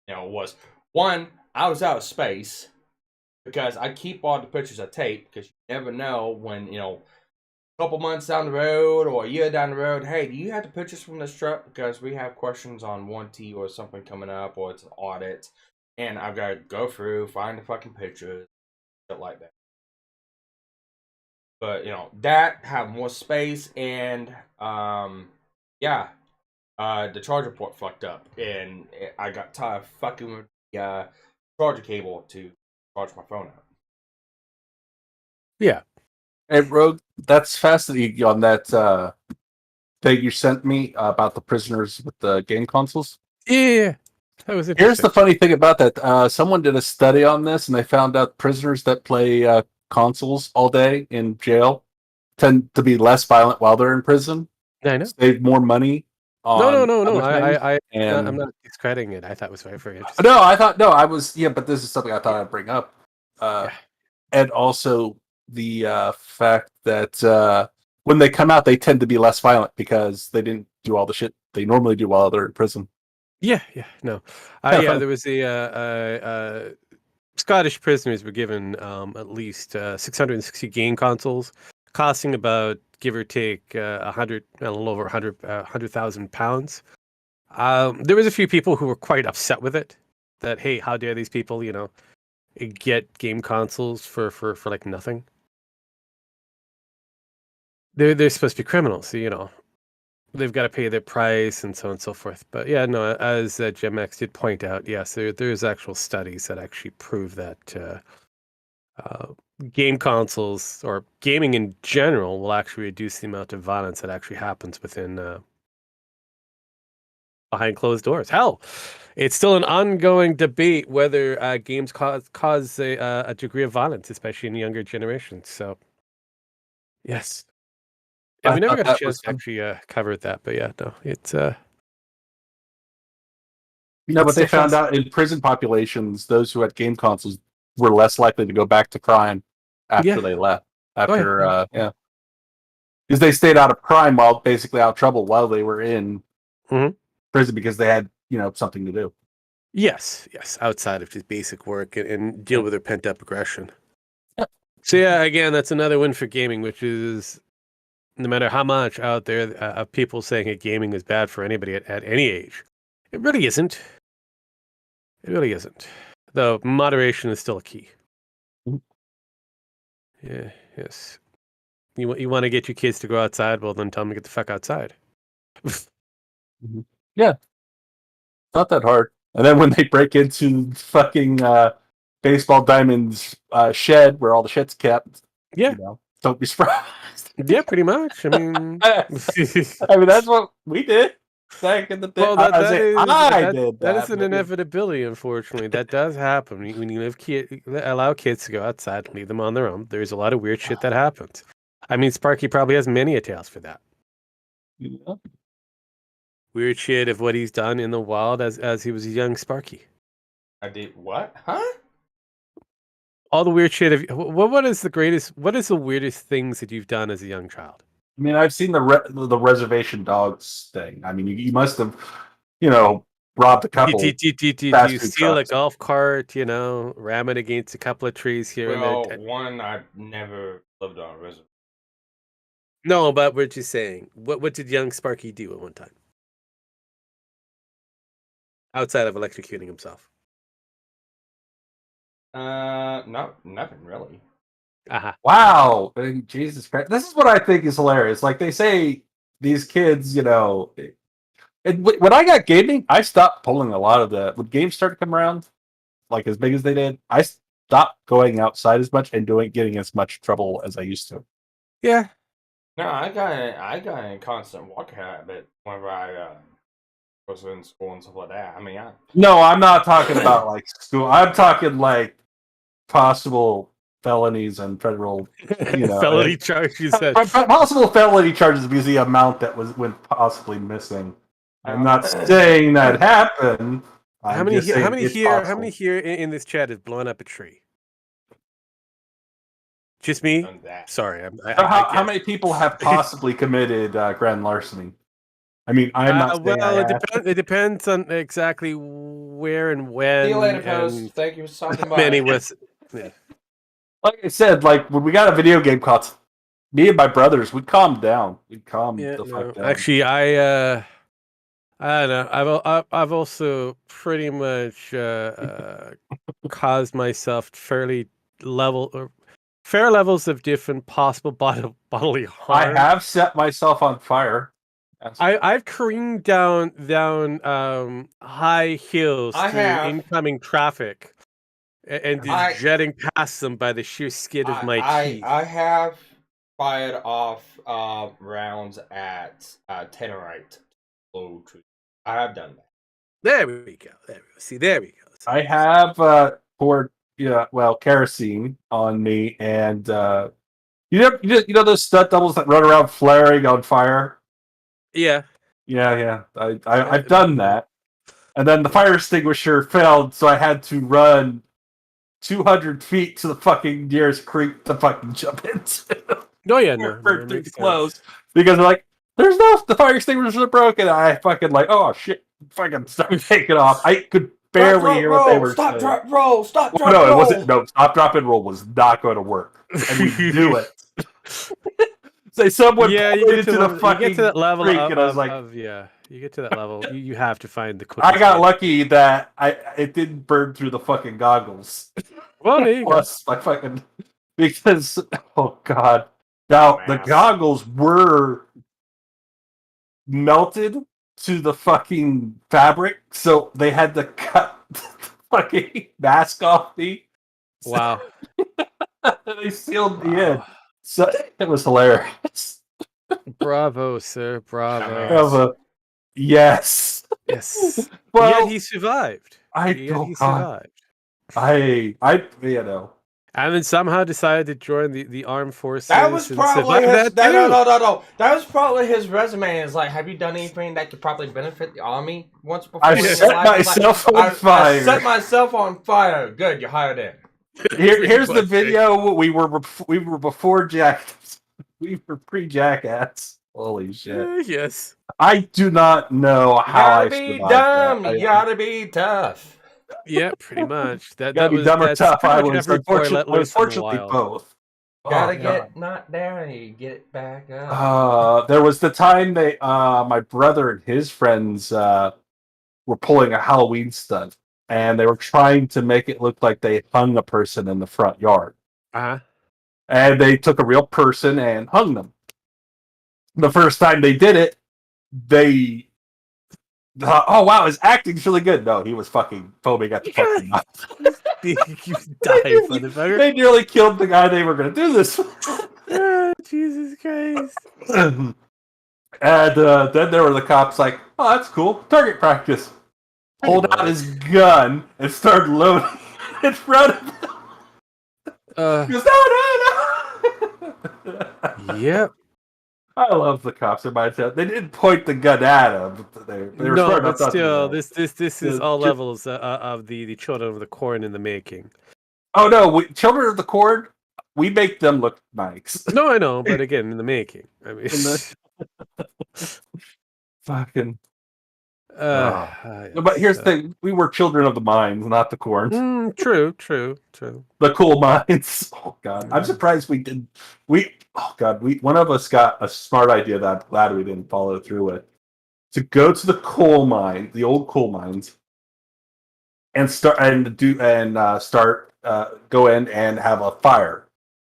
it was one, I was out of space because I keep all the pictures I take because you never know when, a couple months down the road or a year down the road, hey, do you have the pictures from this truck? Because we have questions on warranty or something coming up, or it's an audit, and I've got to go through, find the fucking pictures, shit like that. But that have more space, and the charger port fucked up, and I got tired of fucking with the charger cable to charge my phone up. yeah. Hey, Rogue, that's fascinating on that thing you sent me about the prisoners with the game consoles. Yeah. That was interesting. Here's the funny thing about that. Someone did a study on this, and they found out prisoners that play consoles all day in jail tend to be less violent while they're in prison. I know. Save more money on No. other things, I'm not discrediting it. I thought it was very interesting. No, I was but this is something I thought I'd bring up. And also the fact that when they come out, they tend to be less violent because they didn't do all the shit they normally do while they're in prison. Yeah, no. There was a Scottish prisoners were given at least 660 game consoles, costing about, give or take, a little over 100,000 pounds. There was a few people who were quite upset with it. That, hey, how dare these people, get game consoles for like nothing? They're supposed to be criminals, they've got to pay their price and so on and so forth. But yeah, no, as GemX did point out, yes, there's actual studies that actually prove that game consoles or gaming in general will actually reduce the amount of violence that actually happens within behind closed doors. Hell, it's still an ongoing debate whether games cause a degree of violence, especially in younger generations. So, yes. Yeah, we never got a chance to actually cover that, but yeah, no, it's no, but they found out in prison populations, those who had game consoles were less likely to go back to crime after they left. Because they stayed out of crime basically out of trouble while they were in prison because they had something to do. Yes, outside of just basic work and deal with their pent up aggression. So yeah, again, that's another win for gaming, which is, no matter how much out there of people saying that gaming is bad for anybody at any age, it really isn't. It really isn't. Though moderation is still a key. Yeah, yes. You want to get your kids to go outside? Well, then tell them to get the fuck outside. Yeah. Not that hard. And then when they break into fucking Baseball Diamond's shed where all the shit's kept, don't be surprised. Yeah, pretty much. I mean, I mean, that's what we did back in the day. well, I did that is that. an but inevitability. Unfortunately, that does happen when you allow kids to go outside and leave them on their own. There's a lot of weird shit that happens. I mean, Sparky probably has many tales for that. Yeah. Weird shit of what he's done in the wild as he was a young Sparky. I did what? Huh? All the weird shit of what is the weirdest things that you've done as a young child? I mean, I've seen the reservation dogs thing. I mean, you must have, robbed a couple. Do you fast food steal a trucks. golf cart, ram it against a couple of trees here Well, and there? one, I never lived on a reservation. No, but we're just saying, what did young Sparky do at one time? Outside of electrocuting himself. Nothing really. Uh-huh. Wow, Jesus Christ! This is what I think is hilarious. Like they say, these kids, and when I got gaming, I stopped pulling a lot of the when games started to come around, like as big as they did. I stopped going outside as much and getting as much trouble as I used to. Yeah. No, I got in a constant walk habit whenever I was in school and stuff like that. I mean, No, I'm not talking about like school. I'm talking like possible felonies and federal, felony charges. Possible felony charges because the amount that went possibly missing. I'm not saying that happened. How many here in this chat has blown up a tree? Just me? Sorry. How many people have possibly committed grand larceny? I mean, I'm not saying it depends on exactly where and when. See you later, Post. Thank you for stopping by. Many was, yeah. Like I said, like when we got a video game caught, me and my brothers, we'd calm down. We'd calm the fuck down. Actually, I don't know. I've also pretty much caused myself fair levels of different possible bodily harm. I have set myself on fire. I've careened down high hills through incoming traffic and just jetting past them by the sheer skid of my teeth. I have fired off rounds at Tenorite. I have done that. There we go. See, there we go. I have poured kerosene on me, and you know those stunt doubles that run around flaring on fire. Yeah. I've done that, and then the fire extinguisher failed, so I had to run 200 feet to the fucking nearest creek to fucking jump into. No, yeah, through the clothes because they're like, the fire extinguishers are broken. I fucking like, oh shit, fucking start taking off. I could barely hear what they were saying. Stop, drop, roll. Stop, drop, roll. No, it wasn't. No, stop, drop, and roll was not going to work, and we knew it. Say someone pointed to the fucking you get to that level creek, and I was like, you get to that level. You have to find the quick. I got lucky that it didn't burn through the fucking goggles. Well, there you Plus, my fucking because oh god, now the goggles were melted to the fucking fabric, so they had to cut the fucking mask off me. Wow. They sealed the end. So it was hilarious. Bravo, sir. Bravo. Yes. Well, yet he survived. He survived. And then somehow decided to join the armed forces. That was probably his. No. That was probably his resume. It's like, have you done anything that could probably benefit the army once before? I set myself on fire. I set myself on fire. Good, you're hired in. Here's the video. We were before Jack. We were pre-Jackass. Holy shit! Yes. I do not know how I survived. You gotta be dumb. You gotta be tough. Yeah, pretty much. That gotta be dumb or tough. I was unfortunately both. Gotta get knocked down and you get it back up. There was the time my brother and his friends were pulling a Halloween stunt, and they were trying to make it look like they hung a person in the front yard. And they took a real person and hung them. The first time they did it, they thought, oh wow, his acting's really good. No, he was fucking foaming at the fucking mouth. You dying, motherfucker. They nearly killed the guy they were going to do this with. Jesus Christ. And then there were the cops like, oh, that's cool. Target practice. Hold out his gun and start loading in front of him. He goes, no. Yep. I love the cops in my town. They didn't point the gun at him. But they were No, smart but enough not to do still, that. this is all levels of the children of the corn in the making. Oh no, Children of the Corn, we make them look nice. No, I know, but again, in the making. I mean, Fucking. yes, But here's the thing: we were children of the mines, not the corn. True. The coal mines. Oh god, I'm surprised we did. One of us got a smart idea that I'm glad we didn't follow through with. To go to the coal mine, the old coal mines, and go in and have a fire.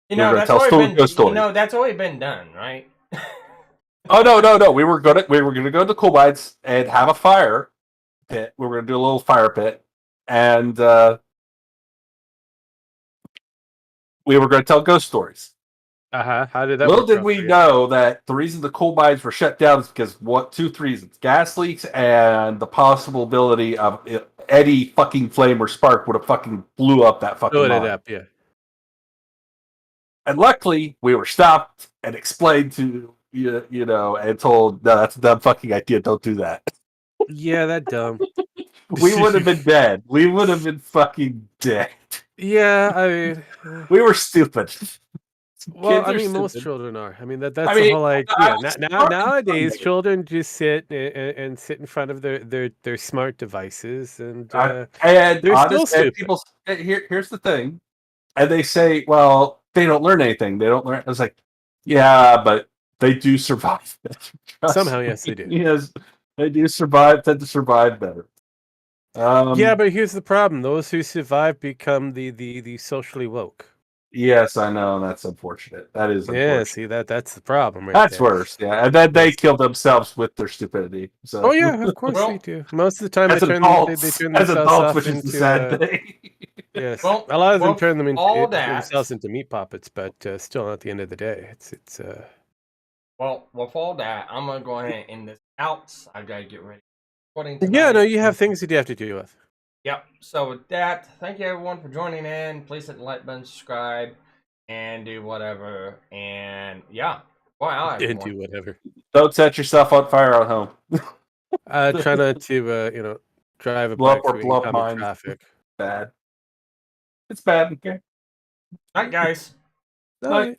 You know, that's already been done, right? Oh no! We were gonna go to the coal mines and have a fire pit. We were gonna do a little fire pit, and we were gonna tell ghost stories. How did that? Little did we know that the reason the coal mines were shut down is because two reasons: gas leaks and the possibility of any fucking flame or spark would have fucking blew up that fucking mine. it up, yeah. And luckily, we were stopped and explained to and told, no, that's a dumb fucking idea. Don't do that. Yeah, that dumb. We would have been dead. We would have been fucking dead. Yeah, I mean, we were stupid. Well, I mean, most children are. I mean, that's the whole idea. Nowadays, children just sit and sit in front of their smart devices, and they're still stupid. People, here's the thing, and they say, well, they don't learn anything. They don't learn. I was like, yeah, but they do survive. Somehow, yes, they do. Yes, they do survive. Tend to survive better. Yeah, but here's the problem: those who survive become the socially woke. Yes, I know, and that's unfortunate. That is unfortunate. Yeah, see that's the problem, right? That's worse. Yeah, and then they kill themselves with their stupidity. So. Oh yeah, of course they do. Most of the time, they turn themselves off which is into. The sad thing. Yes, a lot of them turn themselves into meat puppets, but still, at the end of the day, it's. Well, with all that, I'm gonna go ahead and end this out. I gotta get ready. Yeah, no, you have things that you have to deal with. Yep. So with that, thank you everyone for joining in. Please hit the like button, subscribe, and do whatever. And yeah, wow. And do whatever. Don't set yourself on fire at home. Try not to, drive a blow bike up or through blow up incoming traffic. Bad. It's bad. Okay. Night, guys. Night.